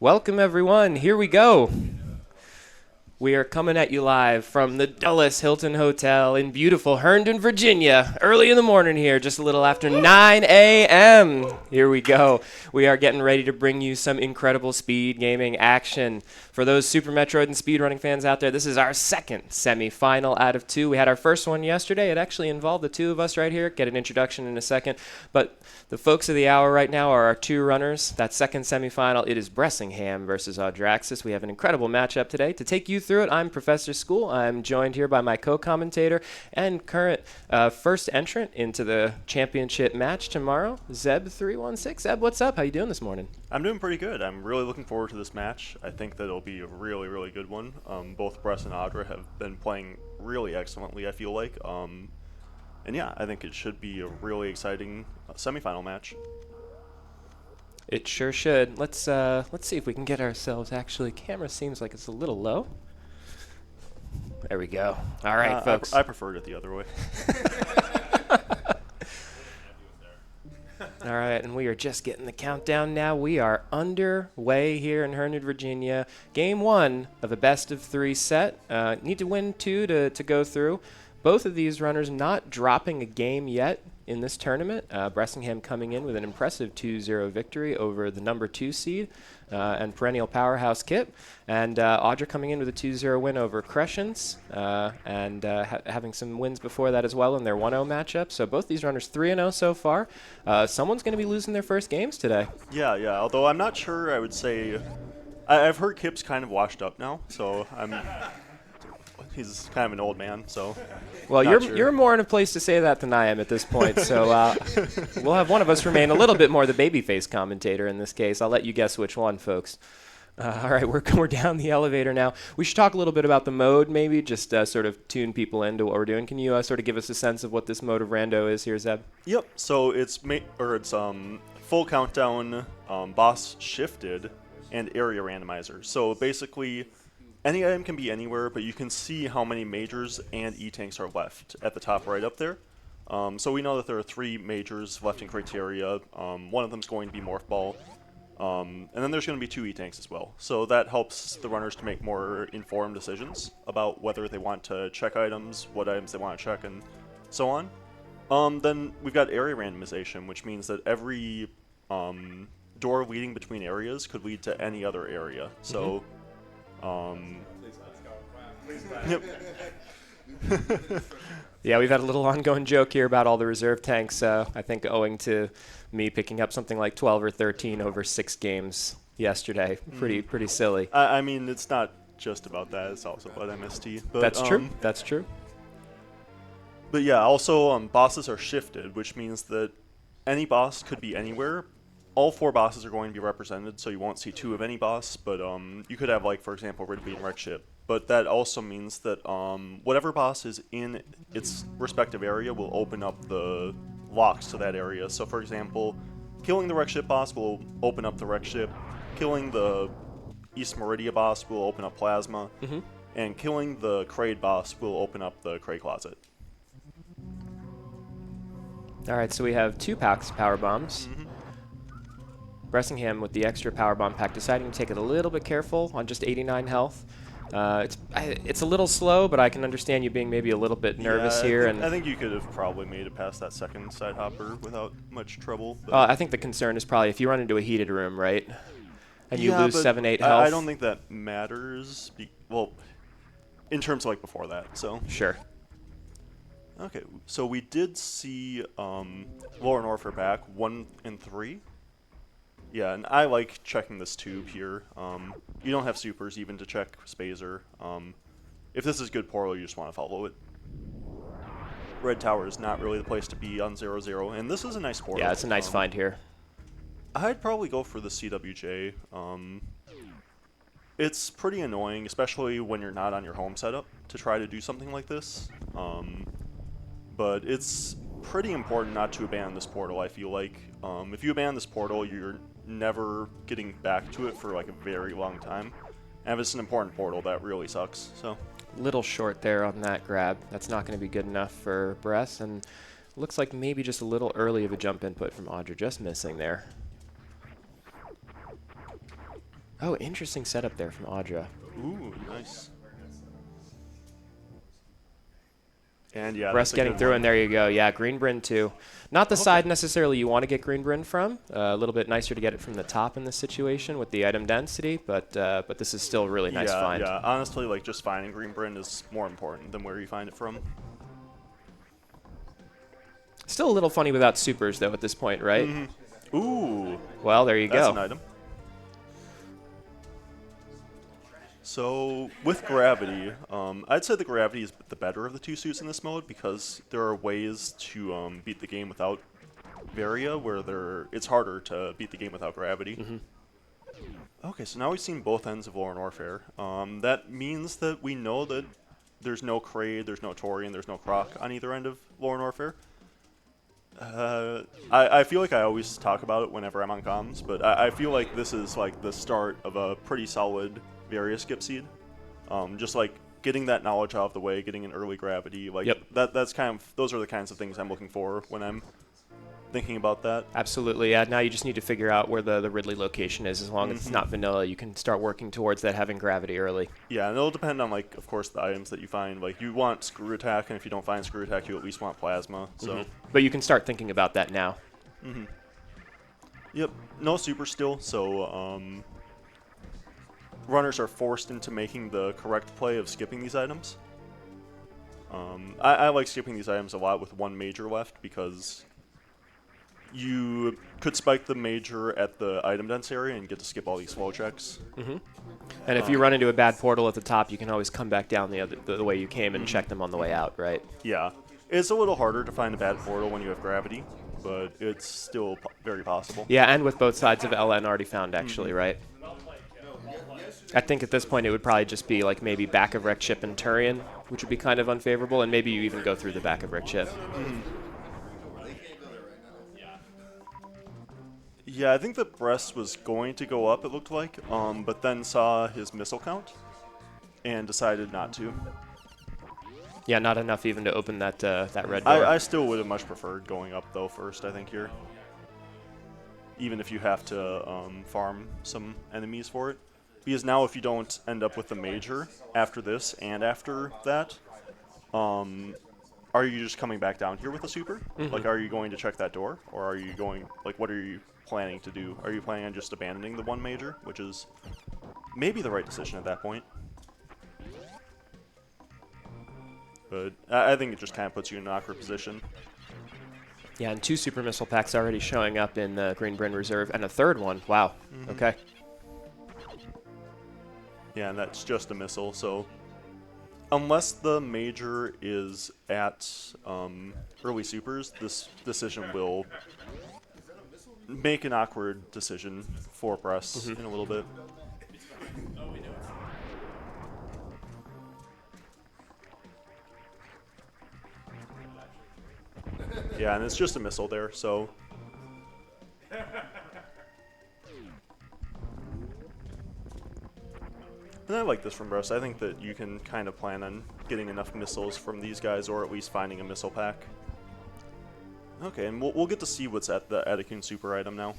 Welcome, everyone. Here we go. We are coming at you live from the Dulles Hilton Hotel in beautiful Herndon, Virginia. Early in the morning here, just a little after 9 a.m. Here we go. We are getting ready to bring you some incredible speed gaming action. For those Super Metroid and speedrunning fans out there, this is our second semifinal out of two. We had our first one yesterday. It actually involved the two of us right here. Get an introduction in a second. But the folks of the hour right now are our two runners. That second semifinal, it is Bressingham versus Audraxys. We have an incredible matchup today. To take you through it, I'm Professor School. I'm joined here by my co-commentator and current first entrant into the championship match tomorrow, Zeb316. Zeb, what's up? How you doing this morning? I'm doing pretty good. I'm really looking forward to this match. I think that it'll be a really, really good one. Both Bress and Audra have been playing really excellently, I feel like. And yeah, I think it should be a really exciting semifinal match. It sure should. Let's see if we can get ourselves actually. Camera seems like it's a little low. There we go. All right, folks. I preferred it the other way. All right, and we are just getting the countdown now. We are underway here in Herndon, Virginia. Game one of a best-of-3 set. Need to win two to go through. Both of these runners not dropping a game yet in this tournament. Bressingham coming in with an impressive 2-0 victory over the number 2 seed and perennial powerhouse Kip. And Audra coming in with a 2-0 win over Crescents and having some wins before that as well in their 1-0 matchup. So both these runners 3-0 so far. Someone's going to be losing their first games today. Yeah. Although I'm not sure, I would say I've heard Kip's kind of washed up now, so he's kind of an old man, so. Well, you're more in a place to say that than I am at this point, so we'll have one of us remain a little bit more the babyface commentator in this case. I'll let you guess which one, folks. All right, we're down the elevator now. We should talk a little bit about the mode, maybe, just sort of tune people into what we're doing. Can you sort of give us a sense of what this mode of rando is here, Zeb? Yep. So it's full countdown, boss shifted, and area randomizer. So basically, any item can be anywhere, but you can see how many majors and E-tanks are left at the top right up there. So we know that there are 3 majors left in criteria. One of them is going to be Morph Ball. And then there's going to be 2 E-tanks as well. So that helps the runners to make more informed decisions about whether they want to check items, what items they want to check, and so on. Then we've got area randomization, which means that every door leading between areas could lead to any other area. So Yep. Yeah, we've had a little ongoing joke here about all the reserve tanks, I think owing to me picking up something like 12 or 13 over 6 games yesterday. Pretty silly. I mean, it's not just about that. It's also about MST. But, That's true. That's true. But yeah, also bosses are shifted, which means that any boss could be anywhere. All 4 bosses are going to be represented, so you won't see 2 of any boss, but you could have, like, for example, Ridley and Wreck Ship. But that also means that whatever boss is in its respective area will open up the locks to that area. So, for example, killing the Wreck Ship boss will open up the Wreck Ship, killing the East Meridia boss will open up Plasma, and killing the Kraid boss will open up the Kraid Closet. All right, so we have 2 packs of power bombs. Bressingham with the extra power bomb pack deciding to take it a little bit careful on just 89 health. It's a little slow, but I can understand you being maybe a little bit nervous here. I think you could have probably made it past that second side hopper without much trouble. I think the concern is probably if you run into a heated room, right? And you lose 7-8 health. I don't think that matters. Well, in terms of like before that, so. Sure. Okay, so we did see Laura and Orpher back 1 and 3. Yeah, and I like checking this tube here. You don't have supers even to check Spazer. If this is good portal, you just want to follow it. Red Tower is not really the place to be on 0-0, and this is a nice portal. Yeah, it's a nice find here. I'd probably go for the CWJ. It's pretty annoying, especially when you're not on your home setup, to try to do something like this. But it's pretty important not to abandon this portal, I feel like. If you abandon this portal, you're never getting back to it for like a very long time. And if it's an important portal, that really sucks. So little short there on that grab. That's not going to be good enough for Bress, and looks like maybe just a little early of a jump input from Audra, just missing there. Oh, interesting setup there from Audra. Ooh, nice. And yeah, Brest that's a getting good through, one. and there you go. Yeah, Green Bryn too. Not the side necessarily you want to get Green Bryn from. A little bit nicer to get it from the top in this situation with the item density, but this is still a really nice find. Yeah, honestly, like just finding Green Bryn is more important than where you find it from. Still a little funny without supers though at this point, right? Mm-hmm. Ooh. Well, there you That's go. an item. So, with gravity, I'd say the gravity is the better of the two suits in this mode because there are ways to beat the game without Varia where it's harder to beat the game without gravity. Mm-hmm. Okay, so now we've seen both ends of Lore Warfare. That means that we know that there's no Kraid, there's no Tori, and there's no Croc on either end of Lore Warfare. I feel like I always talk about it whenever I'm on comms, but I feel like this is like the start of a pretty solid Varia skip seed. Just like getting that knowledge out of the way, getting an early gravity, like that's kind of those are the kinds of things I'm looking for when I'm thinking about that. Absolutely, yeah. Now you just need to figure out where the Ridley location is. As long as it's not vanilla, you can start working towards that having gravity early. Yeah, and it'll depend on, like, of course, the items that you find. Like, you want Screw Attack, and if you don't find Screw Attack, you at least want Plasma. So, But you can start thinking about that now. Yep, no super still, so runners are forced into making the correct play of skipping these items. I like skipping these items a lot with one major left because you could spike the major at the item dense area and get to skip all these flow checks. And if you run into a bad portal at the top, you can always come back down the way you came and check them on the way out, right? Yeah, it's a little harder to find a bad portal when you have gravity, but it's still very possible. Yeah, and with both sides of LN already found, actually, right? I think at this point it would probably just be like maybe back of Wreck Chip and Turian, which would be kind of unfavorable, and maybe you even go through the back of Wreck Chip. Yeah, I think that Brest was going to go up, it looked like, but then saw his missile count and decided not to. Yeah, not enough even to open that that red door. I still would have much preferred going up, though, first, I think, here. Even if you have to farm some enemies for it. Because now if you don't end up with the major after this and after that, are you just coming back down here with a super? Like, are you going to check that door? Or are you going, like, what are you planning to do? Are you planning on just abandoning the one major? Which is maybe the right decision at that point. But I think it just kind of puts you in an awkward position. Yeah, and 2 super missile packs already showing up in the Green Bryn Reserve, and a third one. Wow. Okay. Yeah, and that's just a missile, so unless the major is at early supers, this decision will make an awkward decision for Brest in a little bit. Yeah, and it's just a missile there, so... And I like this from Brest. I think that you can kind of plan on getting enough missiles from these guys, or at least finding a missile pack. Okay, and we'll get to see what's at the Atticune super item now.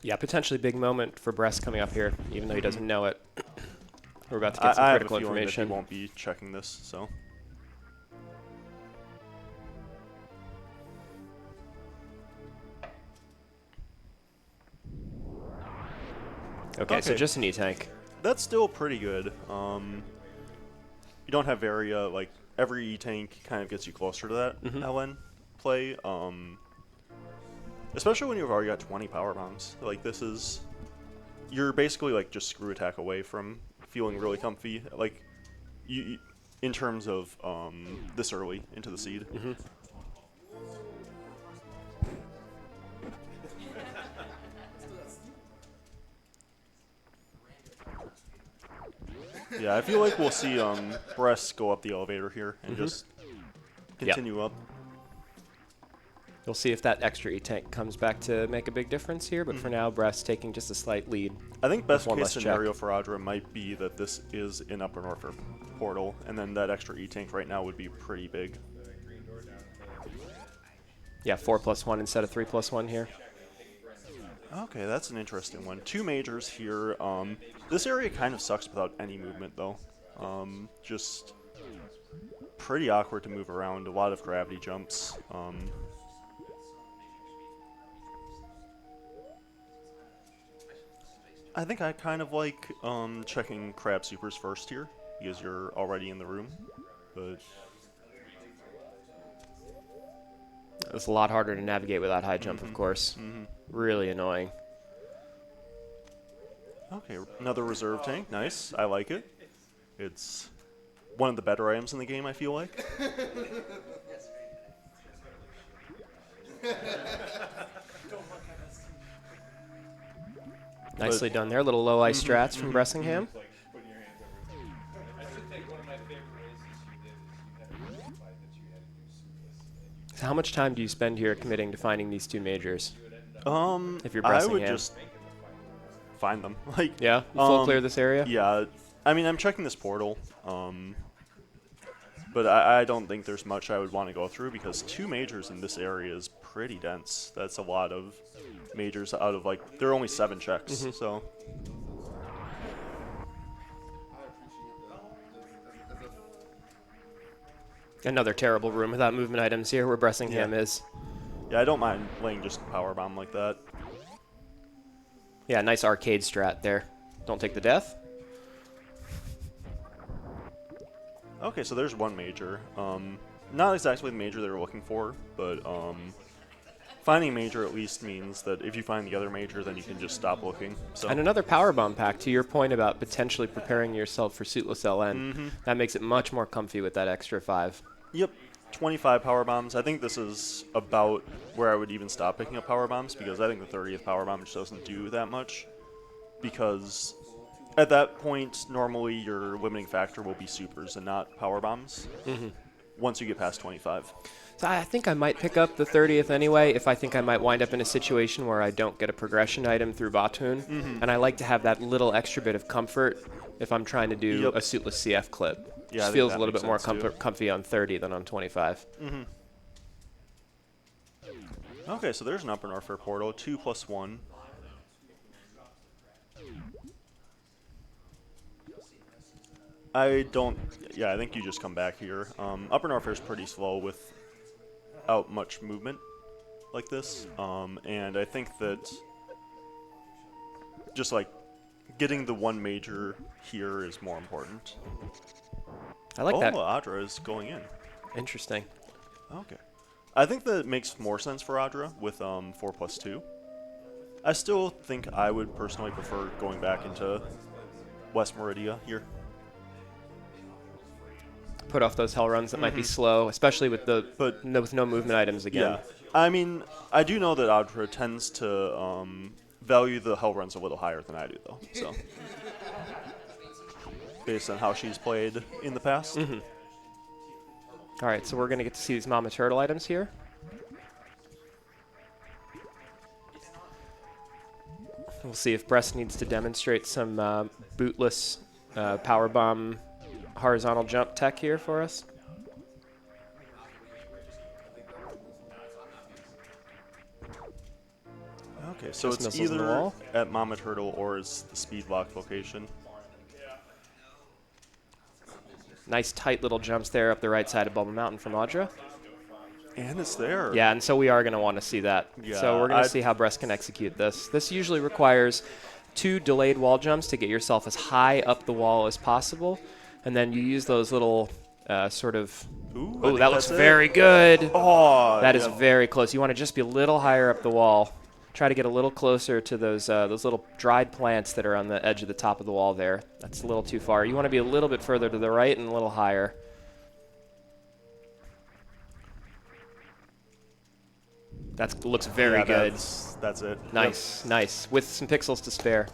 Yeah, potentially big moment for Brest coming up here, even though he doesn't know it. We're about to get some I critical have a feeling information. that he won't be checking this, so... Okay, so just an E-Tank. That's still pretty good. You don't have Varia, like, every E-Tank kind of gets you closer to that LN play. Especially when you've already got 20 power bombs. Like, this is... You're basically, like, just Screw Attack away from feeling really comfy. Like, you in terms of this early into the seed. Yeah, I feel like we'll see Brest go up the elevator here and just continue up. You'll see if that extra E-Tank comes back to make a big difference here, but for now, Brest taking just a slight lead. I think best one case less check. scenario for Audra might be that this is an Upper Norfolk portal, and then that extra E-Tank right now would be pretty big. Yeah, 4+1 instead of 3+1 here. Okay, that's an interesting one. 2 majors here. This area kind of sucks without any movement, though. Just pretty awkward to move around. A lot of gravity jumps. I think I kind of like checking crab supers first here because you're already in the room, but It's a lot harder to navigate without high jump, of course. Really annoying. okay, another reserve tank. Nice. I like it. It's one of the better items in the game, I feel like. Nicely done there. Little low ice strats from Bressingham. So how much time do you spend here committing to finding these 2 majors? If you're I would Bressingham. just find them. Like, Yeah? You full clear this area? yeah. I mean, I'm checking this portal, but I don't think there's much I would want to go through because 2 majors in this area is pretty dense. That's a lot of majors out of, like, there are only 7 checks, so. Another terrible room without movement items here where Bressingham is. Yeah, I don't mind laying just power bomb like that. Yeah, nice arcade strat there. Don't take the death. Okay, so there's 1 major. Not exactly the major they were looking for, but finding a major at least means that if you find the other major, then you can just stop looking. So. And another power bomb pack, to your point about potentially preparing yourself for suitless LN. That makes it much more comfy with that extra 5. Yep, 25 power bombs. I think this is about where I would even stop picking up power bombs because I think the 30th power bomb just doesn't do that much. Because at that point, normally your limiting factor will be supers and not power bombs. Once you get past 25. So I think I might pick up the 30th anyway if I think I might wind up in a situation where I don't get a progression item through Batoon. And I like to have that little extra bit of comfort if I'm trying to do a suitless CF clip. Yeah, Just feels a little bit more comfy on 30 than on 25. Okay, so there's an upper Norfair portal, 2+1. I think you just come back here. Upper Norfair is pretty slow without much movement like this, and I think that just like getting the 1 major here is more important. I like that. Oh, Audra is going in. Interesting. Okay. I think that makes more sense for Audra with 4+2. I still think I would personally prefer going back into West Meridia here. Put off those hell runs that might be slow, especially with with no movement items again. Yeah. I mean, I do know that Audra tends to value the hell runs a little higher than I do, though. So, based on how she's played in the past. All right, so we're going to get to see these Mama Turtle items here. We'll see if Brest needs to demonstrate some bootless power bomb horizontal jump tech here for us. Okay, so Just it's missiles in the either wall. at Mama Turtle or it's the speed lock location. Nice tight little jumps there up the right side of Bubble Mountain from Audra. And it's there. Yeah, and so we are going to want to see that. Yeah, so we're going to see how Brest can execute this. This usually requires 2 delayed wall jumps to get yourself as high up the wall as possible. And then you use those little sort of... Ooh, that looks very good. Oh, That is very close. You want to just be a little higher up the wall. Try to get a little closer to those little dried plants that are on the edge of the top of the wall there. That's a little too far. You want to be a little bit further to the right and a little higher. That looks very good. That's it. Nice, nice. With some pixels to spare.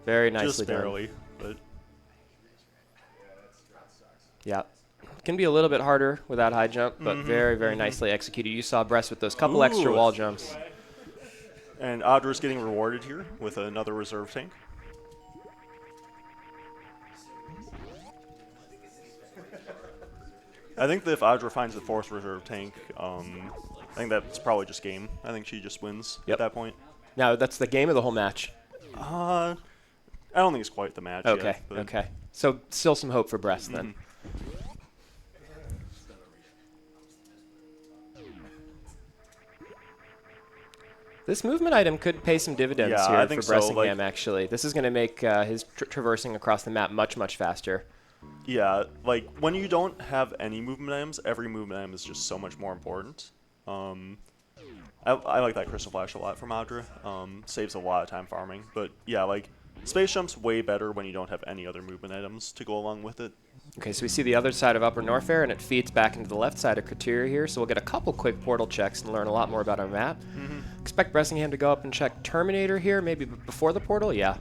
Very nicely Just done. barely, but Yeah. Can be a little bit harder without high jump, but very, very nicely executed. You saw Brest with those couple extra wall jumps. And Audra's getting rewarded here with another reserve tank. I think that if Audra finds the 4th reserve tank, I think that's probably just game. I think she just wins at that point. Now, that's the game of the whole match. I don't think it's quite the match Okay, yet. But okay. So still some hope for Bress then. This movement item could pay some dividends Yeah, here I think for so, Bressingham, like- actually. This is going to make his traversing across the map much, much faster. Yeah, like when you don't have any movement items, every movement item is just so much more important. I like that Crystal Flash a lot from Audra. Saves a lot of time farming. But yeah, like Space Jump's way better when you don't have any other movement items to go along with it. Okay, so we see the other side of Upper Norfair, and it feeds back into the left side of Criteria here, so we'll get a couple quick portal checks and learn a lot more about our map. Expect Bressingham to go up and check Terminator here, maybe before the portal, yeah.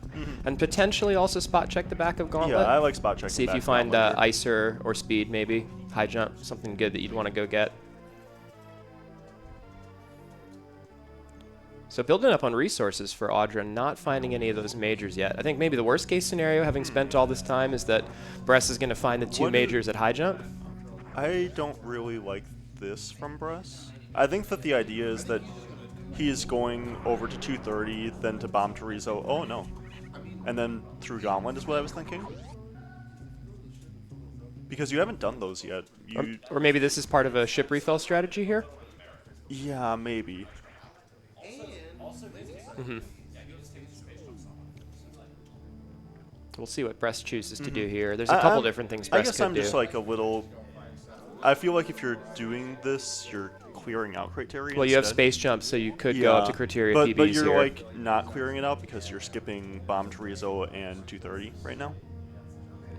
And potentially also spot check the back of Gauntlet. Yeah, I like spot checking. See if you find Ice or Speed, maybe. High Jump, something good that you'd want to go get. So building up on resources for Audra, not finding any of those majors yet. I think maybe the worst case scenario, having spent all this time, is that Bress is going to find the two majors at High Jump. I don't really like this from Bress. I think that the idea is that he is going over to 230, then to Bomb Torizo. Oh no. And then through Gauntlet is what I was thinking. Because you haven't done those yet. Or maybe this is part of a ship refill strategy here? Yeah, maybe. We'll see what Bress chooses to do here. There's a couple different things Bress could do. I guess I'm just like a little... I feel like if you're doing this, you're clearing out Criteria. Well, you have Space Jump, so you could go up to Criteria PBs but you're here. like not clearing it out because you're skipping Bomb Torizo and 230 right now.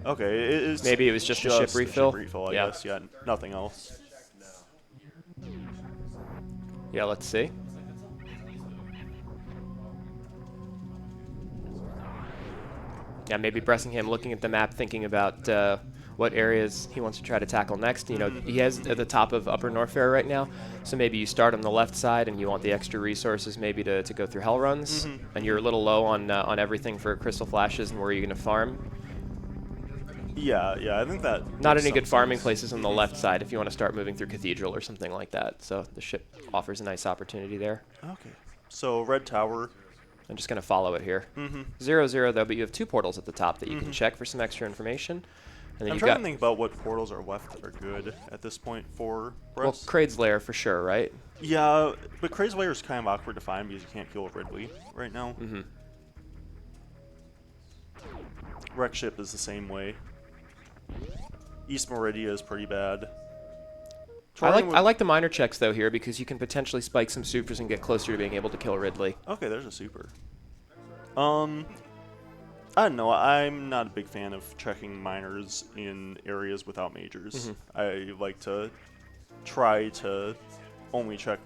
Okay, maybe it was just a ship refill. I guess. Yeah, nothing else. Yeah, let's see. Yeah, maybe Bressingham looking at the map, thinking about what areas he wants to try to tackle next. You know, he has at the top of Upper Norfair right now, so maybe you start on the left side and you want the extra resources maybe to go through Hell Runs, and you're a little low on everything for Crystal Flashes and where you're going to farm. Yeah, I think that... Not any good farming places on the left side if you want to start moving through Cathedral or something like that, so the ship offers a nice opportunity there. Okay, so Red Tower... I'm just going to follow it here. 0-0 though, but you have two portals at the top that you can check for some extra information. And then I'm trying to think about what portals are left that are good at this point for Bress. Well, Kraid's Lair for sure, right? Yeah, but Kraid's Lair is kind of awkward to find because you can't kill Ridley right now. Wreck Ship is the same way. East Meridia is pretty bad. I like the minor checks though here because you can potentially spike some supers and get closer to being able to kill Ridley. Okay, there's a super. I don't know. I'm not a big fan of checking minors in areas without majors. I like to try to only check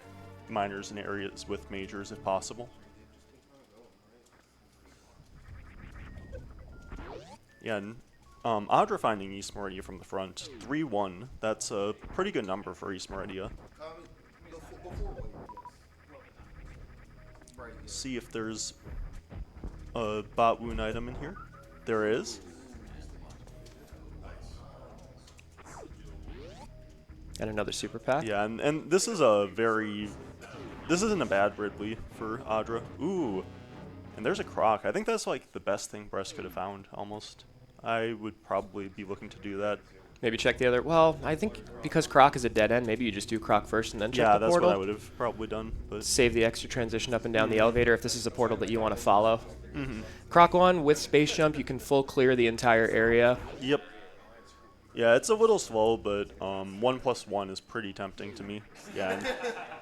minors in areas with majors if possible. Yeah, and Audra finding East Meridia from the front, 3-1. That's a pretty good number for East Meridia. See if there's a bot wound item in here. There is. And another super pack. Yeah, and this is a very... This isn't a bad Ridley for Audra. Ooh. And there's a Croc. I think that's like the best thing Bress could have found, almost. I would probably be looking to do that. Maybe check the other... Well, I think because Croc is a dead end, maybe you just do Croc first and then check the portal. Yeah, that's what I would have probably done. But save the extra transition up and down the elevator if this is a portal that you want to follow. Croc 1, with Space Jump, you can full clear the entire area. Yep. Yeah, it's a little slow, but 1+1 is pretty tempting to me. Yeah,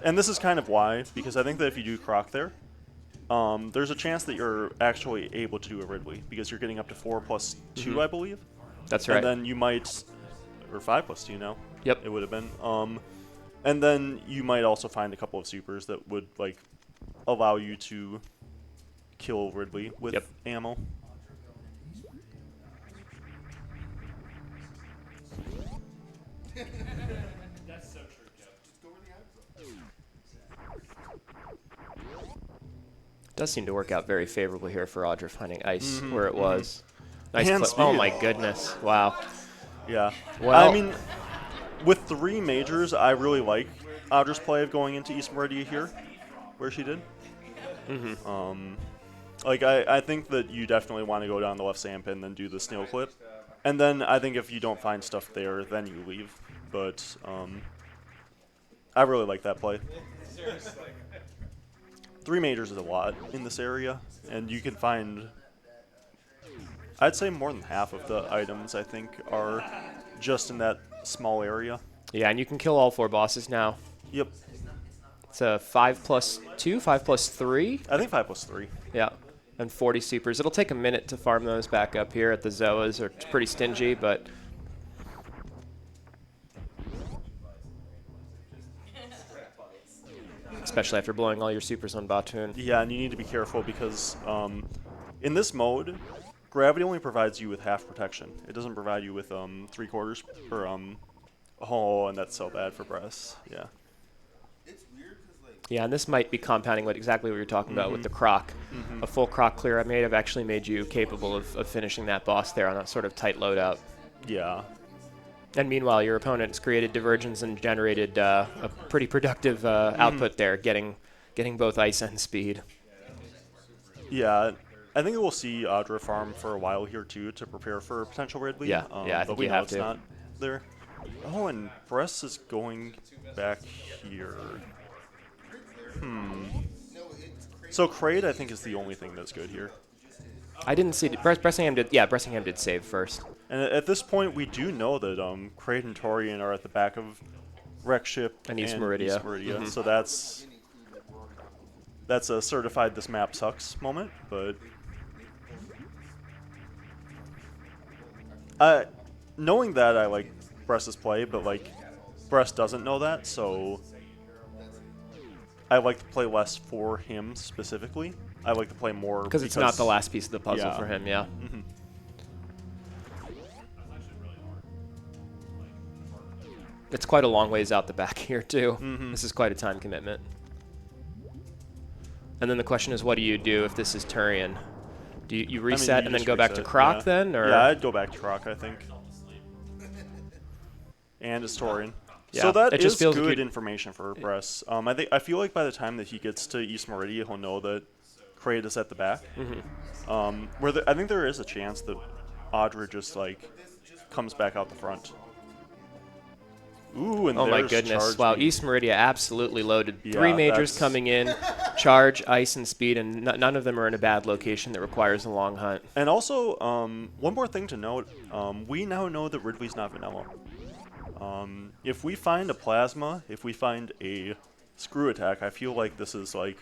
and this is kind of why, because I think that if you do Croc there, there's a chance that you're actually able to do a Ridley, because you're getting up to 4+2, I believe. That's right. And then you might... Or 5+2 now. Yep. It would have been. And then you might also find a couple of supers that would like allow you to kill Ridley with ammo. That's so true, Jeff. Does seem to work out very favorably here for Audra finding Ice where it was. Nice And clip. Oh speed. my goodness. Wow. Yeah. Well, I mean, with 3 majors, I really like Audra's play of going into East Meridia here, where she did. Like, I think that you definitely want to go down the left sand pit and then do the snail clip. And then I think if you don't find stuff there, then you leave. But I really like that play. 3 majors is a lot in this area, and you can find, I'd say more than half of the items, I think, are just in that small area. Yeah, and you can kill all 4 bosses now. Yep. It's a 5+2, 5+3. I think 5+3. Yeah, and 40 supers. It'll take a minute to farm those back up here at the Zoas. It's pretty stingy, but especially after blowing all your supers on Batoon. Yeah, and you need to be careful because in this mode, gravity only provides you with half protection. It doesn't provide you with 3/4 or oh, and that's so bad for Bress. Yeah. Yeah, and this might be compounding exactly what you're talking about with the croc. A full croc clear may have actually made you capable of finishing that boss there on a sort of tight loadout. Yeah. And meanwhile, your opponent's created diversions and generated a pretty productive output there, getting both ice and speed. Yeah, I think we'll see Audra farm for a while here too to prepare for a potential Ridley. Yeah, yeah, I think but we you know have it's to. not there. Oh, and Bress is going back here. So Kraid, I think, is the only thing that's good here. I didn't see Bressingham did. Yeah, Bressingham did save first. And at this point, we do know that Kraid and Torian are at the back of Wreck Ship And East Meridia. So that's a certified this map sucks moment. But knowing that, I like Bress's play, but like Bress doesn't know that, so I like to play less for him specifically. I like to play more Because it's not the last piece of the puzzle Yeah. for him, yeah. It's quite a long ways out the back here, too. This is quite a time commitment. And then the question is, what do you do if this is Turian? Do you reset you and then just go back to reset, Croc yeah. then? Or? Yeah, I'd go back to Croc, I think. And Historian. Yeah, So that it just is feels like good you'd- information for Bress. I feel like by the time that he gets to East Meridia, he'll know that Kraid is at the back. I think there is a chance that Audra just like comes back out the front. Ooh, and Oh my there's goodness. Charge Wow, Me. East Meridia absolutely loaded. Yeah, 3 majors that's- coming in, charge, ice, and speed, and none of them are in a bad location that requires a long hunt. And also, one more thing to note, we now know that Ridley's not vanilla. If we find a plasma, if we find a screw attack, I feel like this is like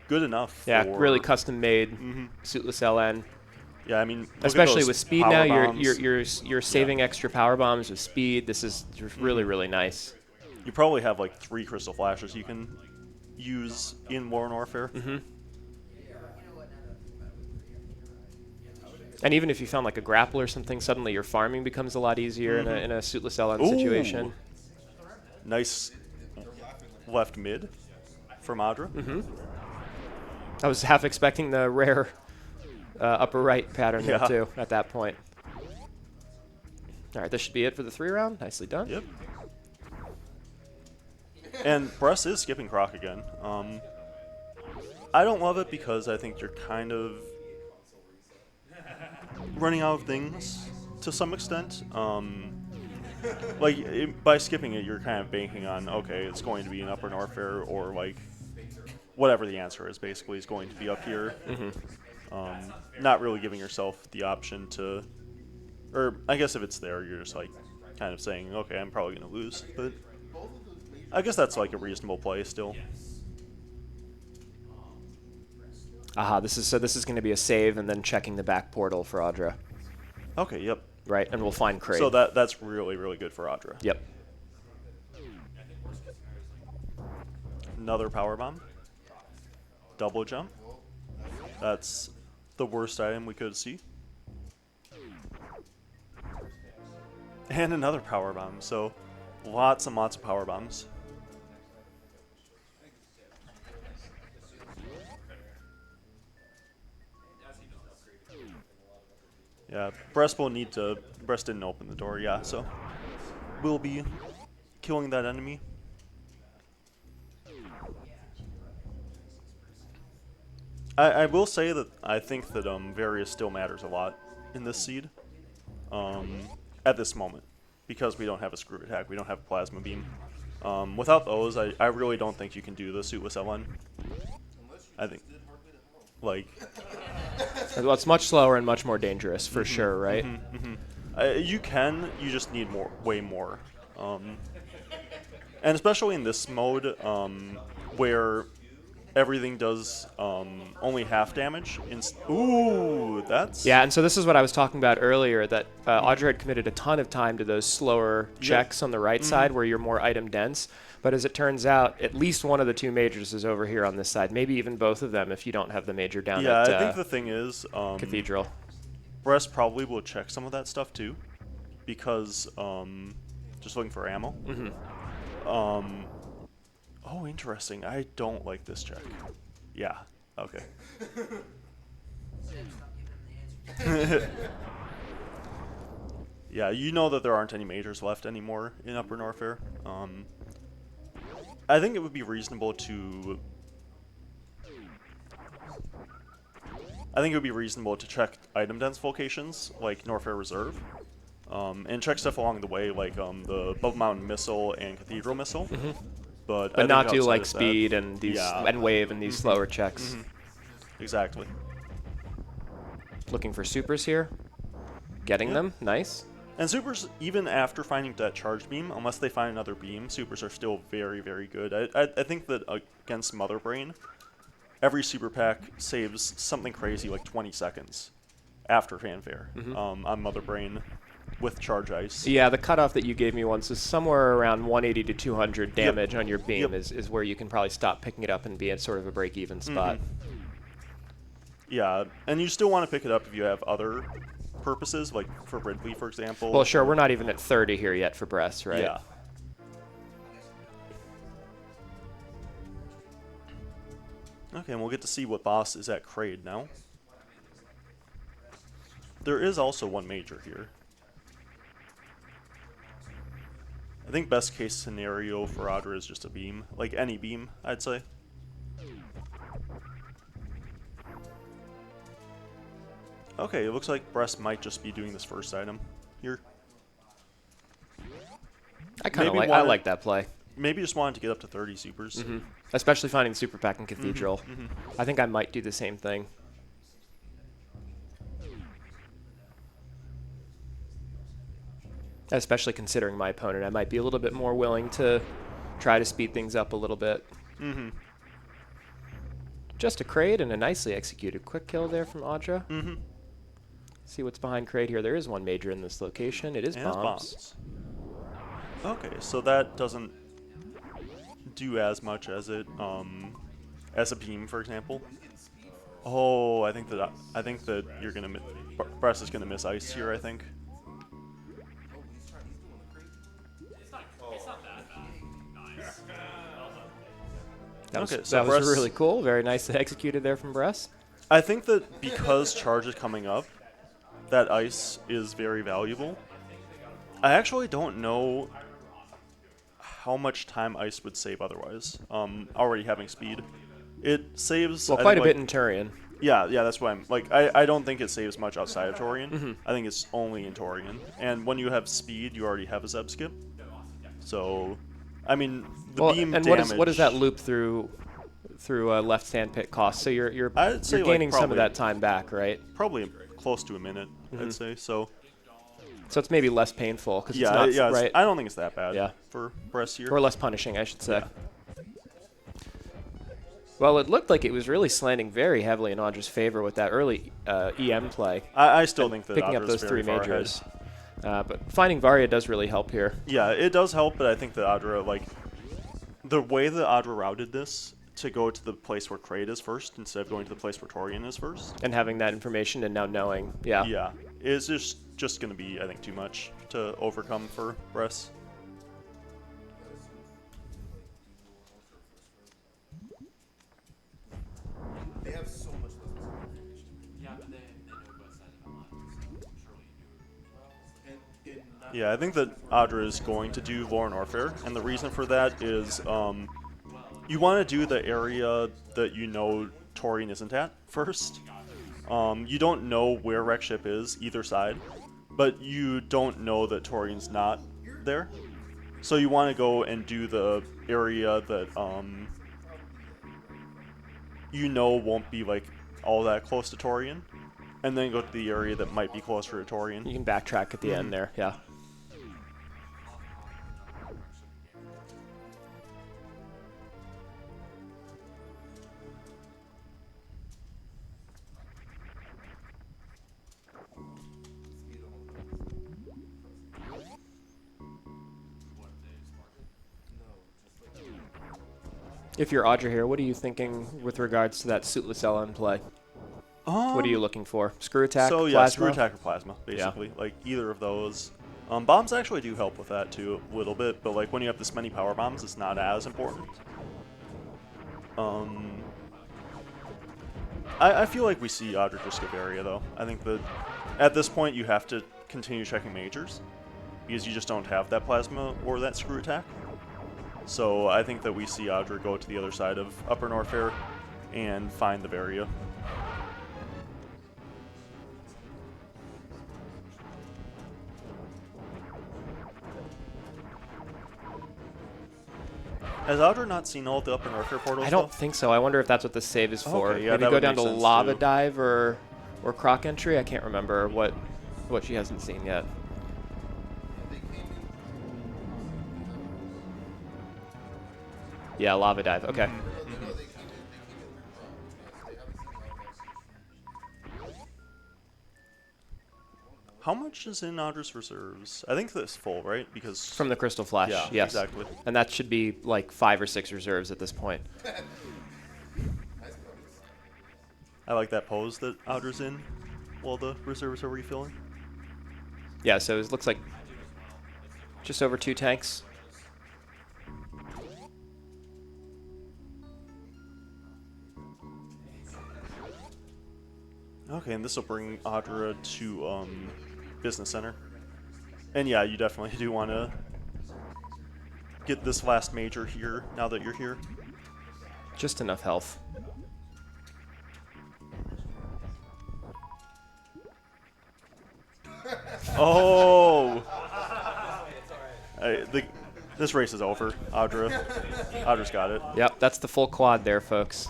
good enough. Yeah, for, really custom made, suitless LN. Yeah, I mean, look at Especially those with speed power now, bombs. you're saving extra power bombs with speed. This is really, really nice. You probably have like 3 crystal flashes you can use in Modern Warfare. And even if you found like a grapple or something, suddenly your farming becomes a lot easier in a suitless LN situation. Nice left mid from Audra. I was half expecting the rare upper right pattern there Yeah. too at that point. All right, this should be it for the 3 round. Nicely done. Yep. And Bress is skipping Croc again. I don't love it because I think you're kind of running out of things to some extent. By skipping it, you're kind of banking on, okay, it's going to be an upper Norfair, or like whatever the answer is basically is going to be up here. Not really giving yourself the option to, or I guess if it's there, you're just like kind of saying, okay, I'm probably going to lose. But I guess that's like a reasonable play still. Aha, this is going to be a save and then checking the back portal for Audra. Okay, yep. Right, and we'll find Kraid. So that's really, really good for Audra. Yep. Another power bomb. Double jump. That's the worst item we could see. And another power bomb. So lots and lots of power bombs. Yeah, Bress will need to. Bress didn't open the door, yeah, so we'll be killing that enemy. I will say that I think that Various still matters a lot in this seed at this moment because we don't have a screw attack, we don't have a plasma beam. Without those, I really don't think you can do the suit with Ellen. I think, like... Well, it's much slower and much more dangerous, for sure, right? You can, you just need way more. And especially in this mode, where everything does only half damage. Ooh, that's... Yeah, and so this is what I was talking about earlier, that Audra had committed a ton of time to those slower checks on the right side where you're more item dense. But as it turns out, at least one of the two majors is over here on this side. Maybe even both of them if you don't have the major down at I think the thing is... Cathedral. Bress probably will check some of that stuff too. Because, just looking for ammo. Oh, interesting. I don't like this check. Yeah. Okay. Yeah, you know that there aren't any majors left anymore in Upper Norfair. I think it would be reasonable to... check item dense locations, like Norfair Reserve. And check stuff along the way, like the Above Mountain Missile and Cathedral Missile. But not do like speed and these and wave and these slower checks. Exactly. Looking for supers here. Getting them. Nice. And supers, even after finding that charge beam, unless they find another beam, supers are still very, very good. I think that against Mother Brain, every super pack saves something crazy like 20 seconds after fanfare on Mother Brain with charge ice. Yeah, the cutoff that you gave me once is somewhere around 180 to 200 damage on your beam is where you can probably stop picking it up and be at sort of a break-even spot. Yeah, and you still want to pick it up if you have other purposes, like for Ridley, for example. Well, sure, we're not even at 30 here yet for Bress, right? Yeah. Okay, and we'll get to see what boss is at Kraid now. There is also one major here. I think best case scenario for Audra is just a beam. Like any beam, I'd say. Okay, it looks like Bress might just be doing this first item here. I like that play. Maybe just wanted to get up to 30 supers. Especially finding the super pack in Cathedral. I think I might do the same thing. Especially considering my opponent, I might be a little bit more willing to try to speed things up a little bit. Just a Kraid and a nicely executed quick kill there from Audra. See what's behind Kraid here. There is one major in this location. It is bombs. Okay, so that doesn't do as much as it as a beam, for example. Oh, I think that you're gonna Bress is gonna miss ice here. I think. That was really cool. Very nicely executed there from Bress. I think that because charge is coming up, that ice is very valuable. I actually don't know how much time ice would save otherwise. Already having speed, it saves quite a bit in Turian. Yeah, that's why I'm like I don't think it saves much outside of Turian. I think it's only in Turian. And when you have speed, you already have a Zeb skip. So, I mean, the beam and damage. what does that loop through left stand pit cost? So you're gaining some of that time back, right? Probably close to a minute, I'd say. So it's maybe less painful because yeah, it's not right. I don't think it's that bad for Bress here. Or less punishing, I should say. Well, it looked like it was really slanting very heavily in Audra's favor with that early EM play. I still think that picking Audra's up those three very far majors. But finding Varia does really help here. Yeah, it does help, but I think that Audra, like, the way that Audra routed this to go to the place where Kraid is first instead of going to the place where Torian is first. And having that information and now knowing, Yeah, is just going to be, I think, too much to overcome for Bress. They have so much less. Yeah, but they know both sides of the line, so surely you do. Yeah, I think that Audra is going to do Lauren Orfair, and the reason for that is you want to do the area that you know Torian isn't at first. You don't know where wreck ship is either side, but you don't know that Torian's not there. So you want to go and do the area that you know won't be like all that close to Torian, and then go to the area that might be closer to Torian. You can backtrack at the end there, yeah. If you're Audra here, what are you thinking with regards to that suitless LN play? What are you looking for? Screw attack, So yeah, plasma? screw attack or plasma, basically. Like either of those. Bombs actually do help with that too, a little bit, but like when you have this many power bombs, it's not as important. I feel like we see Audra just skip area though. I think that at this point you have to continue checking majors, because you just don't have that plasma or that screw attack. So I think that we see Audra go to the other side of Upper Norfair and find the Varia. Has Audra not seen all the Upper Norfair portals? I don't think so. I wonder if that's what the save is for. Okay, yeah, Maybe that go would down to make sense, lava too. dive or croc entry. I can't remember what she hasn't seen yet. Yeah, lava dive. Okay. How much is in Audra's reserves? I think that's full, right? Because From the crystal flash. yeah, yes. exactly. And that should be like 5 or 6 reserves at this point. I like that pose that Audra's in while the reserves are refilling. Yeah, so it looks like just over 2 tanks. Okay, and this will bring Audra to Business Center. And yeah, you definitely do want to get this last major here now that you're here. Just enough health. Oh! This race is over. Audra's got it. Yep, that's the full quad there, folks.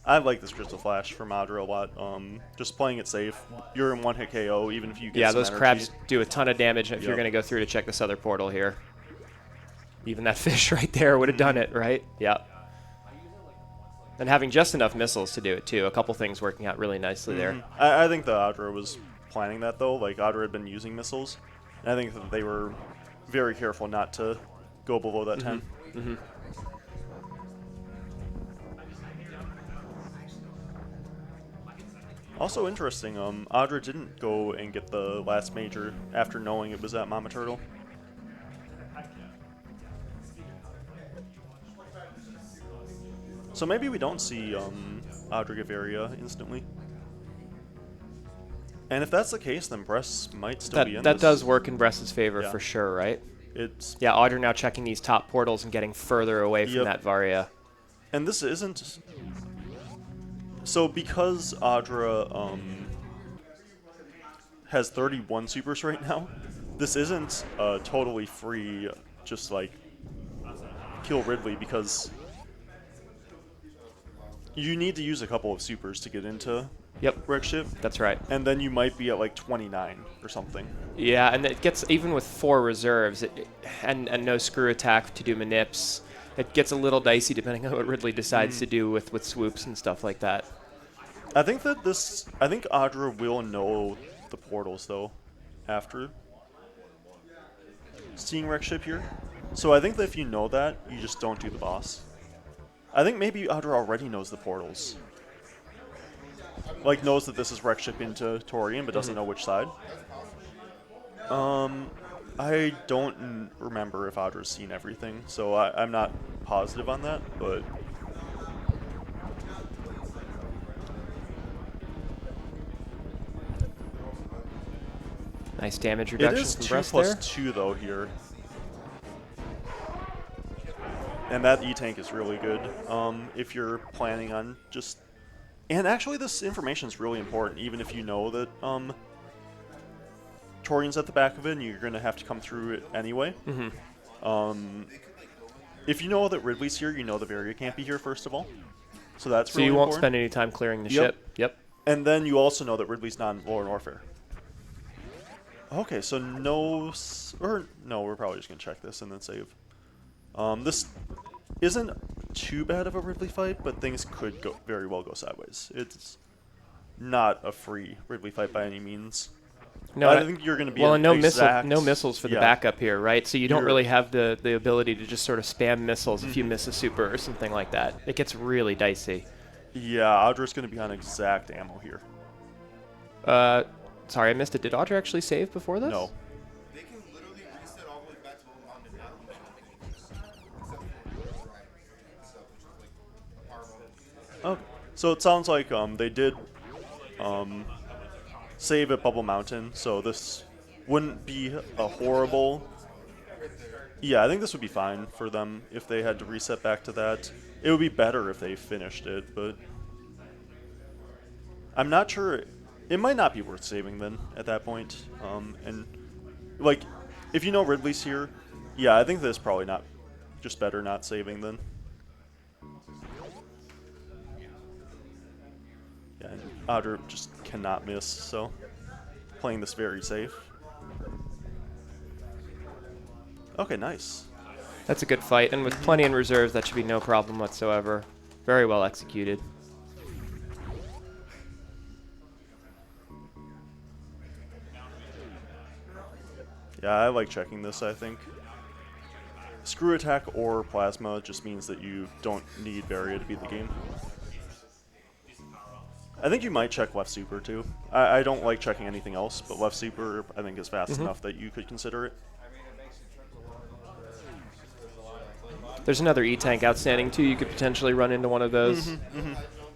I like this Crystal Flash from Audra a lot. Just playing it safe. You're in one-hit KO, even if you get some those energy. crabs do a ton of damage if you're Yep. going to go through to check this other portal here. Even that fish right there would have done it, right? Yep. And having just enough missiles to do it, too. A couple things working out really nicely there. I think that Audra was planning that, though. Like, Audra had been using missiles. And I think that they were very careful not to go below that 10. Also interesting, Audra didn't go and get the last major after knowing it was at Mama Turtle. So maybe we don't see Audra get Varia instantly. And if that's the case, then Bress might still be in That this. does work in Bress's favor Yeah. for sure, right? It's Yeah, Audra now checking these top portals and getting further away from Yep. that Varia. And this isn't... So because Audra has 31 supers right now, this isn't totally free, just like kill Ridley, because you need to use a couple of supers to get into Yep, wreck ship, that's right. and then you might be at like 29 or something. Yeah, and it gets, even with 4 reserves and no screw attack to do manips, it gets a little dicey depending on what Ridley decides to do with swoops and stuff like that. I think Audra will know the portals though, after seeing wreck ship here. So I think that if you know that, you just don't do the boss. I think maybe Audra already knows the portals. Like, knows that this is wreck ship into Torian, but doesn't know which side. I don't remember if Audra's seen everything, so I'm not positive on that, but... Nice damage It reduction is from 2 Bress plus there. 2, though, here. And that E-tank is really good if you're planning on just... And actually, this information is really important, even if you know that Torian's at the back of it and you're going to have to come through it anyway. If you know that Ridley's here, you know the Varia can't be here, first of all. So that's really you won't important. spend any time clearing the ship. Yep. And then you also know that Ridley's not in Lore Warfare. Okay, so no... Or, no, we're probably just going to check this and then save. This isn't too bad of a Ridley fight, but things could go very well go sideways. It's not a free Ridley fight by any means. No, I think you're going to be well, an and exact, no missiles for the backup here, right? So you don't really have the ability to just sort of spam missiles if you miss a super or something like that. It gets really dicey. Yeah, Audra's going to be on exact ammo here. Sorry, I missed it. Did Audra actually save before this? No. They can literally reset all the way back to the mountain and not lose anything. Except for right stuff, which is like a power bomb. Oh, so it sounds like they did save at Bubble Mountain, so this wouldn't be a horrible... Yeah, I think this would be fine for them if they had to reset back to that. It would be better if they finished it, but... I'm not sure... It might not be worth saving then at that point. And, like, if you know Ridley's here, yeah, I think this is probably not... Just better not saving then. Yeah, and Audra just cannot miss, so playing this very safe. Okay, nice. That's a good fight, and with plenty in reserves, that should be no problem whatsoever. Very well executed. Yeah, I like checking this, I think. Screw attack or plasma just means that you don't need Varia to beat the game. I think you might check left super too. I don't like checking anything else, but left super I think is fast enough that you could consider it. There's another E-tank outstanding too. You could potentially run into one of those.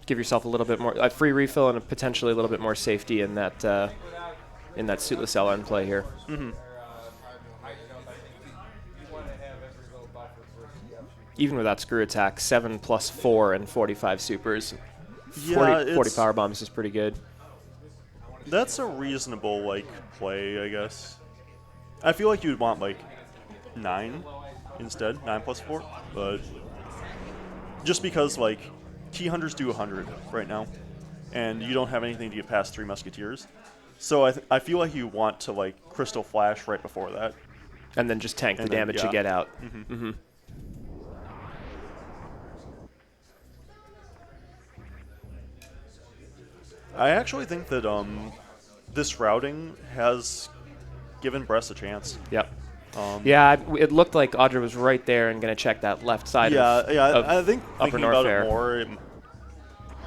Give yourself a little bit more a free refill and potentially a little bit more safety in that suitless LN play here. Even without screw attack, 7 plus 4 and 45 supers. Yeah, 40 power bombs is pretty good. That's a reasonable like play, I guess. I feel like you'd want like 9 instead, 9 plus 4, but just because like key hunters do 100 right now, and you don't have anything to get past 3 musketeers, so I feel like you want to like crystal flash right before that, and then just tank the damage you get out. I actually think that this routing has given Bress a chance. Yep. It looked like Audra was right there and going to check that left side. I think Upper thinking North about Air. it more,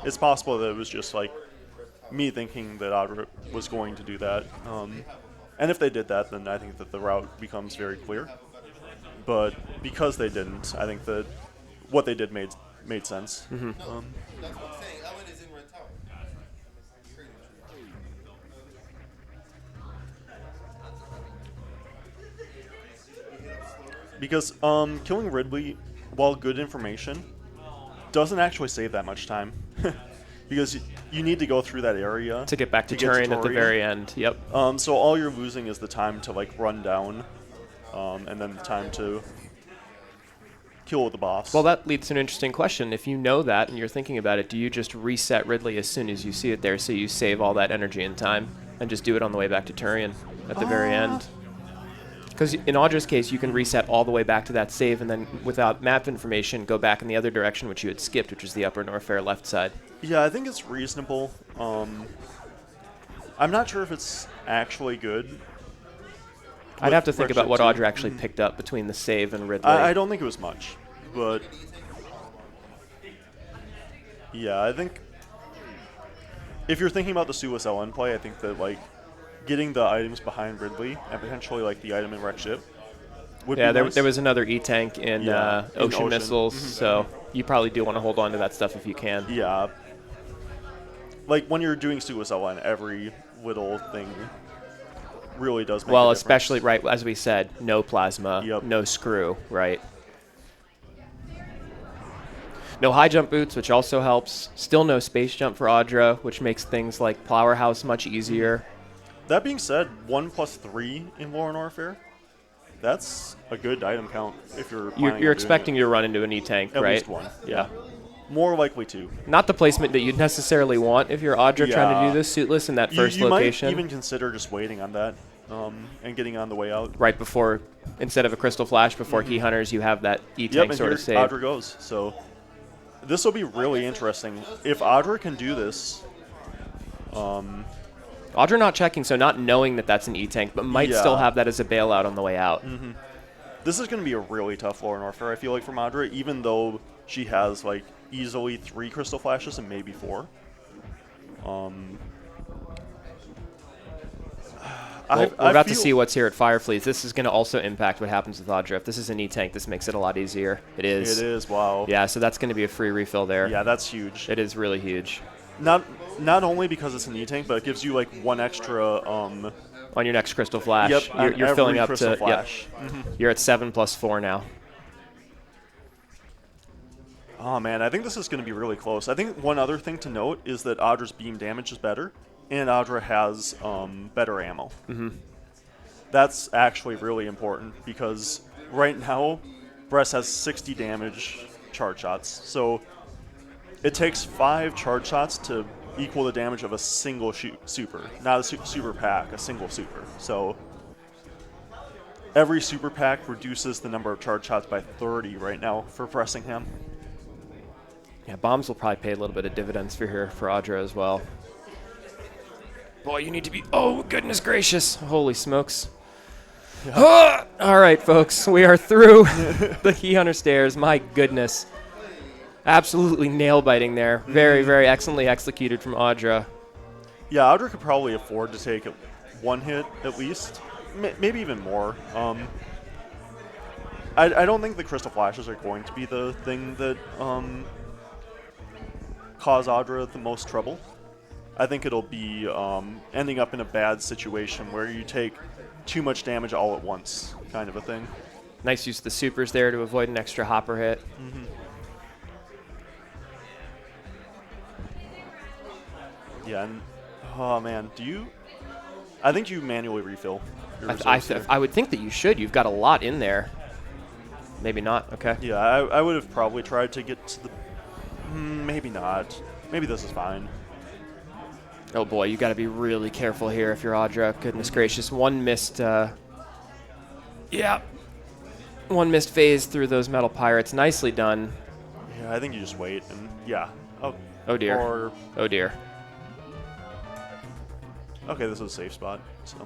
it's possible that it was just like me thinking that Audra was going to do that. And if they did that, then I think that the route becomes very clear. But because they didn't, I think that what they did made sense. That's what I'm saying. Ellen is in Red Tower. Because killing Ridley, while good information, doesn't actually save that much time. Because you need to go through that area to get back to Turian at the very end. Yep. So all you're losing is the time to like run down, and then the time to kill the boss. Well, that leads to an interesting question. If you know that and you're thinking about it, do you just reset Ridley as soon as you see it there, so you save all that energy and time, and just do it on the way back to Turian at the very end? Because in Audra's case, you can reset all the way back to that save, and then without map information, go back in the other direction, which you had skipped, which is the upper North Fair left side. Yeah, I think it's reasonable. I'm not sure if it's actually good. I'd have to think about what Audra actually picked up between the save and Ridley. I don't think it was much, but yeah, I think if you're thinking about the Suicide LN play, I think that like getting the items behind Ridley and potentially like the item in wreck ship would be nice. There was another E-tank in ocean missiles, so you probably do want to hold on to that stuff if you can. Yeah. Like when you're doing Suicide LN, every little thing really does make a difference. Especially, right, as we said, no plasma, Yep. no screw, right? No high jump boots, which also helps. Still no space jump for Audra, which makes things like Powerhouse much easier. That being said, 1+3 in Lore and Warfare, that's a good item count if you're planning on You're doing expecting it. to run into an E-Tank, At right? least one. Yeah. More likely two. Not the placement that you'd necessarily want if you're Audra trying to Yeah. do this suitless in that first You location. might even consider just waiting on that and getting on the way out. Right before, instead of a Crystal Flash before Key Hunters, you have that Yep, E-Tank and sort here of save. Audra goes. So this will be really interesting. If Audra can do this, Audra not checking, so not knowing that that's an E-Tank, but might Yeah. still have that as a bailout on the way out. this is going to be a really tough Lore and Warfare, I feel like, from Audra, even though she has, like, easily 3 Crystal Flashes and maybe 4. We're about to see what's here at Firefleet. This is going to also impact what happens with Audra. If this is an E-Tank, this makes it a lot easier. It is. It is, wow. Yeah, so that's going to be a free refill there. Yeah, that's huge. It is really huge. Not only because it's an E-Tank, but it gives you, like, 1 extra, On your next Crystal Flash, Yep, on you're filling every up Crystal to. Flash. Yep, you're at 7+4 now. Oh, man, I think this is going to be really close. I think one other thing to note is that Audra's beam damage is better, and Audra has better ammo. That's actually really important because right now, Bress has 60 damage charge shots. So it takes 5 charge shots to equal the damage of a single super. Not a super pack, a single super. So every super pack reduces the number of charge shots by 30 right now for Bressingham. Yeah, bombs will probably pay a little bit of dividends for here for Audra as well. Boy, you need to be. Oh, goodness gracious. Holy smokes. Ah! All right, folks. We are through the Key Hunter stairs. My goodness. Absolutely nail biting there. Very, very excellently executed from Audra. Yeah, Audra could probably afford to take 1 hit at least. Maybe even more. I don't think the Crystal Flashes are going to be the thing that cause Audra the most trouble. I think it'll be ending up in a bad situation where you take too much damage all at once, kind of a thing. Nice use of the supers there to avoid an extra hopper hit. Yeah, and oh man, I think you manually refill your reserves here. I would think that you should. You've got a lot in there. Maybe not. Okay. Yeah, I would have probably tried to get to the... maybe not. Maybe this is fine. Oh boy, you got to be really careful here if you're Audra. Goodness gracious, one missed. One missed phase through those metal pirates. Nicely done. Yeah, I think you just wait and yeah. Oh dear. Or Oh dear. okay, this is a safe spot. So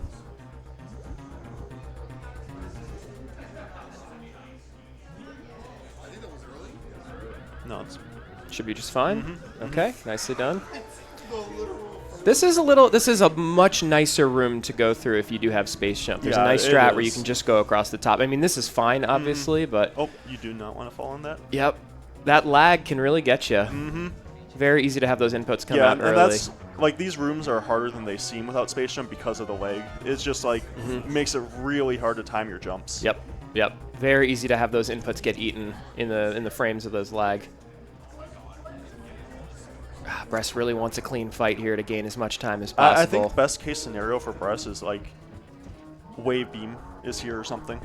I think that was early. no, it's Should be just fine. Okay, nicely done. The literal. This is a much nicer room to go through if you do have space jump. There's a Yeah, nice it strat where you is. can just go across the top. I mean, this is fine, obviously, but oh, you do not want to fall on that. yep, that lag can really get you. Very easy to have those inputs come Yeah, out and early. that's like these rooms are harder than they seem without space jump because of the lag. It's just like makes it really hard to time your jumps. Yep. Very easy to have those inputs get eaten in the frames of those lag. Bress really wants a clean fight here to gain as much time as possible. I think best case scenario for Bress is like wave beam is here or something.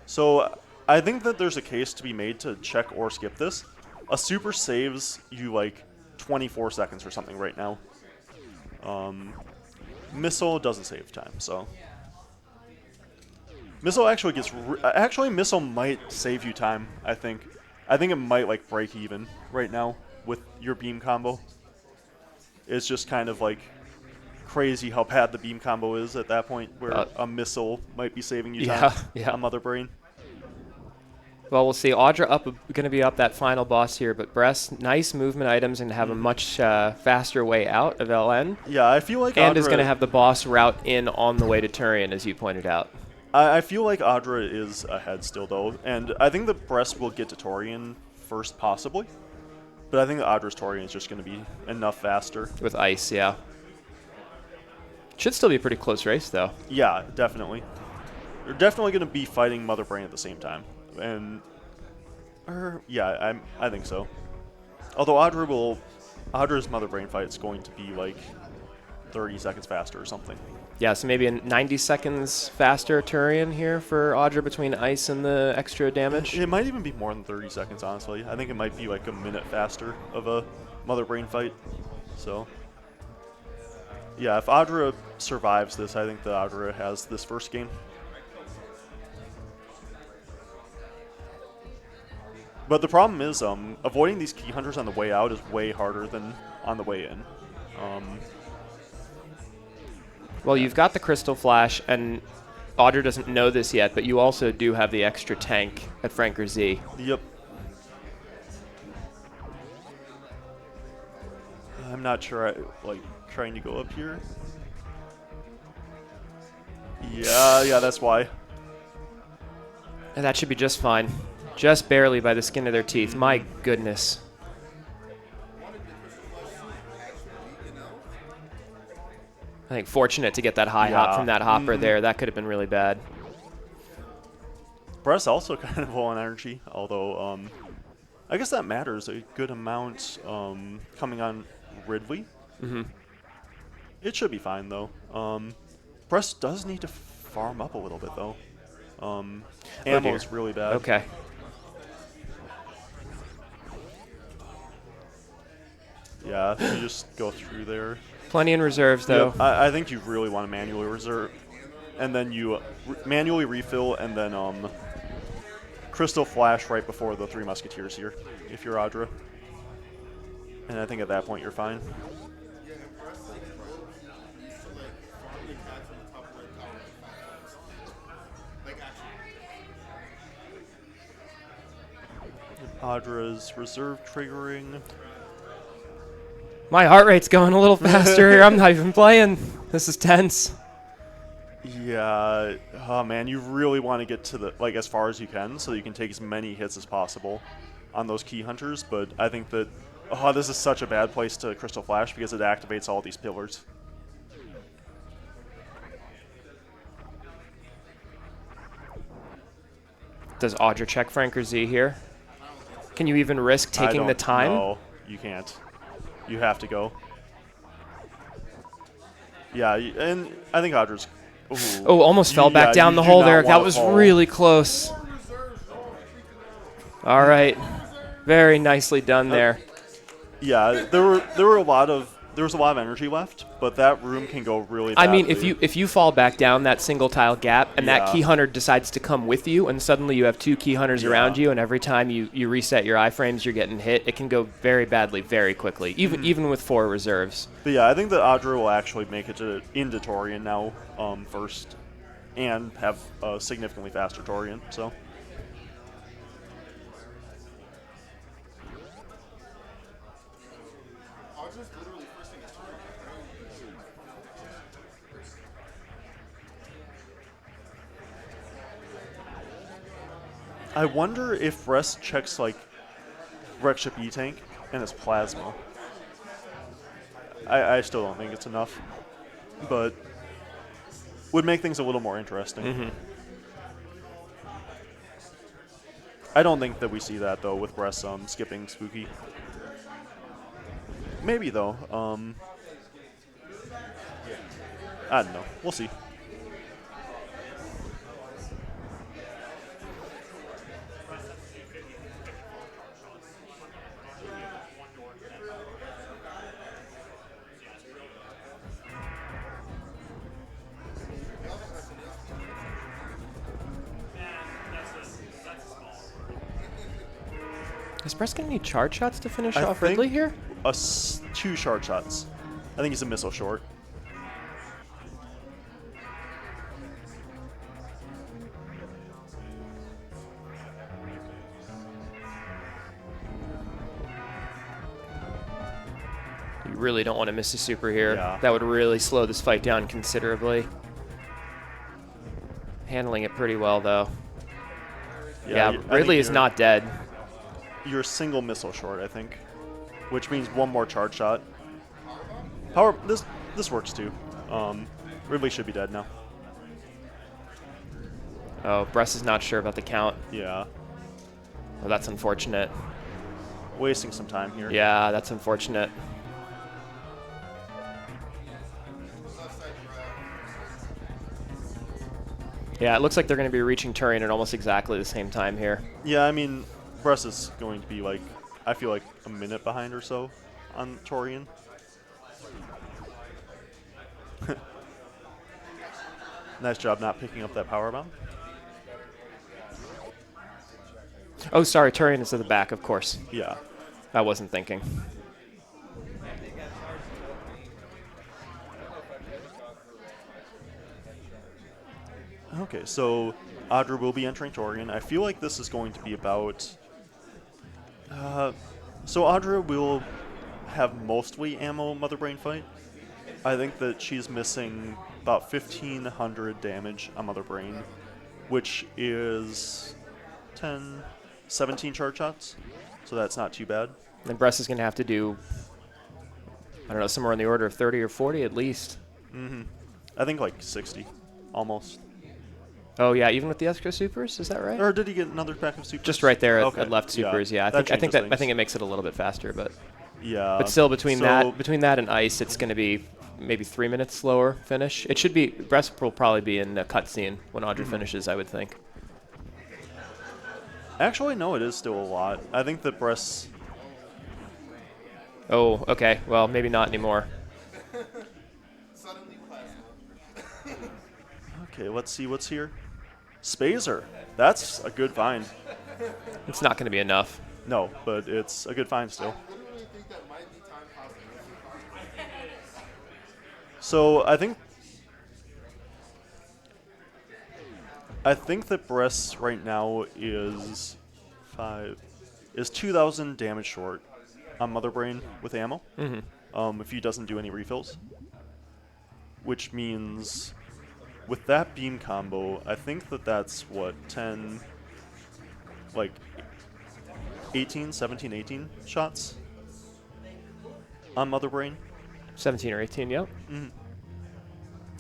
So I think that there's a case to be made to check or skip this. A super saves you like 24 seconds or something right now. Missile doesn't save time, so. Missile actually gets... actually, Missile might save you time, I think. I think it might like break even right now with your beam combo. It's just kind of like crazy how bad the beam combo is at that point where a Missile might be saving you time. Yeah. On Mother Brain. Well, we'll see. Audra going to be up that final boss here, but Bress, nice movement items and have a much faster way out of LN. Yeah, I feel like And Audra is going to have the boss route in on the way to Turian, as you pointed out. I feel like Audra is ahead still, though, and I think the Bress will get to Torian first, possibly. But I think the Audra's Torian is just going to be enough faster. With ice, yeah. Should still be a pretty close race, though. Yeah, definitely. They're definitely going to be fighting Mother Brain at the same time. And, yeah, I think so. Although Audra's Mother Brain fight is going to be like 30 seconds faster or something. Yeah, so maybe a 90 seconds faster Turian here for Audra between ice and the extra damage. It might even be more than 30 seconds, honestly. I think it might be like a minute faster of a Mother Brain fight. So, yeah, if Audra survives this, I think that Audra has this first game. But the problem is, avoiding these key hunters on the way out is way harder than on the way in. Well, you've got the Crystal Flash, and Audra doesn't know this yet, but you also do have the extra tank at Franker Z. Yep. I'm not sure I like trying to go up here. Yeah, that's why. And that should be just fine. Just barely by the skin of their teeth. My goodness. I think fortunate to get that high hop from that hopper there. That could have been really bad. Bress also kind of low on energy, although I guess that matters a good amount coming on Ridley. It should be fine, though. Bress does need to farm up a little bit, though. Ammo is really bad. Okay. Yeah, you just go through there. Plenty in reserves, though. Yep, I think you really want to manually reserve, and then you manually refill, and then Crystal Flash right before the Three Musketeers here, if you're Audra. And I think at that point you're fine. Audra's reserve triggering. My heart rate's going a little faster here. I'm not even playing. This is tense. Yeah, oh man, you really want to get to the as far as you can, so you can take as many hits as possible on those key hunters. But I think that this is such a bad place to Crystal Flash because it activates all these pillars. Does Audra check Franker Z here? Can you even risk taking the time? No, you can't. You have to go. Yeah, and I think Audra's... Oh, almost fell back down the hole there. That was really close. All right. Very nicely done there. Yeah, there was a lot of energy left, but that room can go really badly. I mean, if you fall back down that single tile gap and that key hunter decides to come with you, and suddenly you have two key hunters around you, and every time you reset your iframes, you're getting hit, it can go very badly very quickly, even with 4 reserves. But yeah, I think that Audra will actually make it into Torian now first, and have a significantly faster Torian. So. I wonder if Rest checks Wreckship E-Tank and his plasma. I still don't think it's enough, but would make things a little more interesting. I don't think that we see that though with Rest skipping Spooky. Maybe though. I don't know. We'll see. Is Bress going to need charge shots to finish off Ridley here? 2 shard shots. I think he's a missile short. You really don't want to miss a super here. Yeah. That would really slow this fight down considerably. Handling it pretty well, though. Yeah, Ridley is not dead. You're a single missile short, I think, which means 1 more charge shot. Power. This works too. Ridley should be dead now. Oh, Bress is not sure about the count. Yeah. Oh, that's unfortunate. Wasting some time here. Yeah, that's unfortunate. Yeah, it looks like they're going to be reaching Turian at almost exactly the same time here. Yeah, I mean, Bress is going to be like, I feel like a minute behind or so on Torian. Nice job not picking up that power bomb. Oh, sorry, Turian is at the back, of course. Yeah. I wasn't thinking. Okay, so Audra will be entering Torian. I feel like this is going to be about... so Audra will have mostly ammo Mother Brain fight. I think that she's missing about 1,500 damage on Mother Brain, which is 10, 17 charge shots, so that's not too bad. And Bress is going to have to do, I don't know, somewhere in the order of 30 or 40 at least. I think like 60, almost. Oh, yeah, even with the Escrow Supers? Is that right? Or did he get another pack of supers? Just right there Okay. at left Supers, yeah. I that think changes I think things. it makes it a little bit faster, but Still between that and ice, it's going to be maybe 3 minutes slower finish. It should be Bress will probably be in a cutscene when Audra finishes, I would think. Actually, no, it is still a lot. I think that Bress... Oh, okay. Well, maybe not anymore. Suddenly plasma. Okay, let's see what's here. Spazer. That's a good find. It's not going to be enough. No, but it's a good find still. Literally think that might be time possible. So I think that Bress right now is 2,000 damage short on Mother Brain with ammo. If he doesn't do any refills, which means with that beam combo, I think that that's what 10, like 18, 17, 18 shots on Mother Brain. 17 or 18, yep.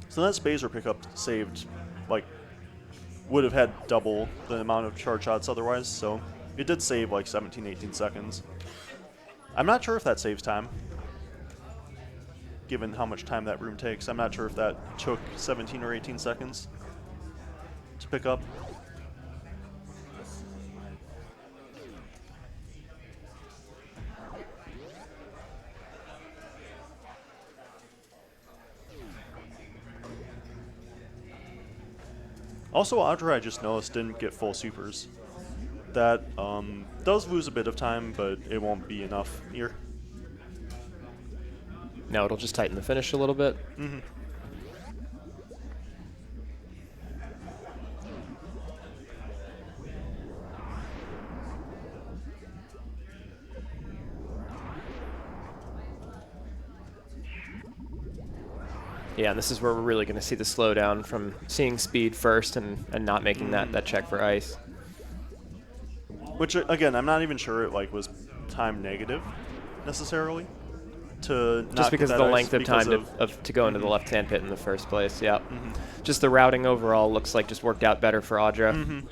So that Spazer pickup saved, like, would have had double the amount of charge shots otherwise, so it did save like 17, 18 seconds. I'm not sure if that saves time, given how much time that room takes. I'm not sure if that took 17 or 18 seconds to pick up. Also, Audra, I just noticed, didn't get full supers. That does lose a bit of time, but it won't be enough here. No, it'll just tighten the finish a little bit. Yeah, and this is where we're really going to see the slowdown from seeing speed first and not making that check for ice. Which, again, I'm not even sure it like was time negative necessarily. To not Just because get of the that length ice of time because to go into the left-hand pit in the first place, yeah. Just the routing overall looks like just worked out better for Audra.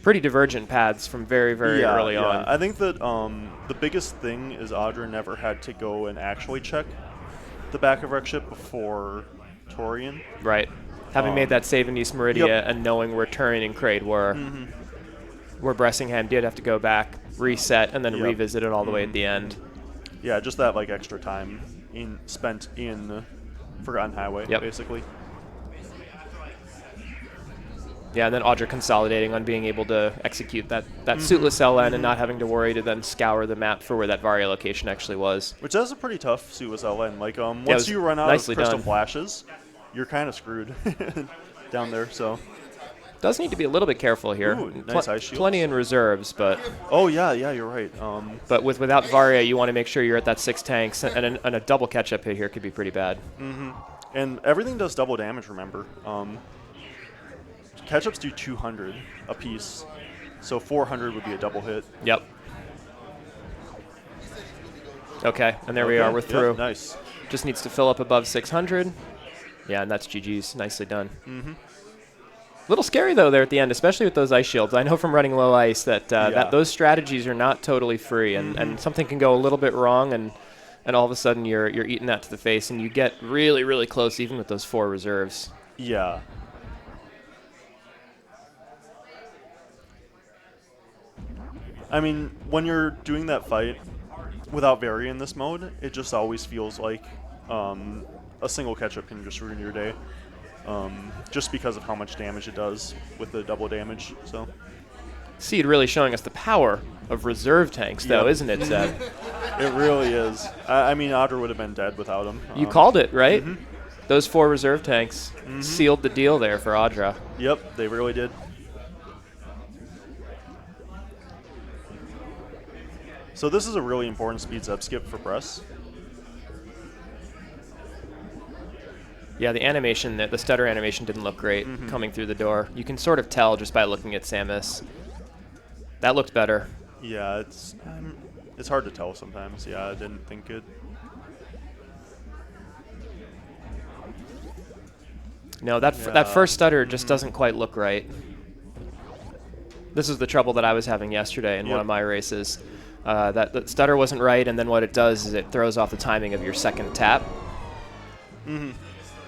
Pretty divergent paths from very, very early on. I think that the biggest thing is Audra never had to go and actually check the back of wreck ship before Torian. Right. Having made that save in East Meridia and knowing where Turian and Kraid were, where Bressingham did have to go back, reset, and then revisit it all the way at the end. Yeah, just that like extra time spent in Forgotten Highway, basically. Yeah, and then Audra consolidating on being able to execute that suitless LN and not having to worry to then scour the map for where that Varia location actually was. Which is a pretty tough suitless LN. Like, once you run out of crystal flashes, you're kind of screwed down there, so... Does need to be a little bit careful here. Ooh, nice ice shield. Plenty in reserves, but... Oh, yeah, you're right. But without Varia, you want to make sure you're at that 6 tanks, and a double catch-up hit here could be pretty bad. And everything does double damage, remember. Catch-ups do 200 apiece, so 400 would be a double hit. Yep. Okay, and there we are. We're through. Yep, nice. Just needs to fill up above 600. Yeah, and that's GG's. Nicely done. Little scary though there at the end, especially with those ice shields. I know from running low ice that Yeah. those strategies are not totally free, and something can go a little bit wrong, and all of a sudden you're eating that to the face, and you get really, really close even with those 4 reserves. Yeah. I mean, when you're doing that fight without Vary in this mode, it just always feels like a single catch-up can just ruin your day. Just because of how much damage it does with the double damage. So Seed really showing us the power of reserve tanks, though, Yep. isn't it, Zeb? it really is. I mean, Audra would have been dead without him. You called it, right? Those 4 reserve tanks sealed the deal there for Audra. Yep, they really did. So this is a really important speed up skip for Bress. Yeah, the animation, the stutter animation didn't look great coming through the door. You can sort of tell just by looking at Samus. That looked better. Yeah, it's hard to tell sometimes. Yeah, I didn't think it. No, that first stutter just doesn't quite look right. This is the trouble that I was having yesterday in one of my races. That stutter wasn't right, and then what it does is it throws off the timing of your second tap.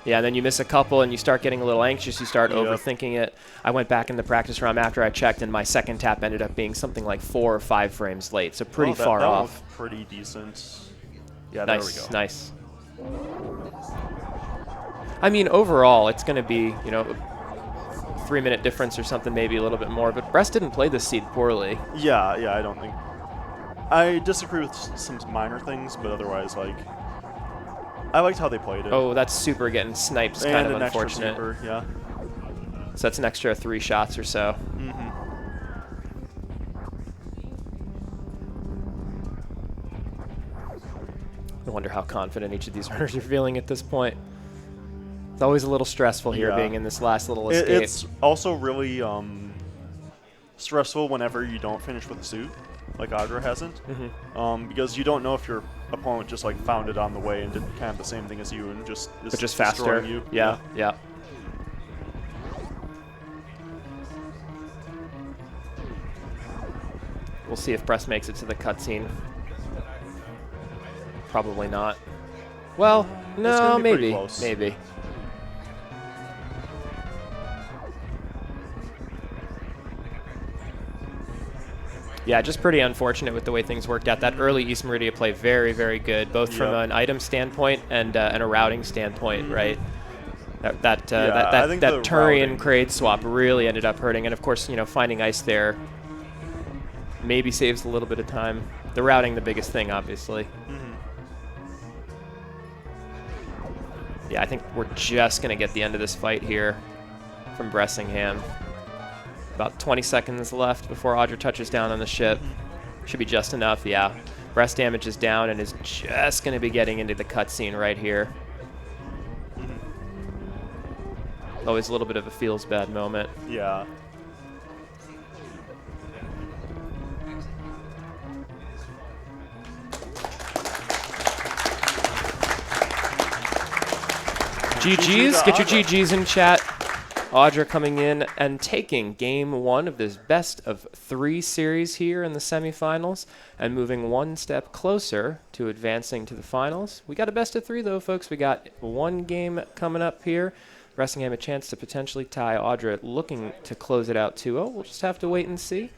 Yeah, and then you miss a couple, and you start getting a little anxious. You start overthinking it. I went back in the practice round after I checked, and my second tap ended up being something like 4 or 5 frames late, so pretty far that off. Was pretty decent. Yeah, Nice, there we go. nice. I mean, overall, it's going to be, you know, a 3-minute difference or something, maybe a little bit more. But Bress didn't play this seed poorly. Yeah, I don't think. I disagree with some minor things, but otherwise, like, I liked how they played it. Oh, that's super getting sniped. It's and kind of an unfortunate. Extra super, yeah. So that's an extra 3 shots or so. I wonder how confident each of these runners are feeling at this point. It's always a little stressful here Yeah. being in this last little escape. It's also really stressful whenever you don't finish with a suit, like Audra hasn't, because you don't know if your opponent just like found it on the way and did kind of the same thing as you and just is but just destroying faster. you. Yeah, yeah. We'll see if Bress makes it to the cutscene. Probably not. Well, no, gonna be pretty maybe. close. Maybe. Yeah, just pretty unfortunate with the way things worked out. That early East Meridia play, very, very good, both from Yep. an item standpoint and a routing standpoint, right? I That think the Turian routing- Kraid swap really ended up hurting, and of course, you know, finding ice there maybe saves a little bit of time. The routing, the biggest thing, obviously. Yeah, I think we're just gonna get the end of this fight here from Bressingham. About 20 seconds left before Audra touches down on the ship. Should be just enough, yeah. Breast damage is down and is just going to be getting into the cutscene right here. Always a little bit of a feels bad moment. Yeah. GG's, get your Audra. GG's in chat. Audra coming in and taking game 1 of this best of 3 series here in the semifinals and moving one step closer to advancing to the finals. We got a best of 3 though, folks. We got one game coming up here. Bressingham a chance to potentially tie. Audra looking to close it out 2-0. We'll just have to wait and see.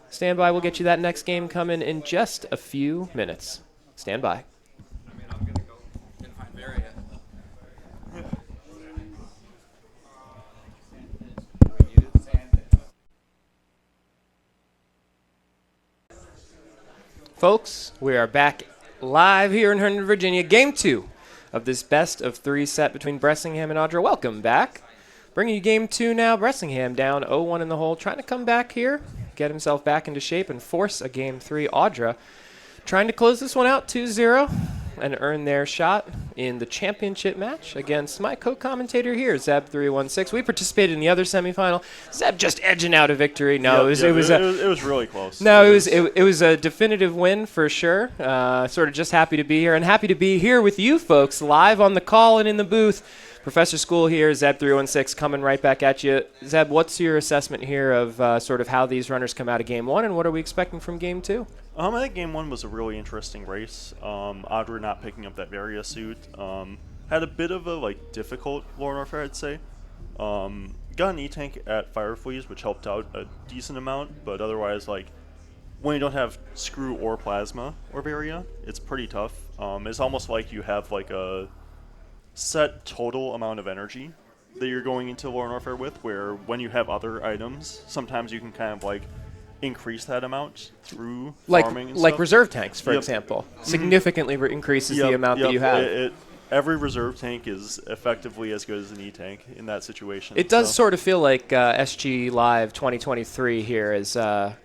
Stand by. We'll get you that next game coming in just a few minutes. Stand by. Folks, we are back live here in Herndon, Virginia. Game 2 of this best of 3 set between Bressingham and Audra. Welcome back. Bringing you game 2 now. Bressingham down 0-1 in the hole. Trying to come back here, get himself back into shape, and force a game 3. Audra trying to close this one out 2-0 and earn their shot in the championship match against my co-commentator here, Zeb316. We participated in the other semifinal. Zeb just edging out a victory. No, Yep, it was really close. No, it was a definitive win for sure. Sort of just happy to be here and happy to be here with you folks live on the call and in the booth. Professor School here, Zeb316 coming right back at you. Zeb, what's your assessment here of sort of how these runners come out of Game 1, and what are we expecting from Game 2? I think Game 1 was a really interesting race. Audra not picking up that Varia suit. Had a bit of a difficult Lord Warfare, I'd say. Got an E-Tank at Firefleas, which helped out a decent amount, but otherwise, when you don't have Screw or Plasma or Varia, it's pretty tough. It's almost like you have a set total amount of energy that you're going into Lord Warfare with, where when you have other items, sometimes you can kind of increase that amount through farming and stuff. Reserve tanks, for Yep. example, significantly increases the amount that you have. Every reserve tank is effectively as good as an E-Tank in that situation. It does sort of feel like SGLIVE 2023 here is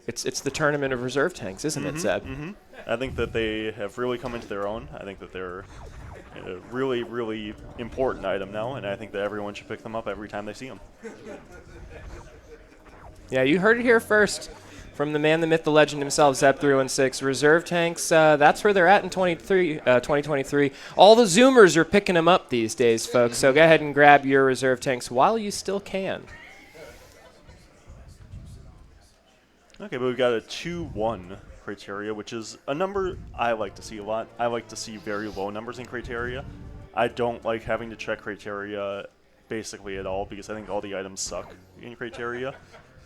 it's the tournament of reserve tanks, isn't it, Zeb? I think that they have really come into their own. I think that they're a really, really important item now, and I think that everyone should pick them up every time they see them. Yeah, you heard it here first from the man, the myth, the legend himself, Zeb316. Reserve tanks, that's where they're at in 2023. All the Zoomers are picking them up these days, folks, so go ahead and grab your reserve tanks while you still can. Okay, but we've got a 2-1 criteria, which is a number I like to see a lot. I like to see very low numbers in criteria. I don't like having to check criteria basically at all because I think all the items suck in criteria.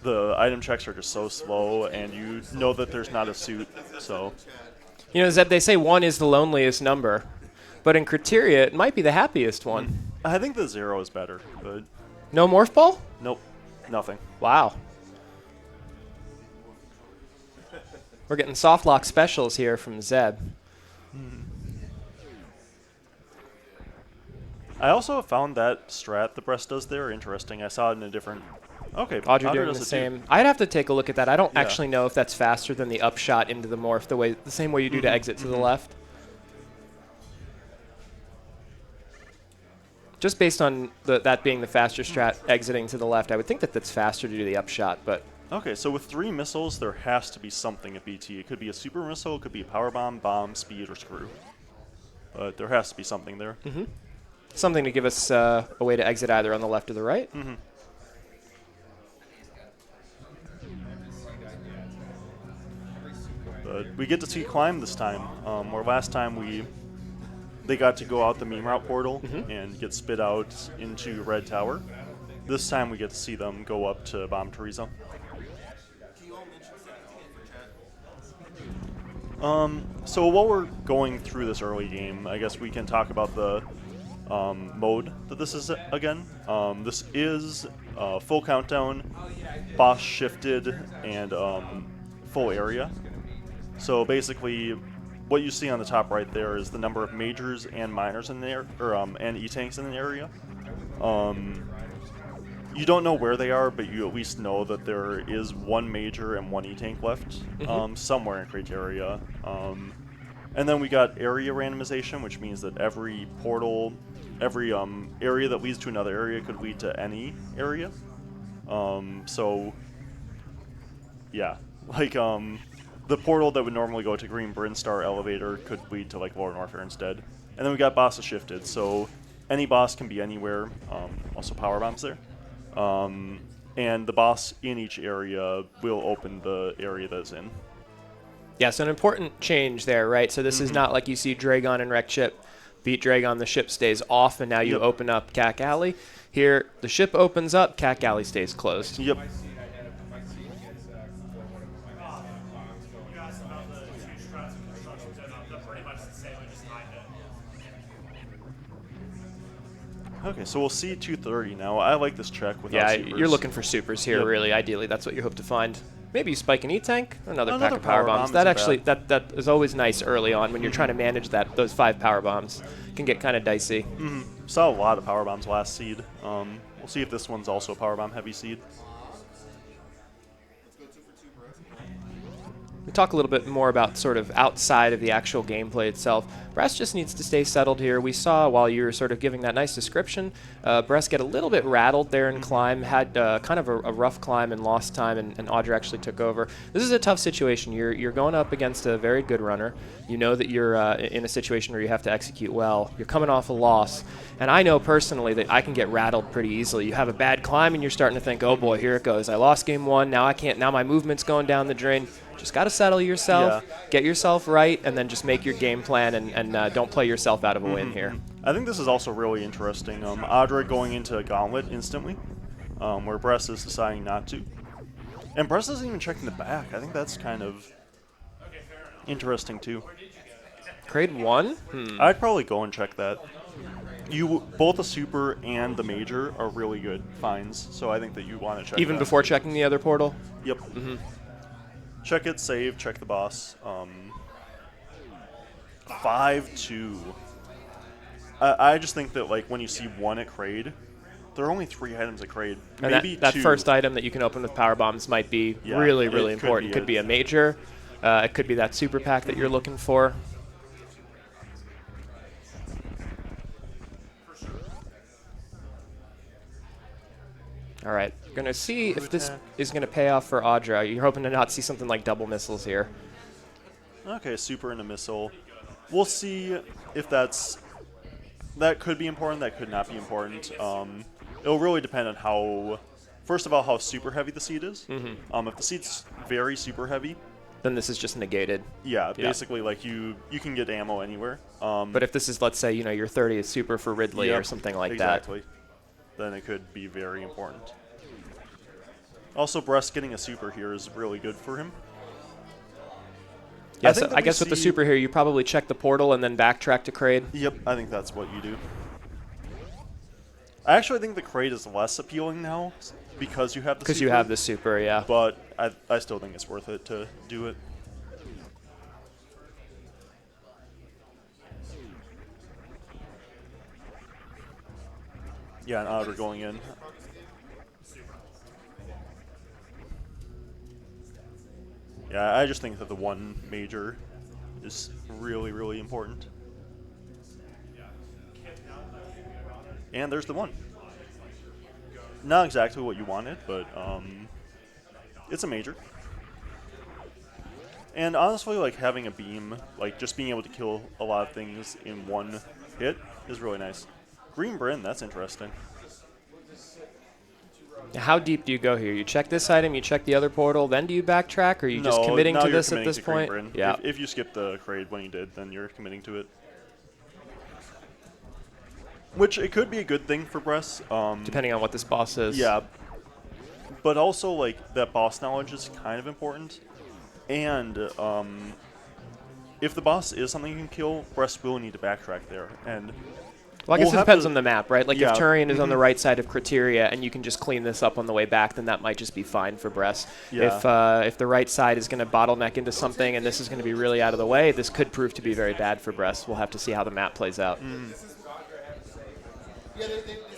The item checks are just so slow, and you know that there's not a suit, so... You know, Zeb, they say 1 is the loneliest number, but in criteria, it might be the happiest one. I think the 0 is better, but... No morph ball? Nope, nothing. Wow. We're getting soft lock specials here from Zeb. I also found that strat the Breast does there interesting. I saw it in a different... Okay, Audra doing the same. I'd have to take a look at that. I don't actually know if that's faster than the upshot into the morph, the same way you do to exit to the left. Just based on that being the faster strat exiting to the left, I would think that that's faster to do the upshot, but... Okay, so with 3 missiles, there has to be something at BT. It could be a super missile, it could be a power bomb, bomb, speed, or screw. But there has to be something there. Something to give us a way to exit either on the left or the right. But we get to see Climb this time, where last time they got to go out the meme route portal and get spit out into Red Tower. This time we get to see them go up to Bomb Teresa. So while we're going through this early game, I guess we can talk about the mode that this is again. This is full countdown, boss shifted, and full area. So basically, what you see on the top right there is the number of majors and minors in there, and E-tanks in the area. You don't know where they are, but you at least know that there is 1 major and 1 E-tank left somewhere in criteria. And then we got area randomization, which means that every portal, every area that leads to another area could lead to any area. So, yeah, the portal that would normally go to Green Brinstar Elevator could lead to Lord Warfare instead. And then we got bosses shifted, so any boss can be anywhere. Also power bombs there. And the boss in each area will open the area that's in. Yeah, so an important change there, right? So this is not like you see Dragon and Wreck Ship beat Dragon, the ship stays off, and now you open up Cack Alley. Here, the ship opens up, Cack Alley stays closed. Yep. Okay, so we'll see 230 now. I like this check without supers. You're looking for supers here, really. Ideally, that's what you hope to find. Maybe you spike an E-tank, another pack of power bombs. That actually, that is always nice early on when you're trying to manage those 5 power bombs. Can get kind of dicey. Saw a lot of power bombs last seed. We'll see if this one's also a power bomb heavy seed. Let's go 2 for 2, We talk a little bit more about sort of outside of the actual gameplay itself. Bress just needs to stay settled here. We saw while you were sort of giving that nice description, Bress get a little bit rattled there in climb, had kind of a rough climb and lost time, and Audra actually took over. This is a tough situation. You're going up against a very good runner. You know that you're in a situation where you have to execute well. You're coming off a loss, and I know personally that I can get rattled pretty easily. You have a bad climb, and you're starting to think, oh boy, here it goes. I lost game one. Now I can't. Now my movement's going down the drain. Just got to settle yourself, get yourself right, and then just make your game plan and don't play yourself out of a win here. I think this is also really interesting. Audra going into a gauntlet instantly, where Bress is deciding not to. And Bress isn't even checking the back. I think that's kind of interesting too. Grade 1? I'd probably go and check that. Both the super and the major are really good finds, so I think that you want to check Even that. before checking the other portal? Yep. Check it, save, check the boss. 5-2. I just think that like when you see one at Kraid, there are only 3 items at Kraid. And Maybe that 2. first item that you can open with power bombs might be Yeah, really, it really could important. be Could be a major. It could be that super pack that you're looking for. All right, we're going to see if this is going to pay off for Audra. You're hoping to not see something like double missiles here. Okay, super and a missile. We'll see if that could be important, that could not be important. It'll really depend on how, first of all, how super heavy the seed is. If the seed's very super heavy, then this is just negated. Yeah, basically like you can get ammo anywhere. But if this is, let's say, your 30th super for Ridley or something like exactly. Then it could be very important. Also, Bress getting a super here is really good for him. Yeah, I guess with the super here, you probably check the portal and then backtrack to Kraid. Yep, I think that's what you do. I actually think the Kraid is less appealing now because you have the super. Because you have the super, yeah. But I still think it's worth it to do it. Yeah, and Otter going in. Yeah, I just think that the one major is really, really important. And there's the one. Not exactly what you wanted, but it's a major. And honestly, like having a beam, like just being able to kill a lot of things in one hit is really nice. Green Bryn, that's interesting. How deep do you go here? You check this item, you check the other portal, then do you backtrack, or are you just committing to this at this point? Yeah. If you skip the Kraid when you did, then you're committing to it. Which it could be a good thing for Bress. Depending on what this boss is. Yeah. But also, like, that boss knowledge is kind of important. And if the boss is something you can kill, Bress will need to backtrack there. And well, I guess it depends on the map, right? Like, yeah. if Turian is on the right side of Criteria and you can just clean this up on the way back, then that might just be fine for Bress. Yeah. If the right side is going to bottleneck into something and this is going to be really out of the way, this could prove to be very bad for Bress. We'll have to see how the map plays out.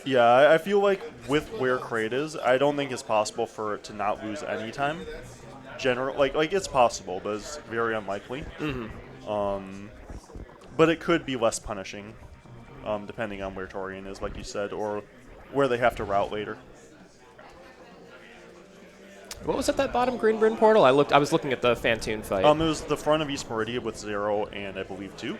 Yeah, I feel like with where Kraid is, I don't think it's possible for it to not lose any time. Like it's possible, but it's very unlikely. But it could be less punishing, depending on where Torian is, like you said, or where they have to route later. What was at that bottom Green Bryn portal? I was looking at the Fantoon fight. It was the front of East Meridia with 0 and I believe 2.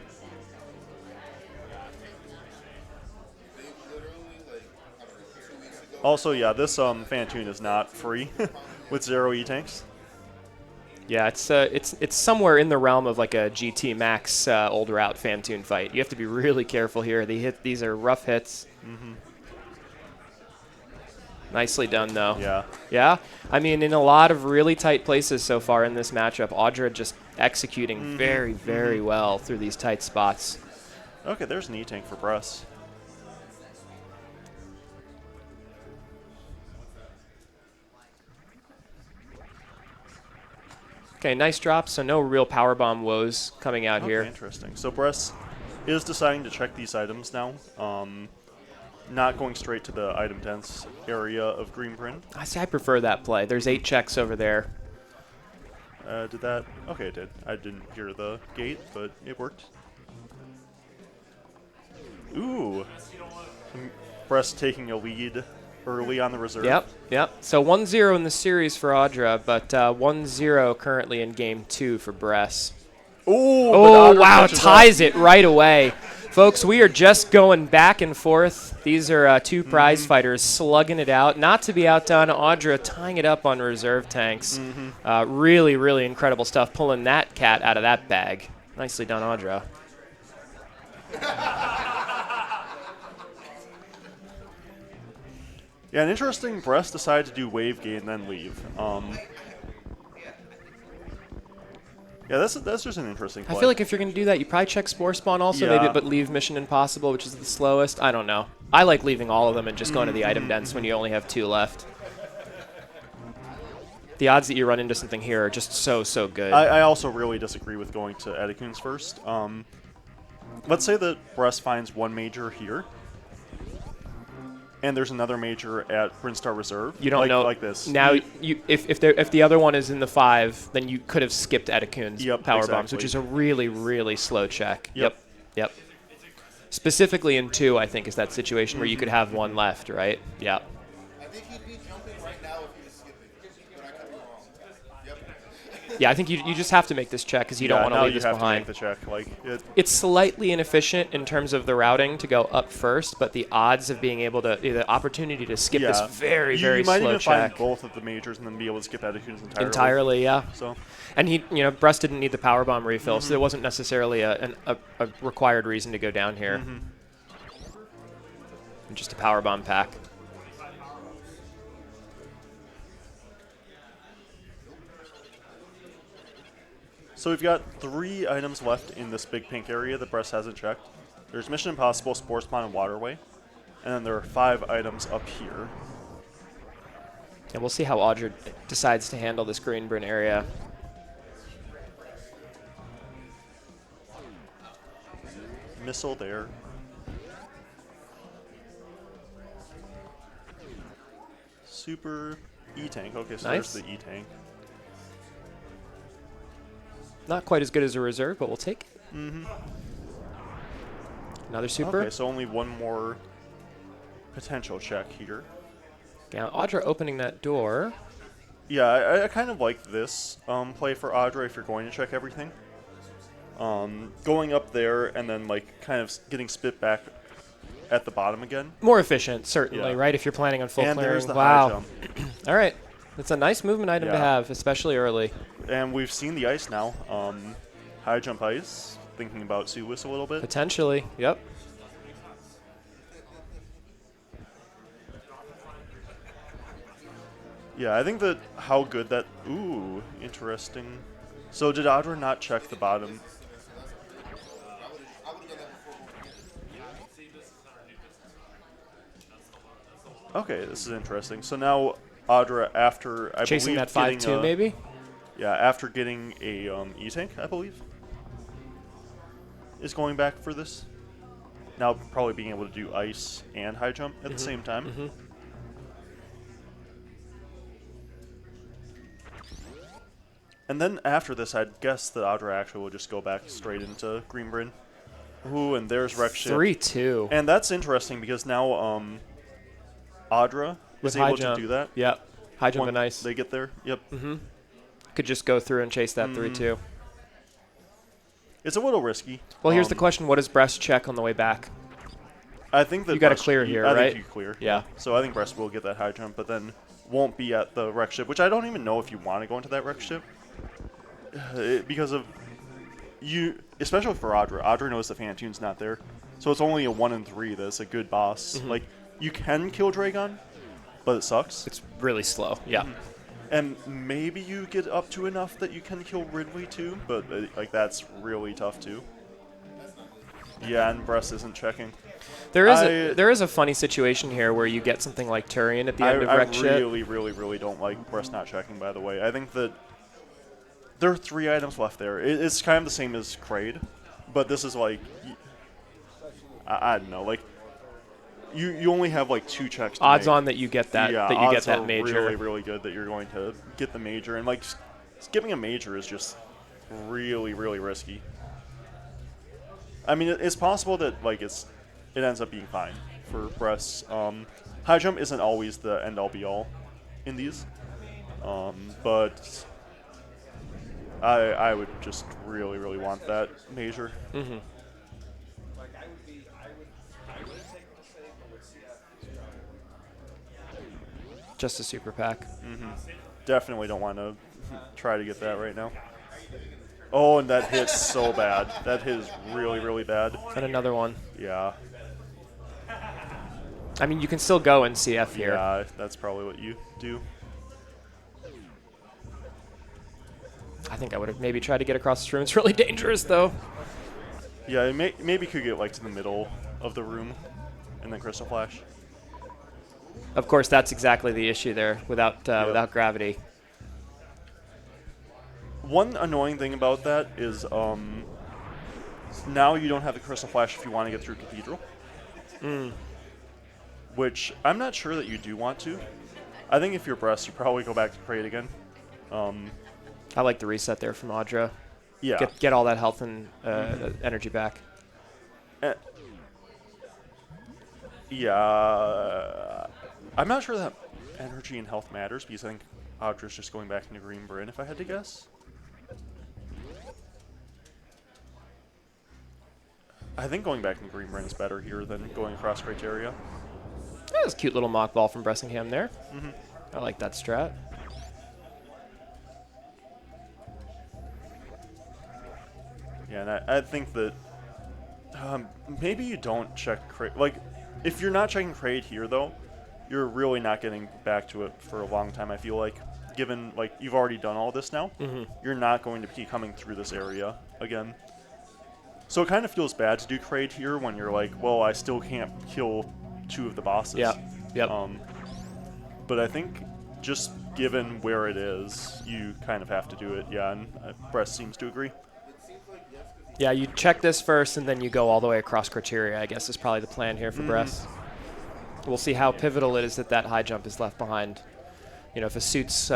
Also, yeah, this Fantoon is not free with 0 E-tanks. Yeah, it's somewhere in the realm of like a GT Max old route Fantoon fight. You have to be really careful here. These are rough hits. Nicely done, though. Yeah. Yeah? I mean, in a lot of really tight places so far in this matchup, Audra just executing very, very well through these tight spots. Okay, there's an E-tank for Bress. Okay, nice drop, so no real powerbomb woes coming out here. Interesting. So Bress is deciding to check these items now. Not going straight to the item dense area of Green Bryn. I prefer that play. There's 8 checks over there. Did that? Okay, it did. I didn't hear the gate, but it worked. Ooh. Brest taking a lead early on the reserve. Yep, yep. So 1-0 in the series for Audra, but 1-0 currently in game 2 for Bress. Ooh, Oh, but Audra wow, catches ties up. it right away. Folks, we are just going back and forth. These are two prize fighters slugging it out. Not to be outdone, Audra tying it up on reserve tanks. Really, really incredible stuff, pulling that cat out of that bag. Nicely done, Audra. Yeah, an interesting Brest decided to do wave gain then leave. Yeah, that's just an interesting play. I feel like if you're going to do that, you probably check Spore Spawn also, Yeah. maybe, but leave Mission Impossible, which is the slowest. I don't know. I like leaving all of them and just going to the item dents when you only have 2 left. The odds that you run into something here are just so, so good. I also really disagree with going to Edikuns first. Let's say that Brest finds one major here, and there's another major at Brinstar Reserve. You don't know like this. now. If the other one is in the 5, then you could have skipped Edikuns power bombs, which is a really, really slow check. Yep. Yep. Specifically in 2, I think is that situation where you could have one left, right? Yeah. I think he'd be jumping right now if he was skipping, but I could be wrong. Yep. Yeah, I think you just have to make this check because you don't want to leave this behind. To make the check. Like It's slightly inefficient in terms of the routing to go up first, but the odds of being able to, the opportunity to skip this very, very you might slow even check. find both of the majors and then be able to skip Edikuns entirely. Entirely, yeah. So. And he, Brest didn't need the power bomb refill, so there wasn't necessarily a required reason to go down here. Just a power bomb pack. So we've got 3 items left in this big pink area that Brest hasn't checked. There's Mission Impossible, Spore Spawn, and Waterway. And then there are 5 items up here. And we'll see how Audra decides to handle this Greenbryn area. Missile there. Super E-Tank. Okay, so Nice. there's the E-Tank. Not quite as good as a reserve, but we'll take it. Another super. Okay, so only one more potential check here. Now, Audra opening that door. Yeah, I kind of like this play for Audra if you're going to check everything. Going up there and then like kind of getting spit back at the bottom again. More efficient, certainly, Yeah. right? If you're planning on full And clearing. there's the high jump. All right. That's a nice movement item to Yeah. have, especially early. And we've seen the ice now. High jump ice. Thinking about Suwis a little bit. Potentially, yep. Yeah, I think that how good that. Ooh, interesting. So did Audra not check the bottom? I would have done that before. Okay, this is interesting. So now Audra, after I Chasing believe that getting 5-2 a- maybe? Yeah, after getting a E-Tank, I believe, is going back for this. Now probably being able to do ice and high jump at the same time. And then after this, I'd guess that Audra actually will just go back straight into Greenbryn. Ooh, and there's Wreck Ship. 3-2. And that's interesting because now Audra With is high able jump. to do that. Yep. High jump Once and ice. they get there. Yep. Could just go through and chase that 3-2. It's a little risky. Well, here's the question. What does Brest check on the way back? I think that You gotta Brest- clear here, I right? think you clear. Yeah. So I think Brest will get that high jump, but then won't be at the wreck ship, which I don't even know if you want to go into that wreck ship because of you, especially for Audra. Audra knows the Fantoon's not there, so it's only a 1 in 3. That's a good boss. Like you can kill Dragon, but it sucks. It's really slow. Yeah. And maybe you get up to enough that you can kill Ridley too, but like that's really tough too. Yeah, and Brest isn't checking. There is a funny situation here where you get something like Turian at the end of I Wreck Ship. really don't like Brest not checking, by the way. I think that there are 3 items left there. It's kind of the same as Kraid, but this is like, I don't know, like, you only have like 2 checks to Odds make. on that you get that Yeah, that you get odds that are major. really, really good that you're going to get the major. And like, skipping a major is just really, really risky. I mean, it's possible that like it ends up being fine for Bress. High jump isn't always the end all be all in these, but I would just really, really want that major. Mm-hmm. Just a super pack. Definitely don't want to try to get that right now. Oh, and that hits so bad. That hit is really, really bad. And another one. Yeah. I mean, you can still go in CF here. Yeah, that's probably what you do. I think I would have maybe tried to get across the room. It's really dangerous, though. Yeah, maybe could get like to the middle of the room and then Crystal Flash. Of course, that's exactly the issue there without without gravity. One annoying thing about that is now you don't have the Crystal Flash if you want to get through Cathedral. Which I'm not sure that you do want to. I think if you're Bress, you probably go back to Parade again. I like the reset there from Audra. Yeah. Get all that health and energy back. Yeah. I'm not sure that energy and health matters because I think Audra's just going back into Green Bryn if I had to guess. I think going back into Green Bryn is better here than going across Criteria. That was a cute little mock ball from Bressingham there. I like that strat. Yeah, and I think that maybe you don't check Crate. Like, if you're not checking Crate here, though, you're really not getting back to it for a long time, I feel like. Given, like, you've already done all this now, you're not going to be coming through this area again. So it kind of feels bad to do Crate here when you're like, well, I still can't kill 2 of the bosses. Yeah. Yep. But I think just given where it is, you kind of have to do it. Yeah, and Bress seems to agree. Yeah, you check this first, and then you go all the way across Criteria, I guess is probably the plan here for Bress. We'll see how pivotal it is that high jump is left behind. You know, if a suit's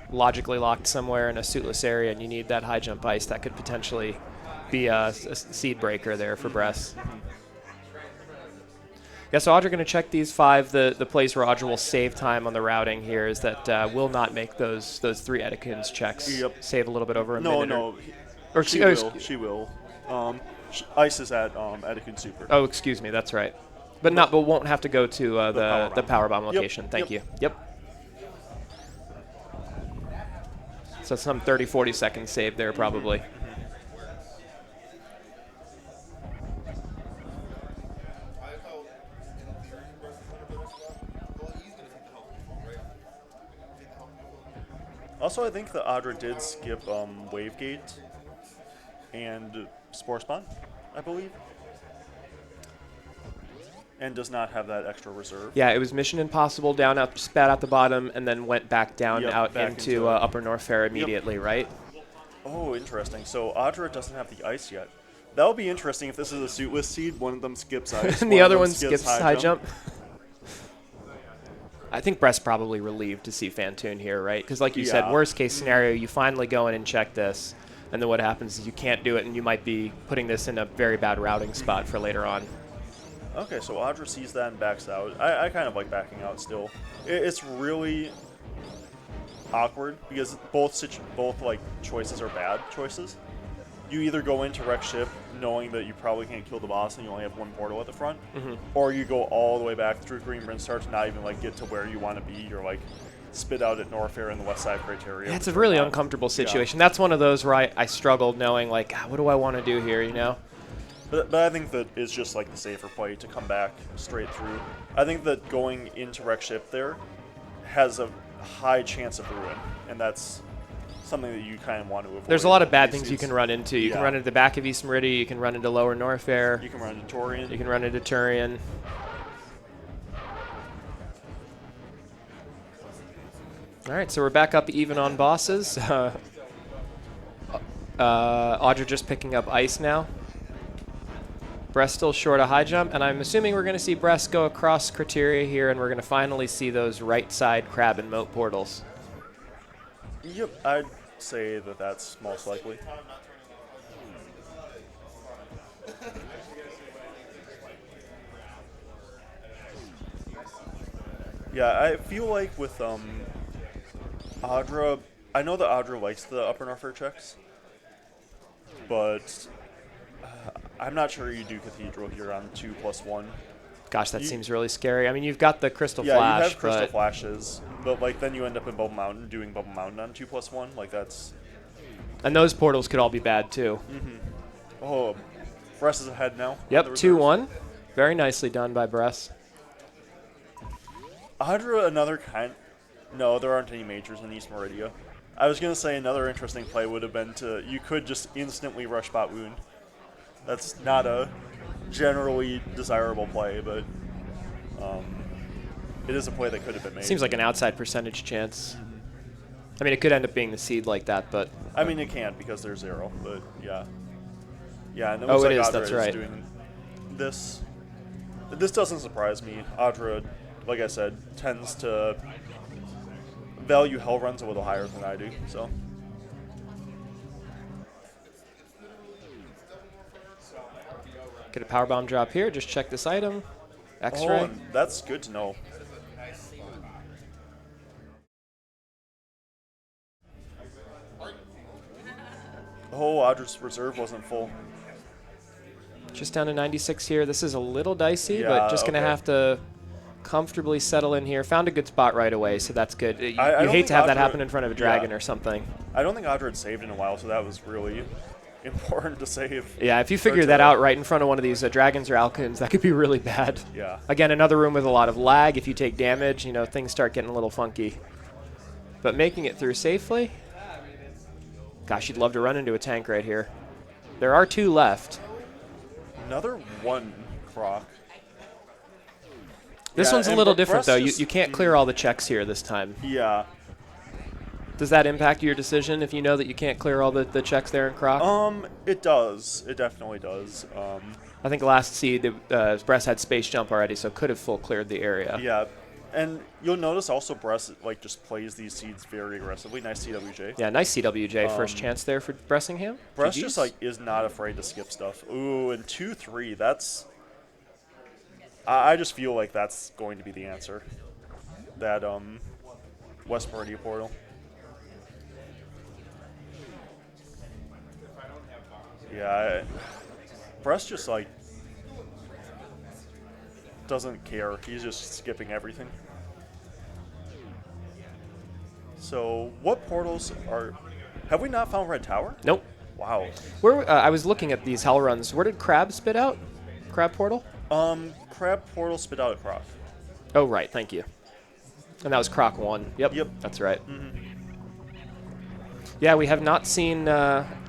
logically locked somewhere in a suitless area and you need that high jump ice, that could potentially be a seed breaker there for Bress. Yeah, so Audra going to check these 5. The place where Audra will save time on the routing here is that will not make those 3 Edekins checks. Yep. Save a little bit over a minute. No. Or She will. Ice is at Edekun Super. Oh, excuse me. That's right. But won't have to go to the power bomb location. Thank you. Yep. So some 30, 40 seconds saved there probably. Also, I think that Audra did skip Wavegate and Spore Spawn, I believe. And does not have that extra reserve. Yeah, it was Mission Impossible down out, spat out the bottom, and then went back down out back into Upper North Fair immediately, right? Oh, interesting. So Audra doesn't have the ice yet. That would be interesting if this is a suitless seed. One of them skips ice. And the other one skips high jump. I think Bress probably relieved to see Fantoon here, right? Because like you said, worst case scenario, you finally go in and check this, and then what happens is you can't do it, and you might be putting this in a very bad routing spot for later on. Okay, so Audra sees that and backs out. I kind of like backing out still. It's really awkward because both like choices are bad choices. You either go into wreck ship knowing that you probably can't kill the boss and you only have 1 portal at the front, or you go all the way back through Green Bryn, start to not even like get to where you want to be. You're like spit out at Norfair in the west side Criteria. Yeah, it's a really uncomfortable situation. That's one of those where I struggled knowing like, what do I want to do here, you know? But I think that it's just like the safer play to come back straight through. I think that going into wreck ship there has a high chance of ruin, and that's something that you kind of want to avoid. There's a lot of bad things you can run into. You can run into the back of East Meridia, you can run into Lower Norfair. You can run into Torian. You can run into Turian. All right, so we're back up even on bosses. Audra just picking up ice now. Bress still short a high jump, and I'm assuming we're going to see Bress go across Criteria here, and we're going to finally see those right side crab and moat portals. Yep, I'd say that that's most likely. Yeah, I feel like with Audra, I know that Audra likes the upper North air checks, but I'm not sure you do Cathedral here on 2+1. Gosh, that seems really scary. I mean, you've got the Crystal Yeah, Flash, you have Crystal but Flashes, but like then you end up in Bubble Mountain doing Bubble Mountain on 2+1. Like that's. and those portals could all be bad too. Oh, Bress is ahead now. Yep, 2-1. Very nicely done by Bress. Audra, another kind. No, there aren't any majors in East Meridia. I was gonna say another interesting play would have been you could just instantly rush bot wound. That's not a generally desirable play, but it is a play that could have been made. Seems like an outside percentage chance. I mean, it could end up being the seed like that, but I mean, it can't because they're 0, but yeah. Yeah, and it oh, looks it like is. Audra That's right. doing this. This doesn't surprise me. Audra, like I said, tends to value hell runs a little higher than I do, so. Get a power bomb drop here. Just check this item. X-ray. Oh, that's good to know. Oh, Audra's reserve wasn't full. Just down to 96 here. This is a little dicey, Yeah, but just going to okay. have to comfortably settle in here. Found a good spot right away, so that's good. You I don't hate think to have that Audra- happen in front of a dragon yeah. or something. I don't think Audra had saved in a while, so that was really important to save. Yeah, if you figure that out right in front of one of these dragons or alcons, that could be really bad. Yeah. Again, another room with a lot of lag. If you take damage, you know, things start getting a little funky. But making it through safely. Gosh, you'd love to run into a tank right here. There are 2 left. Another 1 Croc. This Yeah, one's a and little different, Bress though. just- You can't clear all the checks here this time. Yeah. Does that impact your decision if you know that you can't clear all the checks there in Croc? It does. It definitely does. I think last seed, Bress had space jump already, so could have full cleared the area. Yeah. And you'll notice also Bress like just plays these seeds very aggressively. Nice CWJ. Yeah, nice CWJ. First chance there for Bressingham. Bress GGs. just like is not afraid to skip stuff. Ooh, and 2-3. That's. I just feel like that's going to be the answer. That West Meridia portal. Yeah, Bress just like doesn't care. He's just skipping everything. So, what portals are? Have we not found Red Tower? Nope. Wow. Where I was looking at these hell runs. Where did Crab spit out? Crab portal? Crab portal spit out a Croc. Oh, right. Thank you. And that was Croc 1. Yep. Yep. That's right. Yeah, we have not seen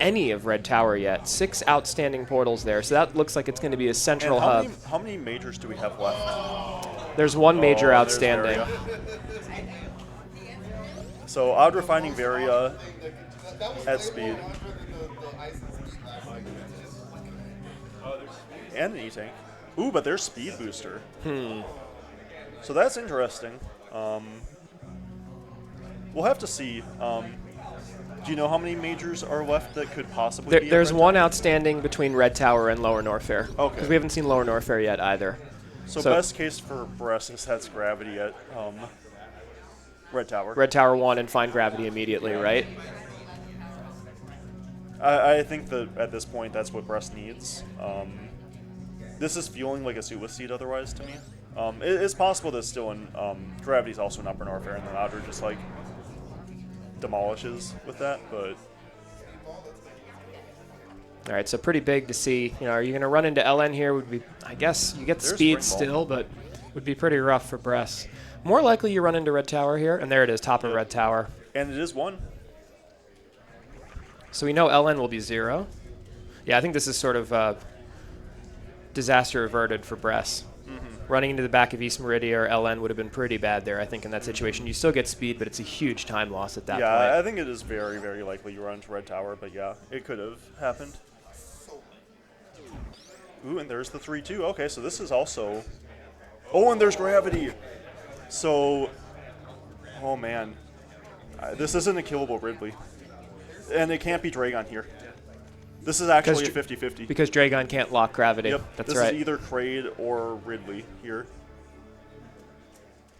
any of Red Tower yet. 6 outstanding portals there, so that looks like it's going to be a central And hub. how many majors do we have left? There's 1 major Oh, there's outstanding. Varia. So Audra finding Varia at speed. And an E-Tank. Ooh, but there's Speed Booster. So that's interesting. We'll have to see. Do you know how many majors are left that could possibly be? There's at Red 1 Tower? outstanding between Red Tower and Lower Norfair. Okay. Because we haven't seen Lower Norfair yet either. So best case for Bress is that's Gravity at Red Tower. Red Tower 1 and find Gravity immediately, right? I think that at this point that's what Bress needs. This is feeling like a suitless seed otherwise to me. It's possible that still in Gravity's also an upper Norfair and then Audra just like demolishes with that, but All right, so pretty big to see. You know, are you going to run into LN here? Would be, I guess you get the There's speed Spring still, Ball. but would be pretty rough for Bress. More likely you run into Red Tower here, and there it is, top of Red Tower. and it is 1. So we know LN will be 0. Yeah, I think this is sort of disaster averted for Bress. Running into the back of East Meridia or LN would have been pretty bad there, I think, in that situation. You still get speed, but it's a huge time loss at that Yeah, point. I think it is very, very likely you run into Red Tower, but yeah, it could have happened. Ooh, and there's the 3-2. Okay, so this is also... Oh, and there's Gravity! So... Oh, man. This isn't a killable Ridley. And it can't be Dragon here. This is actually a 50-50. Because Dragon can't lock gravity. Yep, That's this right. is either Kraid or Ridley here.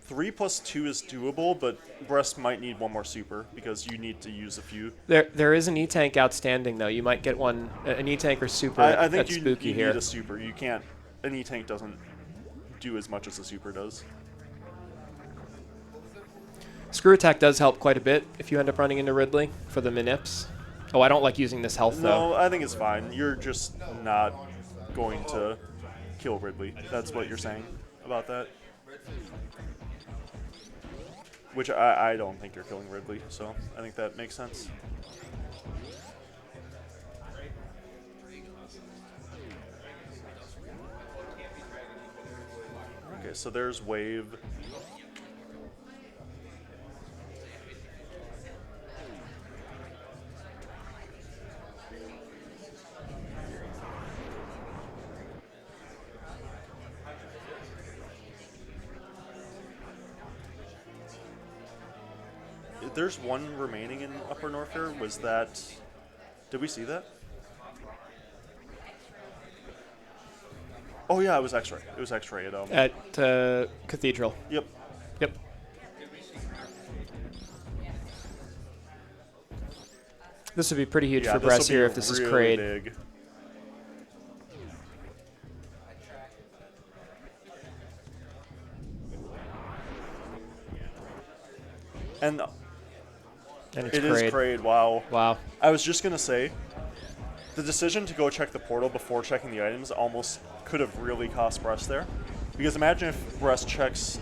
3+2 is doable, but Bress might need one more super because you need to use a few. There is an E-Tank outstanding, though. You might get one, an E-Tank or super I think at you Spooky here. need a super. You can't, an E-Tank doesn't do as much as a super does. Screw attack does help quite a bit if you end up running into Ridley for the minips. Oh, I don't like using this health, though. No, I think it's fine. You're just not going to kill Ridley. That's what you're saying about that. Which I don't think you're killing Ridley, so I think that makes sense. Okay, so there's Wave. There's one remaining in Upper North here. Was that... Did we see that? Oh yeah, it was X-Ray. It was X-Ray at Cathedral. Yep. Yep. This would be pretty huge for Bress here if this is Kraid. Big. And it's it is Kraid. Wow. Wow. I was just gonna say, the decision to go check the portal before checking the items almost could have really cost Bress there, because imagine if Bress checks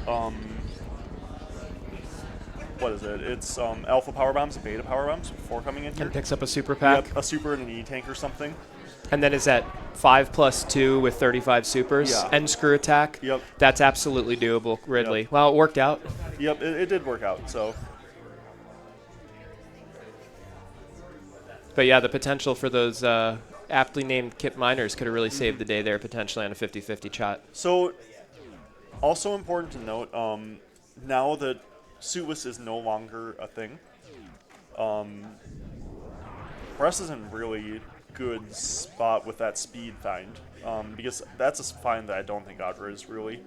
what is it? It's alpha power bombs and beta power bombs before coming in here. And picks up a super pack. Yep, a super and an E-Tank or something. And then is that 5+2 with 35 supers Yeah. and screw attack? Yep. That's absolutely doable, Ridley. Yep. Well, it worked out. Yep, it did work out, so. But yeah, the potential for those aptly named Kip Miners could have really saved the day there potentially on a 50-50 shot. So, also important to note, now that Suitwis is no longer a thing, Bress is in really good spot with that speed find, because that's a find that I don't think Audra is really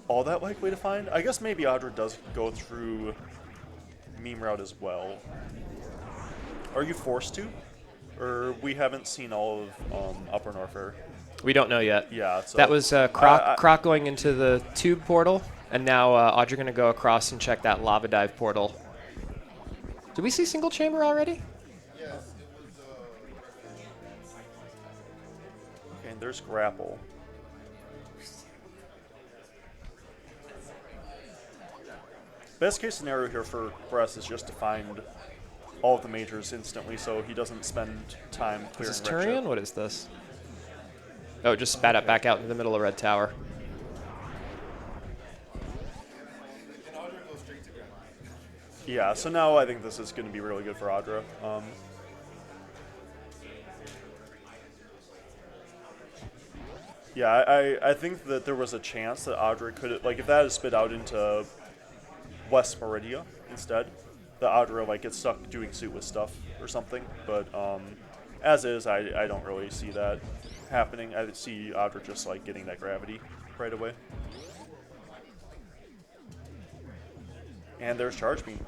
all that likely to find. I guess maybe Audra does go through meme route as well. Are you forced to? Or we haven't seen all of Upper Norfair? We don't know yet. Yeah. So That was Croc going into the tube portal, and now Audra going to go across and check that lava dive portal. Did we see single chamber already? Yes, it was. Okay, and there's Grapple. Best case scenario here for Bress is just to find all of the majors instantly, so he doesn't spend time clearing. Is this red Turian? chip. What is this? Oh, it just spat it back out into the middle of Red Tower. And Audra goes straight to ground. Yeah, so now I think this is going to be really good for Audra. Yeah, I think that there was a chance that Audra could, like, if that had spit out into West Meridia instead, that Audra, like, gets stuck doing suit with stuff or something. But as is, I don't really see that happening. I see Audra just, like, getting that gravity right away. And there's Charge Beam.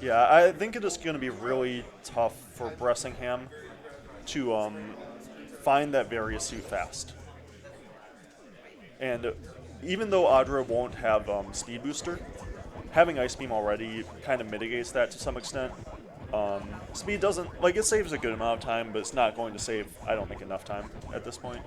Yeah, I think it is going to be really tough for Bressingham to find that various suit fast. And even though Audra won't have Speed Booster, having Ice Beam already kind of mitigates that to some extent. Speed doesn't, like, it saves a good amount of time, but it's not going to save, I don't think, enough time at this point.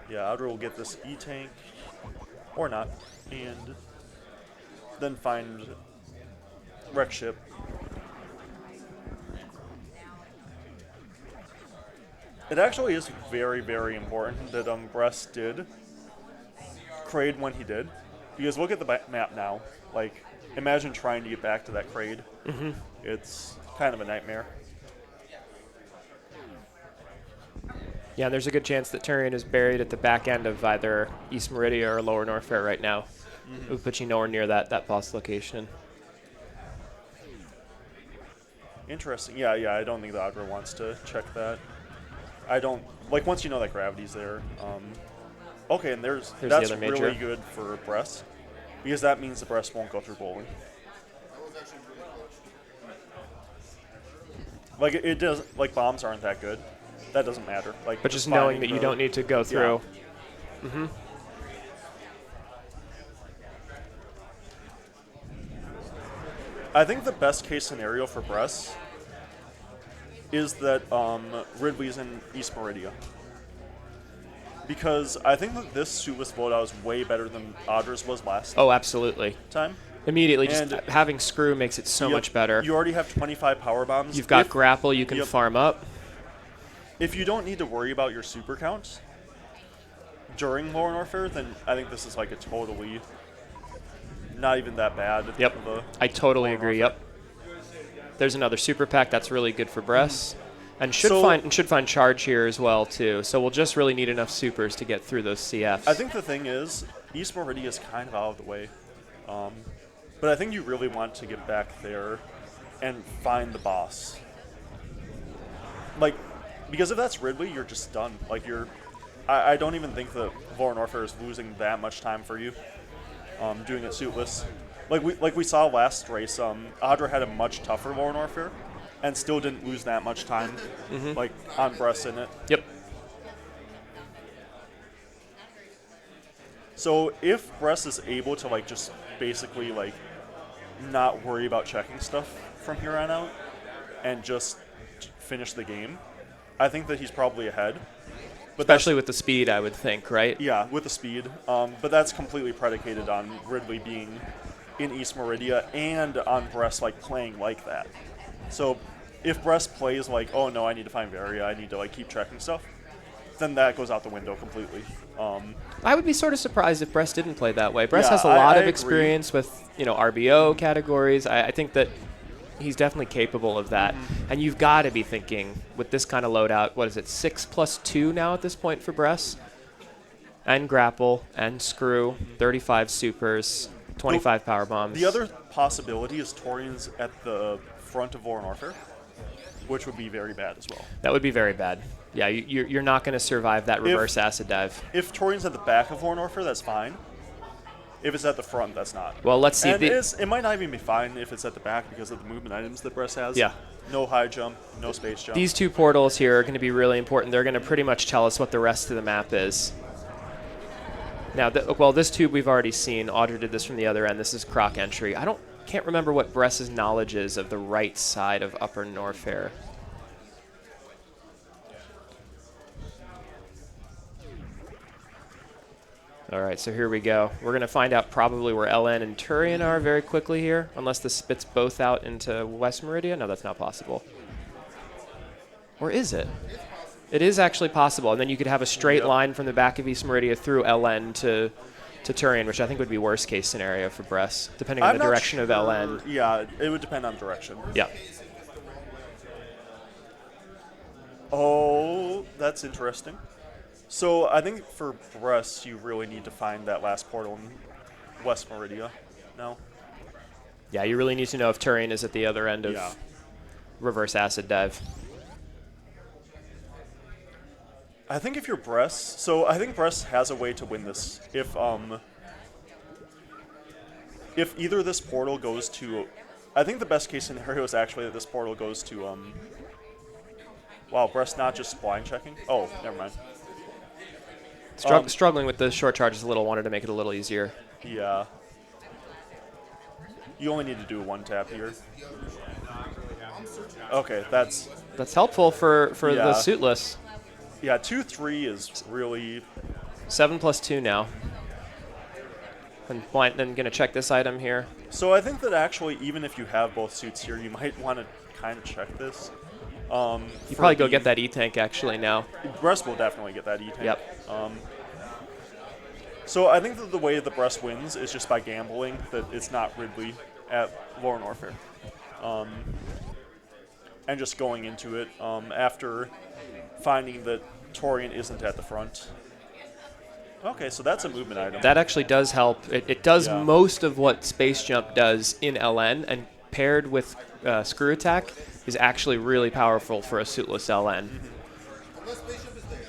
Yeah, Audra will get this E-Tank, or not, and then find Wreck Ship. It actually is very, very important that Bress did Crade when he did. Because look at the map now. Like, imagine trying to get back to that Crade. Mm-hmm. It's kind of a nightmare. Yeah, and there's a good chance that Turian is buried at the back end of either East Meridia or Lower North Fair right now. It would put you nowhere near that boss location. Interesting. Yeah, I don't think the Audra wants to check that. I don't... Like, once you know that gravity's there. Okay, and Here's the that's other major. really good for Bress. Because that means the Bress won't go through bowling. That was actually really close. Like, it does... Like, bombs aren't that good. That doesn't matter. Like, But just knowing that finding you don't need to go through. Mm-hmm. I think the best case scenario for Bress is that Ridley's in East Meridia. Because I think that this suitless loadout is way better than Audra's was last Oh, absolutely. time. Immediately, just And having Screw makes it so You- much better. You already have 25 power bombs. You've got If- grapple, you can Yep. farm up. If you don't need to worry about your super counts during Lower Norfair, then I think this is like a totally not even that bad. Yep. of a I totally Lower agree. Norfair. Yep. There's another super pack that's really good for Bress, and should So- find charge here as well too. So we'll just really need enough supers to get through those CFs. I think the thing is, East Meridia is kind of out of the way. But I think you really want to get back there and find the boss. Like, because if that's Ridley, you're just done. Like, I don't even think that Lower Norfair is losing that much time for you doing it suitless. Like we saw last race, Audra had a much tougher Lower Norfair and still didn't lose that much time, like, on Bress in it. Yep. So if Bress is able to, like, just basically, like, not worry about checking stuff from here on out and just finish the game, I think that he's probably ahead. But Especially with the speed, I would think, right? yeah, with the speed. But that's completely predicated on Ridley being in East Meridia and on Bress, like, playing like that. So if Bress plays like, oh no, I need to find Varia, I need to, like, keep checking stuff, then that goes out the window completely. I would be sort of surprised if Bress didn't play that way. Bress Yeah, has a lot I of agree. experience with, RBO categories. I think that he's definitely capable of that. And you've got to be thinking, with this kind of loadout, what is it, 6+2 now at this point for Bress? And grapple, and screw, 35 supers, 25 power bombs. The other possibility is Torian's at the front of Lower Norfair, which would be very bad as well. That would be very bad. Yeah, you're not going to survive that reverse acid dive. If Torian's at the back of Lower Norfair, that's fine. If it's at the front, that's not. Well, let's see. And it might not even be fine if it's at the back because of the movement items that Bress has. Yeah. No high jump, no space jump. These two portals here are going to be really important. They're going to pretty much tell us what the rest of the map is. Now, this tube we've already seen. Audra did this from the other end. This is Croc entry. Can't remember what Bress's knowledge is of the right side of Upper Norfair. All right, so here we go. We're going to find out probably where LN and Turian are very quickly here, unless this spits both out into West Meridia. No, that's not possible. Or is it? It is actually possible, and then you could have a straight line from the back of East Meridia through LN to Turian, which I think would be worst case scenario for Bress, depending on I'm the not direction of sure. LN. Yeah, it would depend on direction. Yeah. Oh, that's interesting. So I think for Bress, you really need to find that last portal in West Meridia. No? Yeah, you really need to know if Turian is at the other end of Yeah. reverse acid dive. I think if you're Bress, so I think Bress has a way to win this. If either this portal goes to, I think the best case scenario is actually that this portal goes to wow, Bress not just blind checking. Oh, never mind. Struggling with the short charges a little, wanted to make it a little easier. Yeah. You only need to do one tap here. Okay, that's That's helpful for Yeah. the suitless. yeah. 2-3 is really 7+2 now. And blind, then going to check this item here. so. I think that actually, even if you have both suits here, you might want to kind of check this. You probably go get that E-Tank actually now. Bress will definitely get that E-Tank. Yep. So I think that the way the Brest wins is just by gambling that it's not Ridley at Lower Norfair. And just going into it after finding that Torian isn't at the front. Okay, so that's a movement item. That actually does help. It does Yeah. most of what Space Jump does in LN, and paired with Screw Attack is actually really powerful for a suitless LN. Unless spaceship is there.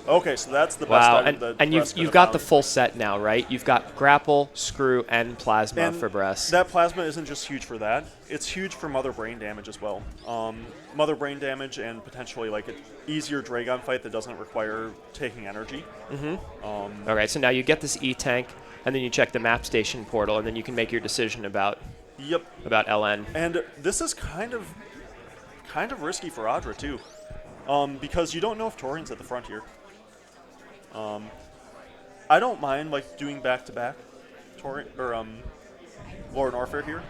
Okay, so that's the best Wow, item that and Brest you've could got have the found. full set now, right? You've got Grapple, Screw, and Plasma And for Brest. that plasma isn't just huge for that. It's huge for Mother Brain damage as well. Mother Brain damage and potentially like an easier Dragon fight that doesn't require taking energy. Okay, so now you get this E-Tank, and then you check the map station portal, and then you can make your decision about Yep. LN. And this is kind of risky for Audra too, because you don't know if Torian's at the front here. I don't mind like doing back-to-back Torian or Lord Norfair here.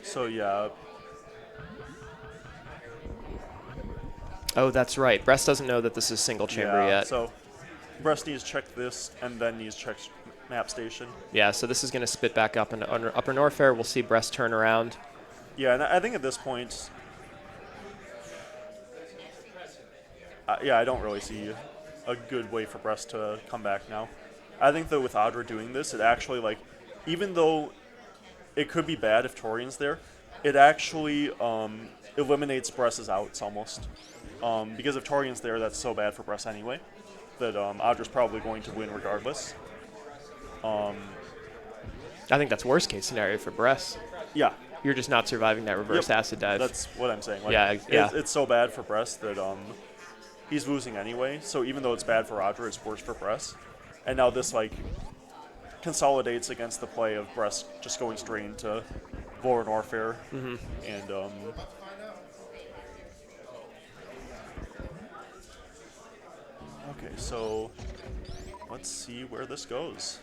So yeah, Oh, that's right. Brest doesn't know that this is single chamber yeah. yet. So Brest needs to check this and then needs to check map station. Yeah, so this is going to spit back up into Upper Norfair. We'll see Brest turn around. Yeah, and I think at this point, yeah, I don't really see a good way for Brest to come back now. I think that with Audra doing this, it actually, like, even though it could be bad if Torian's there, it actually eliminates Brest's outs almost. Because if Torian's there, that's so bad for Brest anyway, that Audra's probably going to win regardless. I think that's worst case scenario for Brest. Yeah, You're just not surviving that reverse Yep. acid dive. that's what I'm saying. Like, Yeah, yeah. It's so bad for Brest that he's losing anyway. So even though it's bad for Audra, it's worse for Brest. And now this like consolidates against the play of Brest just going straight into Lower Norfair. And okay, so let's see where this goes.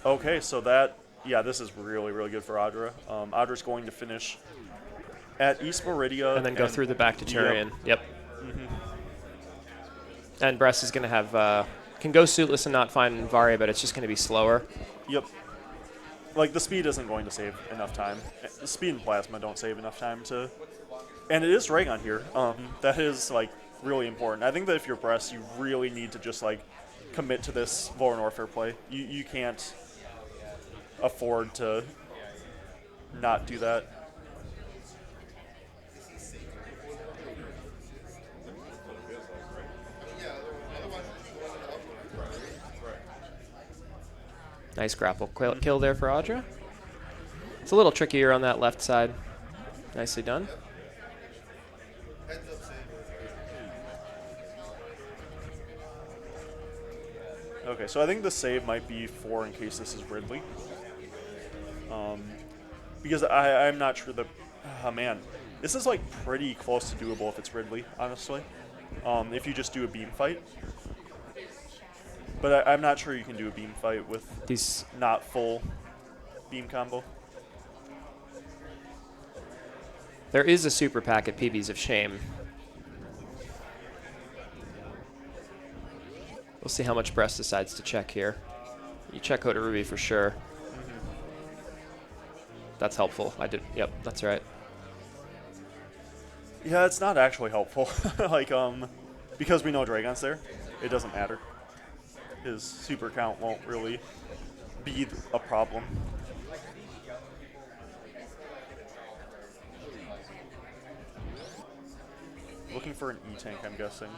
Okay, so that, yeah, this is really, really good for Audra. Audra's going to finish at East Meridia. and then go through the back to Turian. Yep. And Brest is going to have, can go suitless and not find Varia, but it's just going to be slower. Yep. Like, the speed isn't going to save enough time. The speed and plasma don't save enough time to... And it is Dragon here. That is, like, really important. I think that if you're Brest, you really need to just, like, commit to this Lower Norfair play. You can't afford to not do that. Nice grapple kill there for Audra. It's a little trickier on that left side. Nicely done. Heads up save. Okay, so I think the save might be 4 in case this is Ridley. Because I'm not sure that... Oh, man. This is, like, pretty close to doable if it's Ridley, honestly. If you just do a beam fight. But I'm not sure you can do a beam fight with These not full beam combo. There is a super pack at PBs of Shame. We'll see how much Brest decides to check here. You check Hoda Ruby for sure. That's helpful. I did. Yep, that's right. Yeah, it's not actually helpful. Like, because we know Dragon's there, it doesn't matter. His super count won't really be a problem. Looking for an E-Tank, I'm guessing.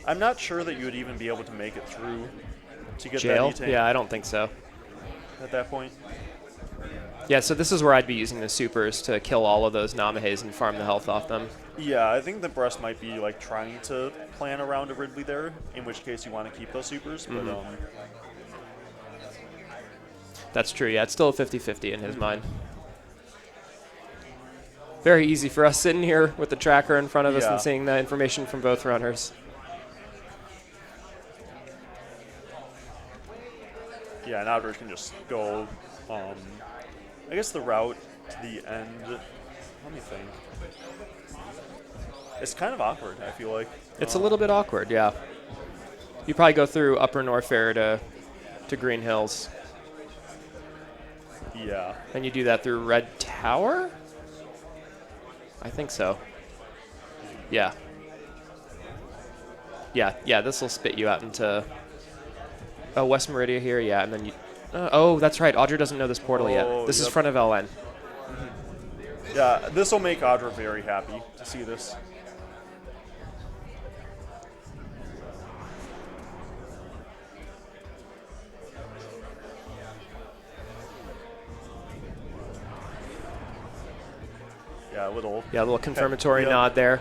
I'm not sure that you would even be able to make it through to get Jail? that E-Tank Yeah, I don't think so. at that point. Yeah, so this is where I'd be using the supers to kill all of those Namahes and farm the health off them. Yeah, I think the Brest might be like trying to plan around a Ridley there, in which case you want to keep those supers, but That's true, yeah. It's still a 50-50 in his mind. Very easy for us sitting here with the tracker in front of us Yeah. and seeing the information from both runners. Yeah, and Audra can just go, I guess the route to the end, let me think. It's kind of awkward, I feel like. It's a little bit awkward, yeah. You probably go through Upper Norfair to Green Hills. Yeah. And you do that through Red Tower? I think so. Yeah. Yeah, this will spit you out into... Oh, West Meridia here, yeah, and then you... oh, that's right, Audra doesn't know this portal yet. This is yep. front of LN. Yeah, this will make Audra very happy to see this. Yeah, a little confirmatory Yep. nod there.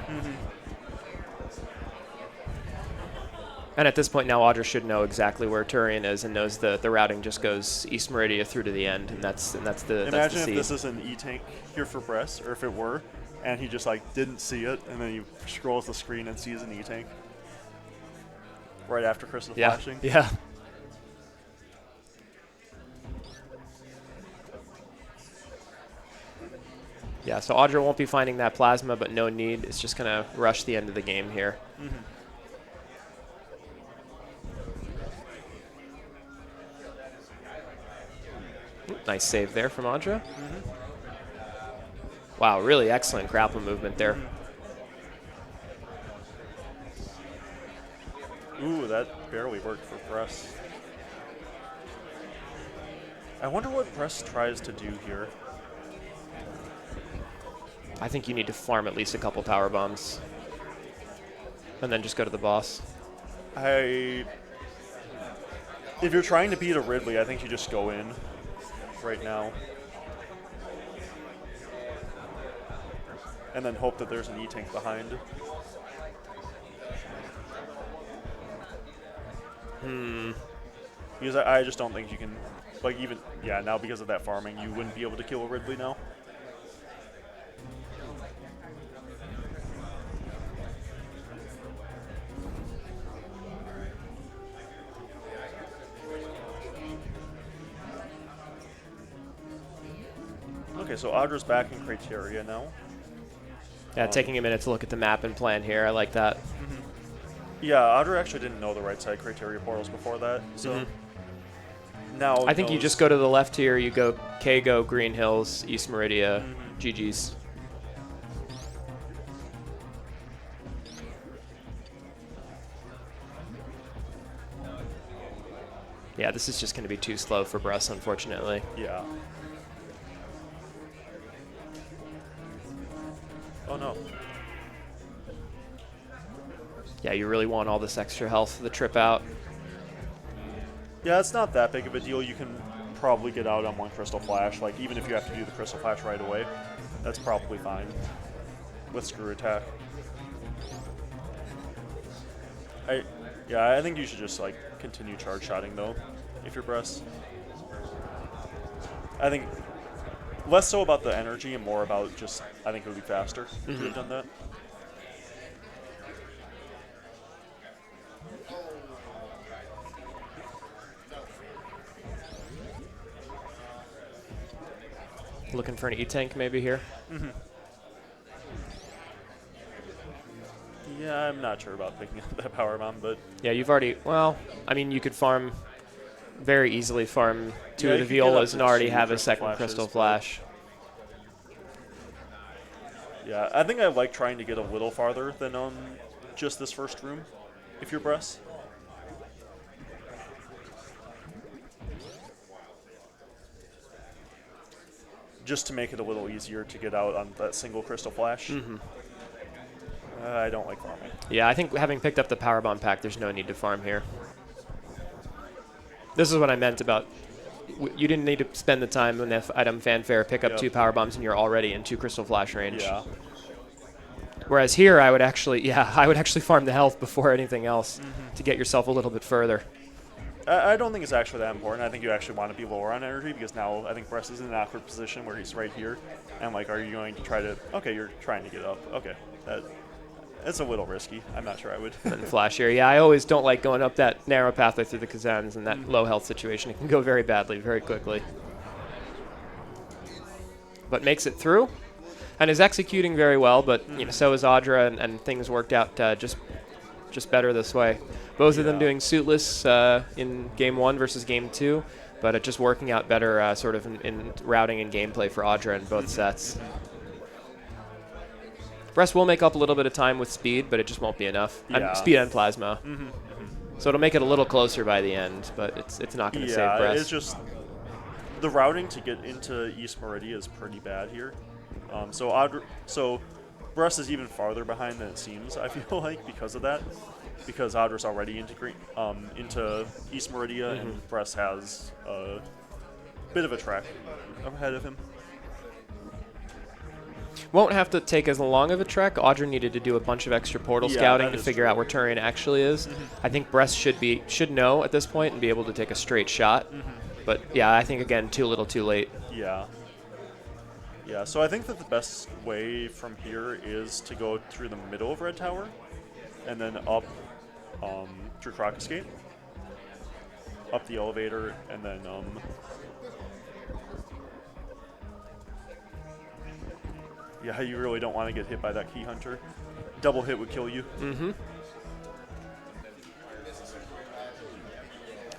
And at this point now, Audra should know exactly where Turian is and knows the routing just goes East Meridia through to the end, and that's the Imagine if seed. this is an E-tank here for Bress, or if it were, and he just like didn't see it, and then he scrolls the screen and sees an E-tank right after crystal flashing. Yeah. Yeah, so Audra won't be finding that plasma, but no need. It's just going to rush the end of the game here. Nice save there from Audra. Wow, really excellent grapple movement there. Ooh, that barely worked for Bress. I wonder what Bress tries to do here. I think you need to farm at least a couple power bombs. And then just go to the boss. If you're trying to beat a Ridley, I think you just go in right now. And then hope that there's an E-tank behind. Because I just don't think you can, like even, yeah, now because of that farming, you wouldn't be able to kill a Ridley now. Okay, so Audra's back in Criteria now. Yeah, taking a minute to look at the map and plan here. I like that. Yeah, Audra actually didn't know the right side Criteria portals before that, so now I think you just go to the left here. You go Kago, Green Hills, East Meridia, GG's. Yeah, this is just going to be too slow for Bress, unfortunately. Yeah. Oh no. Yeah, you really want all this extra health for the trip out. Yeah, it's not that big of a deal. You can probably get out on one Crystal Flash. Like, even if you have to do the Crystal Flash right away, that's probably fine with Screw Attack. I think you should just, like, continue charge shotting, though, if you're Bress. I think less so about the energy and more about just, I think it would be faster if you had done that. Looking for an E-tank maybe here. Yeah, I'm not sure about picking up that power bomb, but Yeah, you've already, well, I mean, you could farm, very easily farm two Yeah, of you the could get up Violas to and already 2 have a Crystal second Flashes, Crystal but- Flash. yeah, I think I like trying to get a little farther than just this first room, if you're Bress. Just to make it a little easier to get out on that single Crystal Flash. I don't like farming. Yeah, I think having picked up the power bomb pack, there's no need to farm here. This is what I meant about you didn't need to spend the time in the item fanfare, pick up Yep. 2 power bombs, and you're already in 2 Crystal Flash range. Yeah. Whereas here, I would actually farm the health before anything else to get yourself a little bit further. I don't think it's actually that important. I think you actually want to be lower on energy because now I think Bress is in an awkward position where he's right here. And, like, are you going to try to... Okay, you're trying to get up. Okay. It's a little risky. I'm not sure I would. And flash here. Yeah, I always don't like going up that narrow pathway through the Kazans in that low health situation. It can go very badly, very quickly. But makes it through. And is executing very well, but you know, so is Audra, and things worked out just better this way. Both of them doing suitless in Game 1 versus Game 2, but it just working out better sort of in routing and gameplay for Audra in both sets. Bress will make up a little bit of time with speed, but it just won't be enough. Yeah. Speed and plasma. So it'll make it a little closer by the end, but it's not going to save Bress. It's just the routing to get into East Meridia is pretty bad here. So Bress is even farther behind than it seems, I feel like, because of that. Because Audra's already into East Meridia, and Bress has a bit of a track ahead of him. Won't have to take as long of a trek. Audra needed to do a bunch of extra portal scouting to figure out where Turian actually is. I think Bress should know at this point and be able to take a straight shot. But yeah, I think again too little, too late. Yeah. Yeah. So I think that the best way from here is to go through the middle of Red Tower, and then up through Crocus Gate, up the elevator, and then yeah, you really don't want to get hit by that Key Hunter. Double hit would kill you.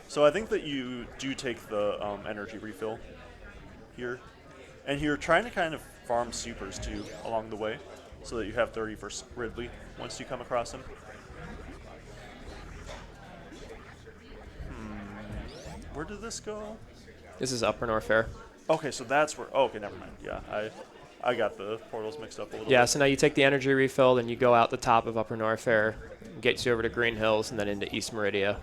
So I think that you do take the energy refill here. And you're trying to kind of farm supers too along the way so that you have 30 for Ridley once you come across him. Where did this go? This is Upper Norfair. Okay, so that's where... Oh, okay, never mind. Yeah, I got the portals mixed up a little bit. Yeah, so now you take the energy refill, then you go out the top of Upper Norfair, gets you over to Green Hills, and then into East Meridia.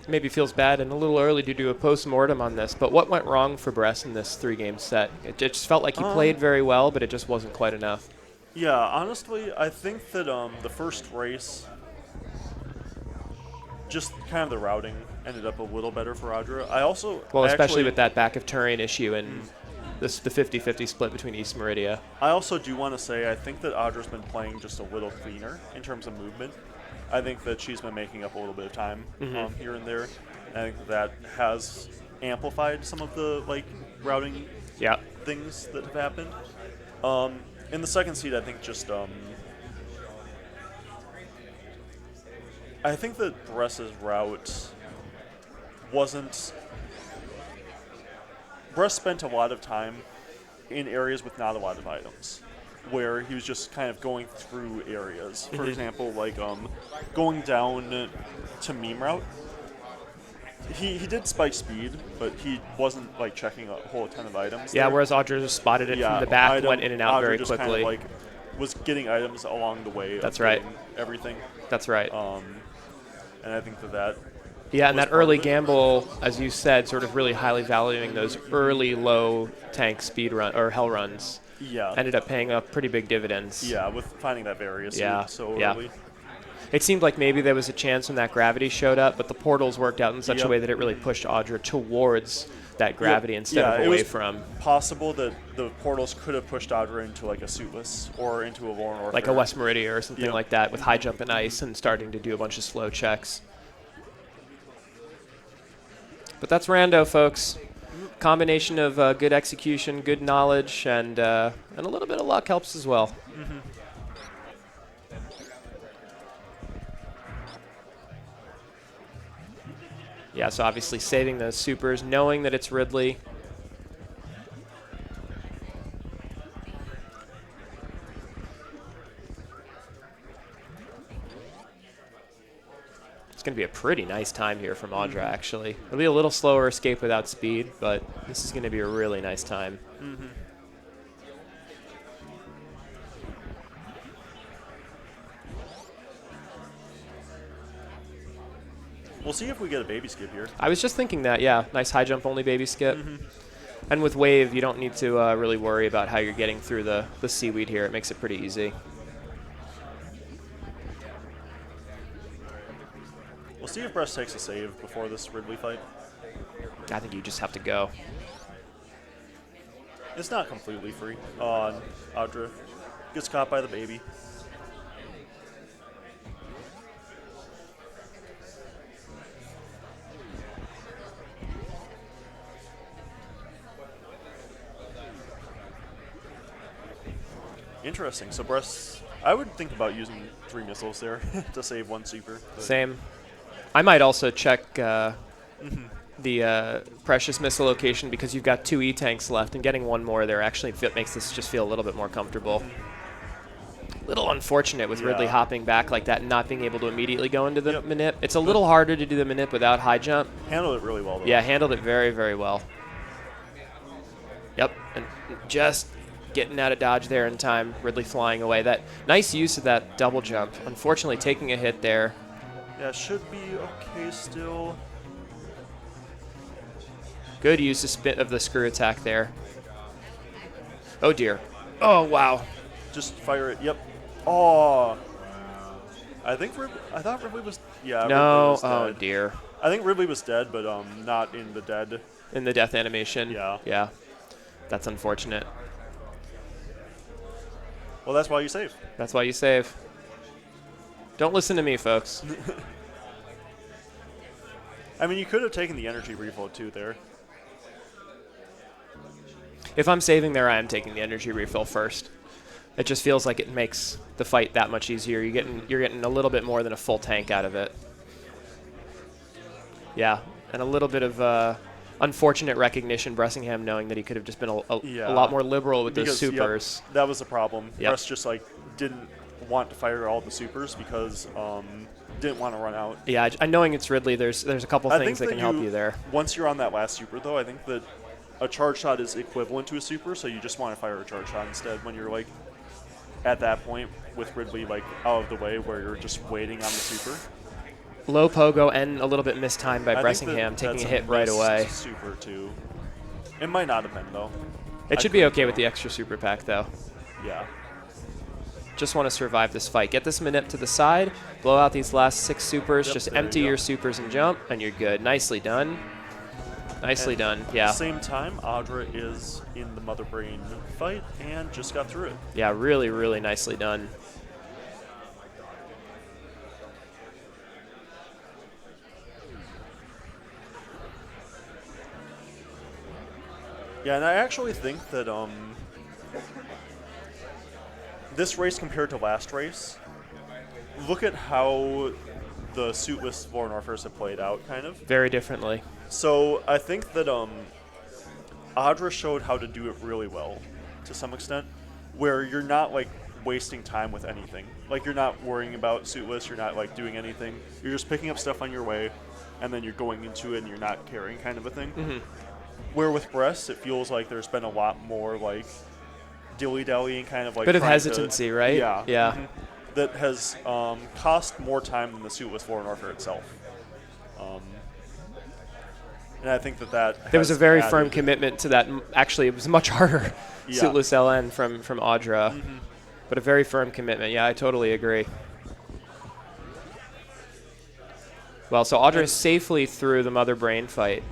Maybe feels bad and a little early to do a post-mortem on this, but what went wrong for Bress in this 3-game set? It just felt like he played very well, but it just wasn't quite enough. Yeah, honestly, I think that the first race, just kind of the routing ended up a little better for Audra. Especially with that back of Turian issue and the 50-50 split between East Meridia. I also do want to say I think that Audra's been playing just a little cleaner in terms of movement. I think that she's been making up a little bit of time here and there. I think that has amplified some of the routing things that have happened. In the second seed, I think just I think that Bress's route wasn't... Bress spent a lot of time in areas with not a lot of items, where he was just kind of going through areas. For example, going down to Meme Route. He did spike speed, but he wasn't checking a whole ton of items. Yeah, whereas Audra just spotted it from the back, went in and out very quickly. Kind of was getting items along the way. That's right. Everything. That's right. And I think that. Yeah, and that early gamble, as you said, sort of really highly valuing those early low tank speed run or hell runs. Yeah. Ended up paying up pretty big dividends. Yeah, with finding that various so early. It seemed like maybe there was a chance when that gravity showed up, but the portals worked out in such a way that it really pushed Audra towards that gravity instead of away from. Possible that the portals could have pushed Audra into a suitless or into a Lorne Orphan. Like a West Meridia or something like that with high jump and ice and starting to do a bunch of slow checks. But that's Rando, folks. Combination of good execution, good knowledge, and a little bit of luck helps as well. Yeah, so obviously saving those supers, knowing that it's Ridley. It's going to be a pretty nice time here from Audra, actually. It'll be a little slower escape without speed, but this is going to be a really nice time. We'll see if we get a baby skip here. I was just thinking that, yeah. Nice high jump only baby skip. And with wave, you don't need to really worry about how you're getting through the seaweed here. It makes it pretty easy. We'll see if Bress takes a save before this Ridley fight. I think you just have to go. It's not completely free. Audra gets caught by the baby. Interesting. So Bress, I would think about using 3 missiles there to save 1 super. Same. I might also check the precious missile location because you've got 2 E-tanks left, and getting 1 more there actually makes this just feel a little bit more comfortable. Little unfortunate with Ridley hopping back like that and not being able to immediately go into the manip. It's a little harder to do the manip without high jump. Handled it really well, though. Yeah, handled it very, very well. Yep, and just getting out of dodge there in time. Ridley flying away. That nice use of that double jump. Unfortunately, taking a hit there. Yeah, should be okay still. Good use of the screw attack there. Oh dear. Oh wow. Just fire it. Yep. Oh. I thought Ridley was. Yeah. Ridley No. was dead. Oh dear. I think Ridley was dead, but not in the dead. In the death animation. Yeah. Yeah. That's unfortunate. Well, that's why you save. That's why you save. Don't listen to me, folks. I mean, you could have taken the energy refill too there. If I'm saving there, I am taking the energy refill first. It just feels like it makes the fight that much easier. You're getting a little bit more than a full tank out of it. Yeah, and a little bit of unfortunate recognition, Bressingham knowing that he could have just been a lot more liberal with those supers. Yep, that was the problem. Yep. Bress just didn't want to fire all the supers because didn't want to run out. Yeah, knowing it's Ridley, there's a couple things that can help you there. Once you're on that last super, though, I think that a charge shot is equivalent to a super, so you just want to fire a charge shot instead when you're at that point with Ridley out of the way where you're just waiting on the super. Low pogo and a little bit mistimed by Bressingham, taking a hit right away. Super too. It might not have been though. It should be okay with the extra super pack though. Yeah. Just want to survive this fight. Get this manip to the side, blow out these last 6 supers, just empty your supers and jump, and you're good. Nicely done. Nicely done, yeah. At the same time, Audra is in the Mother Brain fight and just got through it. Yeah, really, really nicely done. Yeah, and I actually think that this race compared to last race, look at how the suitless Foreign Warfares have played out, kind of. Very differently. So I think that Audra showed how to do it really well, to some extent, where you're not wasting time with anything. You're not worrying about suitless, you're not doing anything. You're just picking up stuff on your way, and then you're going into it and you're not carrying, kind of a thing. Mm-hmm. Where with Bress, it feels like there's been a lot more dilly-dallying, kind of bit of hesitancy, right? Yeah. Yeah. Mm-hmm. That has cost more time than the suitless Foreign Warfare itself. And I think that there was a very firm commitment to that. Actually, it was much harder. Suitless LN from Audra, but a very firm commitment. Yeah, I totally agree. Well, so Audra is safely through the Mother Brain fight.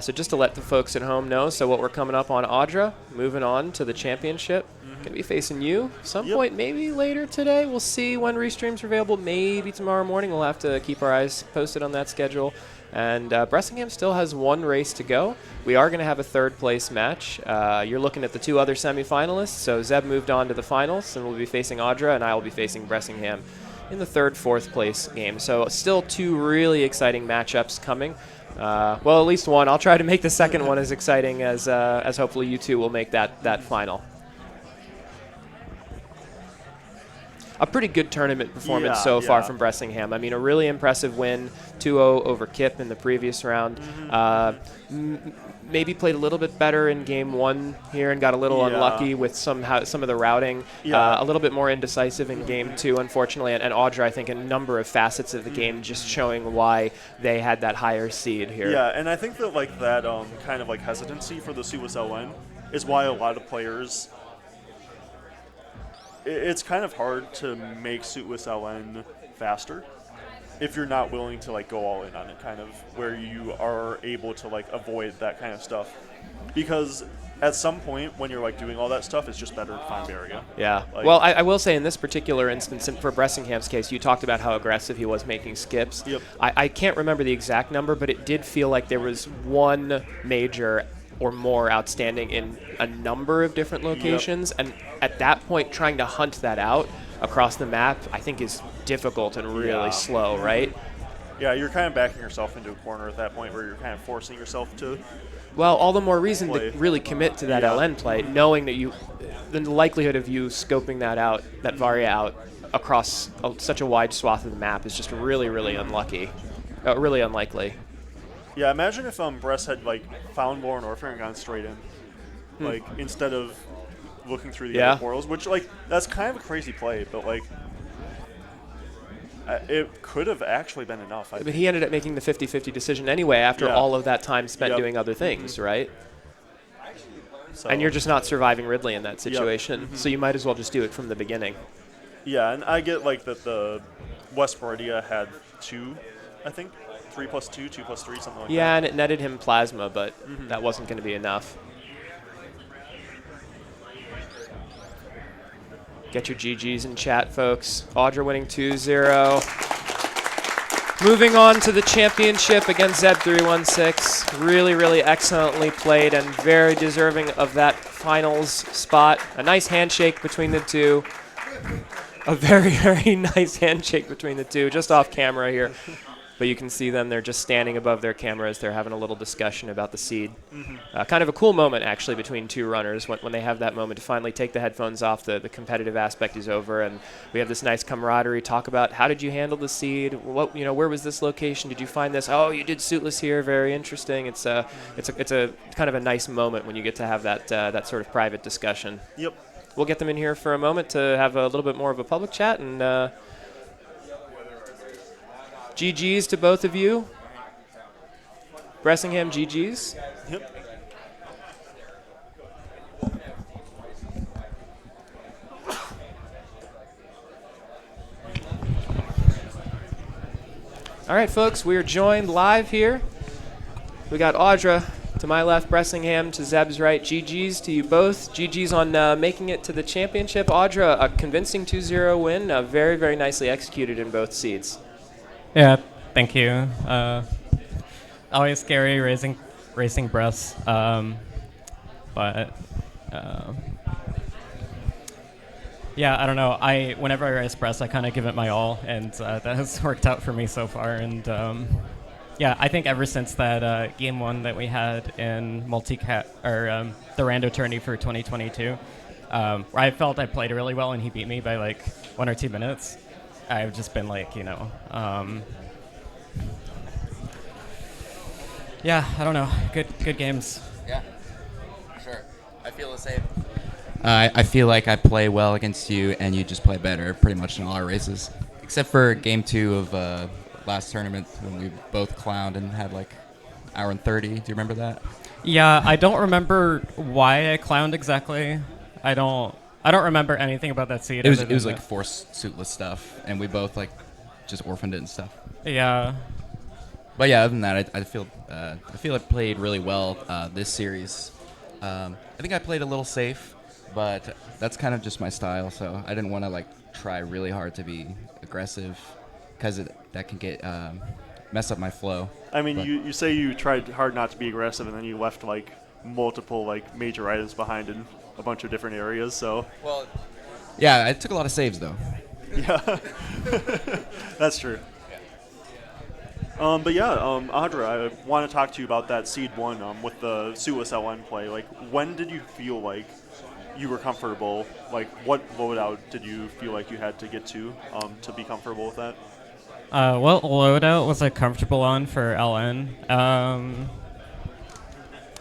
So just to let the folks at home know, so what we're coming up on Audra, moving on to the championship. Going to be facing you some point, maybe later today. We'll see when restreams are available. Maybe tomorrow morning. We'll have to keep our eyes posted on that schedule. And Bressingham still has 1 race to go. We are going to have a 3rd place match. You're looking at the 2 other semifinalists. So Zeb moved on to the finals, and we'll be facing Audra, and I will be facing Bressingham in the 3rd, 4th place game. So still 2 really exciting matchups coming. Well, at least 1. I'll try to make the second one as exciting as hopefully you two will make that final. a pretty good tournament performance Yeah, so far yeah. from Bressingham. I mean, a really impressive win, 2-0 over Kip in the previous round. Maybe played a little bit better in game 1 here and got a little Yeah. unlucky with some of the routing. Yeah. A little bit more indecisive in game 2, unfortunately. And Audra, I think, a number of facets of the game just showing why they had that higher seed here. Yeah, and I think that like that kind of like hesitancy for the Suus LN is why a lot of players. It's kind of hard to make Suus LN faster if you're not willing to like go all in on it, kind of where you are able to like avoid that kind of stuff, because at some point when you're like doing all that stuff, it's just better to find barrier. Yeah. Like- Well, I will say in this particular instance, and for Bressingham's case, you talked about how aggressive he was making skips. Yep. I can't remember the exact number, but it did feel like there was one major or more outstanding in a number of different locations. And at that point, trying to hunt that out across the map, I think is difficult and really Yeah. slow, right? Yeah, you're kind of backing yourself into a corner at that point where you're kind of forcing yourself to. Well, all the more reason Play. to really commit to that Yeah. LN play, knowing that the likelihood of you scoping that out, that Varia out, across such a wide swath of the map is just really, really really unlikely. Yeah, imagine if Bress had like found Lauren Orphan and gone straight in, like instead of looking through the Yeah. other portals, which like that's kind of a crazy play, but like it could have actually been enough. I But think. he ended up making the 50-50 decision anyway after Yeah. all of that time spent Yep. doing other things, right? So, And you're just not surviving Ridley in that situation, so you might as well just do it from the beginning. yeah, and I get like that the West Meridia had 2, I think 3 plus 2, 2 plus 3, something like Yeah, that. and it netted him plasma, but that wasn't going to be enough. Get your GGs in chat, folks. Audra winning 2-0. Moving on to the championship against Zeb316. Really, really excellently played and very deserving of that finals spot. A nice handshake between the two. A very, very nice handshake between the two, just off camera here. But you can see them, they're just standing above their cameras. They're having a little discussion about the seed. Kind of a cool moment, actually, between two runners when they have that moment to finally take the headphones off. The competitive aspect is over, and we have this nice camaraderie. Talk about how did you handle the seed? What, where was this location? Did you find this? Oh, you did suitless here. Very interesting. It's a kind of a nice moment when you get to have that sort of private discussion. Yep. We'll get them in here for a moment to have a little bit more of a public chat, and GGs to both of you. Bressingham, GGs. Yep. All right, folks, we are joined live here. We got Audra to my left, Bressingham to Zeb's right. GGs to you both. GGs on making it to the championship. Audra, a convincing 2-0 win, very, very nicely executed in both seeds. Yeah, thank you. Always scary racing breasts, but yeah, I don't know. Whenever I race breasts, I kind of give it my all, and that has worked out for me so far. And yeah, I think ever since that game 1 that we had in multi-cat or the rando tourney for 2022, where I felt I played really well and he beat me by like 1 or 2 minutes. I've just been like, yeah, I don't know. Good games. Yeah, sure. I feel the same. I feel like I play well against you, and you just play better pretty much in all our races. Except for game 2 of last tournament when we both clowned and had like hour and 30. Do you remember that? Yeah, I don't remember why I clowned exactly. I don't remember anything about that seed. It other was than like force suitless stuff, and we both like just orphaned it and stuff. Yeah. But yeah, other than that, I feel I played really well this series. I think I played a little safe, but that's kind of just my style. So I didn't want to like try really hard to be aggressive, because that can get mess up my flow. I mean, But- you say you tried hard not to be aggressive, and then you left like multiple like major items behind in a bunch of different areas. So Well, yeah, I took a lot of saves though. yeah, that's true. But yeah, Audra, I want to talk to you about that seed 1 with the Suus LN play. Like, when did you feel like you were comfortable? Like, what loadout did you feel like you had to get to be comfortable with that? What loadout was I comfortable on for LN?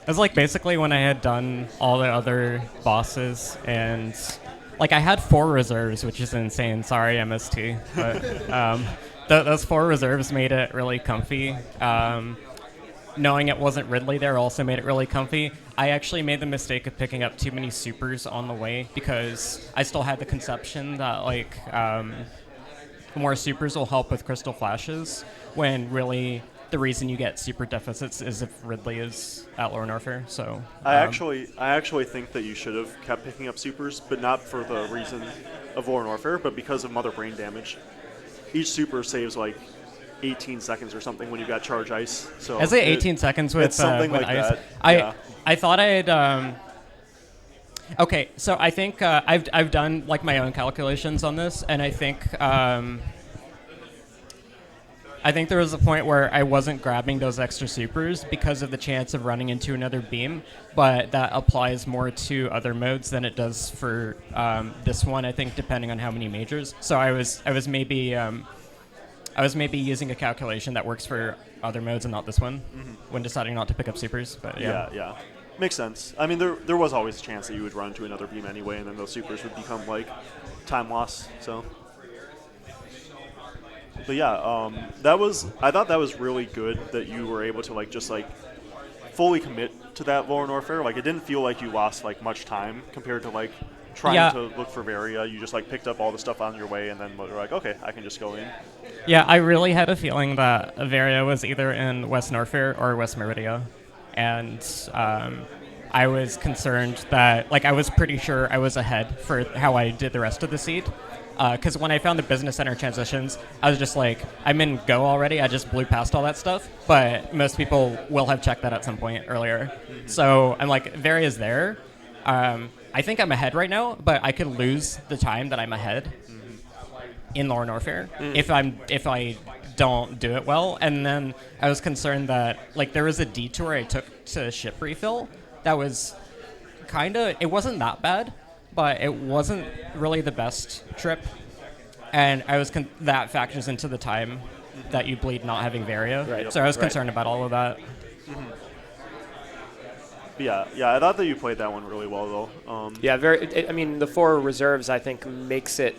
It was like basically when I had done all the other bosses, and like I had 4 reserves, which is insane. Sorry, MST, but those 4 reserves made it really comfy. Knowing it wasn't Ridley there also made it really comfy. I actually made the mistake of picking up too many supers on the way because I still had the conception that like more supers will help with crystal flashes, when really the reason you get super deficits is if Ridley is at Lower Norfair. So I actually think that you should have kept picking up supers, but not for the reason of Lower Norfair, but because of Mother Brain damage. Each super saves like 18 seconds or something when you got charge ice. So I say 18 seconds with it's something with like ice. that. I thought I had. Okay, so I think I've done like my own calculations on this, and I think there was a point where I wasn't grabbing those extra supers because of the chance of running into another beam, but that applies more to other modes than it does for this one, I think, depending on how many majors. So I was maybe using a calculation that works for other modes and not this one when deciding not to pick up supers. But yeah. Makes sense. I mean, there was always a chance that you would run into another beam anyway, and then those supers would become like time loss. So, but yeah, I thought that was really good that you were able to like just like fully commit to that Lower Norfair. Like, it didn't feel like you lost like much time compared to like trying to look for Varia. You just like picked up all the stuff on your way, and then you're like, okay, I can just go in. Yeah, I really had a feeling that Varia was either in West Norfair or West Meridia. And I was concerned that, like, I was pretty sure I was ahead for how I did the rest of the seed. Because when I found the business center transitions, I was just like, I'm in Go already. I just blew past all that stuff. But most people will have checked that at some point earlier. So I'm like, Varia's there. I think I'm ahead right now, but I could lose the time that I'm ahead in Lower Norfair if I don't do it well. And then I was concerned that like there was a detour I took to ship refill that was it wasn't that bad, but it wasn't really the best trip, and I was that factors into the time that you bleed not having Varia. Right. So I was concerned about all of that. Yeah, I thought that you played that one really well though. I mean, the 4 reserves I think makes it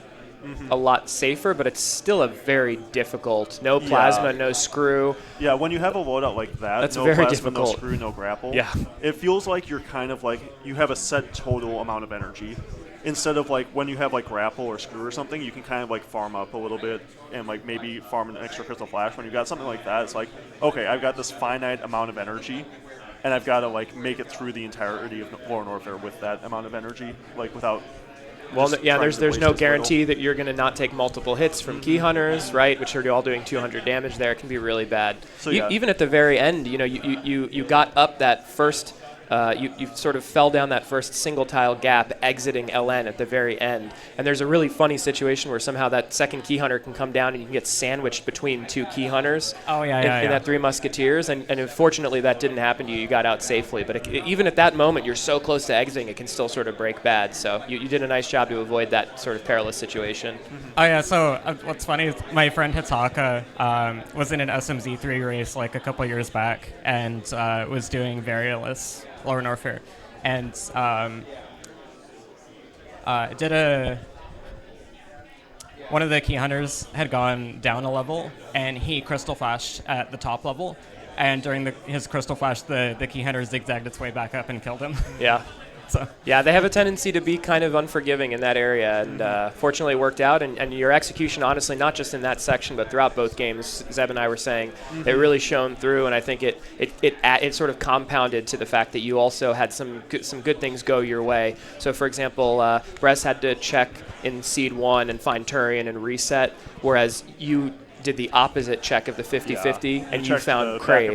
a lot safer, but it's still a very difficult. No plasma, no screw. Yeah, when you have a loadout like that, That's no very plasma, difficult. no screw, no grapple. Yeah. It feels like you're kind of like you have a set total amount of energy. Instead of like when you have like grapple or screw or something, you can kind of like farm up a little bit and like maybe farm an extra crystal flash. When you got something like that, it's like, okay, I've got this finite amount of energy, and I've got to like make it through the entirety of Lower Norfair with that amount of energy, like without. Well, just trying to there's waste no as guarantee little. that you're going to not take multiple hits from key hunters, right? Which are all doing 200 damage there. It can be really bad. So, yeah. Even at the very end, you got up that first. You sort of fell down that first single tile gap exiting LN at the very end. And there's a really funny situation where somehow that second key hunter can come down and you can get sandwiched between 2 key hunters in that 3 musketeers. And unfortunately that didn't happen to you. You got out safely. But even at that moment, you're so close to exiting, it can still sort of break bad. So you did a nice job to avoid that sort of perilous situation. Oh yeah, so what's funny is my friend Hitaka was in an SMZ3 race like a couple years back and was doing Varialess Lower Norfair, and one of the key hunters had gone down a level, and he crystal flashed at the top level, and during his crystal flash, the key hunter zigzagged its way back up and killed him. Yeah. So. Yeah, they have a tendency to be kind of unforgiving in that area, and fortunately it worked out. And your execution, honestly, not just in that section, but throughout both games, Zeb and I were saying, it really shone through. And I think it sort of compounded to the fact that you also had some good things go your way. So, for example, Bress had to check in Seed 1 and find Turian and reset, whereas you did the opposite check of the 50-50, and you found Kraid.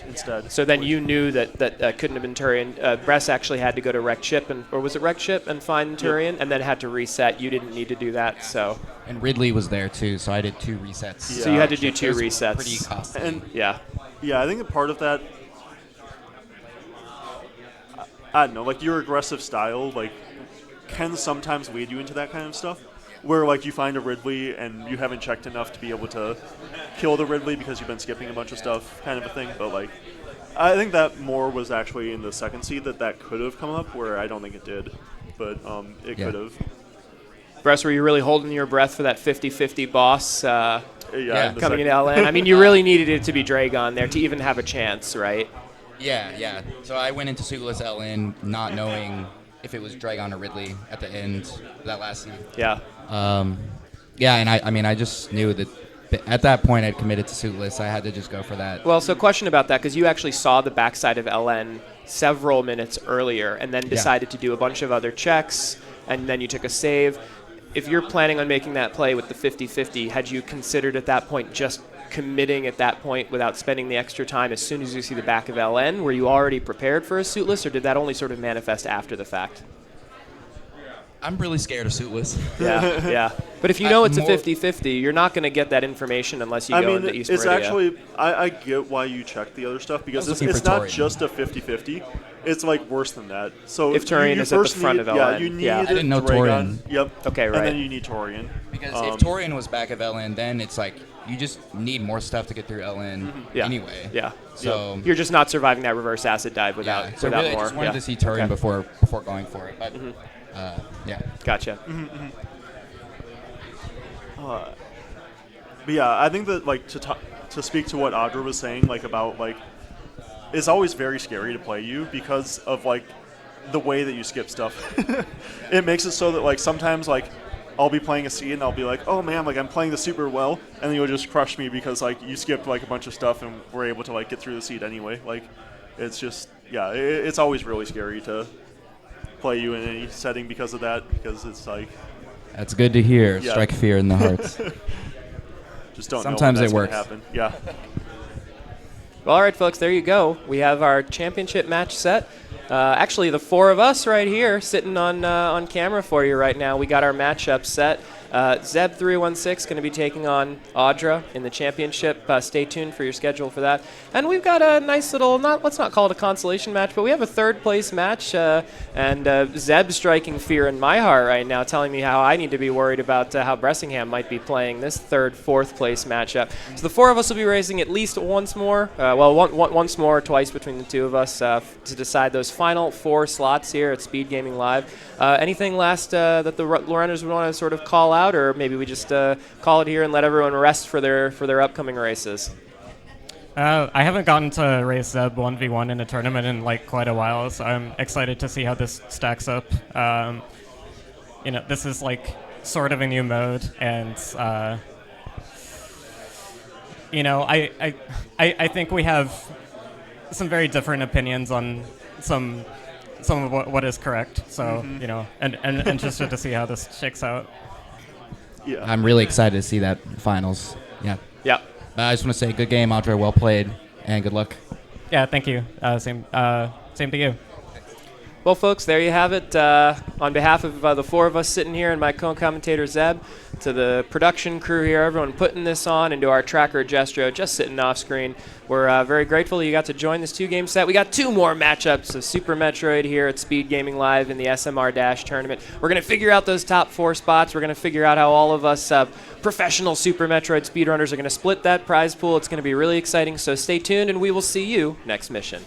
Instead. So then you knew that couldn't have been Turian. Bress actually had to go to Wreck Chip, or was it Wreck Chip, and find Turian, and then had to reset. You didn't need to do that, so. And Ridley was there too, so I did 2 resets. So you had to do 2 resets. Pretty costly. And yeah, I think a part of that, I don't know, like your aggressive style, like can sometimes lead you into that kind of stuff, where like you find a Ridley and you haven't checked enough to be able to kill the Ridley because you've been skipping a bunch of stuff, kind of a thing. But like, I think that more was actually in the second seed that could have come up, where I don't think it did, but it could have. Bress, were you really holding your breath for that 50-50 boss Yeah, coming into LN? I mean, you really needed it to be Dragon there to even have a chance, right? Yeah. So I went into Suitless LN not knowing if it was Dragon or Ridley at the end of that last seed. Yeah. And I just knew that at that point I'd committed to Suitless. I had to just go for that. Well, so question about that, because you actually saw the backside of LN several minutes earlier and then decided to do a bunch of other checks, and then you took a save. If you're planning on making that play with the 50-50, had you considered at that point just committing at that point without spending the extra time as soon as you see the back of LN? Were you already prepared for a Suitless, or did that only sort of manifest after the fact? I'm really scared of Suitless. Yeah. But if you know it's a 50-50, you're not going to get that information unless you go into East it's Meridia. actually, I get why you check the other stuff, because it's looking for not just a 50-50. It's like worse than that. So If Torian you is at the first front need, of yeah, LN. you need Yeah. I didn't know Dragon. Torian. Yep. Okay, right. And then you need Torian. Because if Torian was back of LN, then it's like you just need more stuff to get through LN Yeah. anyway. Yeah. So You're just not surviving that reverse acid dive without, so without really more. I just wanted Yeah. to see Torian Okay. before going for it. But yeah. Gotcha. But yeah, I think that like to speak to what Audra was saying, like about like, it's always very scary to play you because of like the way that you skip stuff. It makes it so that like sometimes like I'll be playing a seed and I'll be like, oh man, like I'm playing this super well, and then you'll just crush me because like you skipped like a bunch of stuff and we're able to like get through the seed anyway. Like it's just it's always really scary to play you in any setting because of that, because it's like That's good to hear. Yeah. Strike fear in the hearts. just don't Sometimes know when that's it works. gonna happen. Yeah. Well, all right, folks, there you go. We have our championship match set. Actually, the four of us right here sitting on camera for you right now. We got our matchup set. Zeb316 going to be taking on Audra in the championship. Stay tuned for your schedule for that. And we've got a nice little, let's not call it a consolation match, but we have a third place match. And Zeb striking fear in my heart right now, telling me how I need to be worried about how Bressingham might be playing this fourth place matchup. So the four of us will be racing at least once more. Once more or twice between the two of us to decide those final 4 slots here at Speedgaming Live. Anything last that the runners would want to sort of call out, or maybe we just call it here and let everyone rest for their upcoming races? I haven't gotten to race Zeb 1v1 in a tournament in like quite a while, so I'm excited to see how this stacks up. This is like sort of a new mode, and I think we have some very different opinions on some of what is correct. So and interested to see how this shakes out. Yeah. I'm really excited to see that finals. Yeah. Yeah. I just want to say good game, Audra. Well played, and good luck. Yeah, thank you. Same to you. Well, folks, there you have it. On behalf of the four of us sitting here and my co-commentator Zeb, to the production crew here, everyone putting this on, and to our tracker Jestro just sitting off screen, we're very grateful you got to join this 2-game set. We got 2 more matchups of Super Metroid here at Speed Gaming Live in the SMR Dash tournament. We're going to figure out those top 4 spots. We're going to figure out how all of us professional Super Metroid speedrunners are going to split that prize pool. It's going to be really exciting, so stay tuned, and we will see you next mission.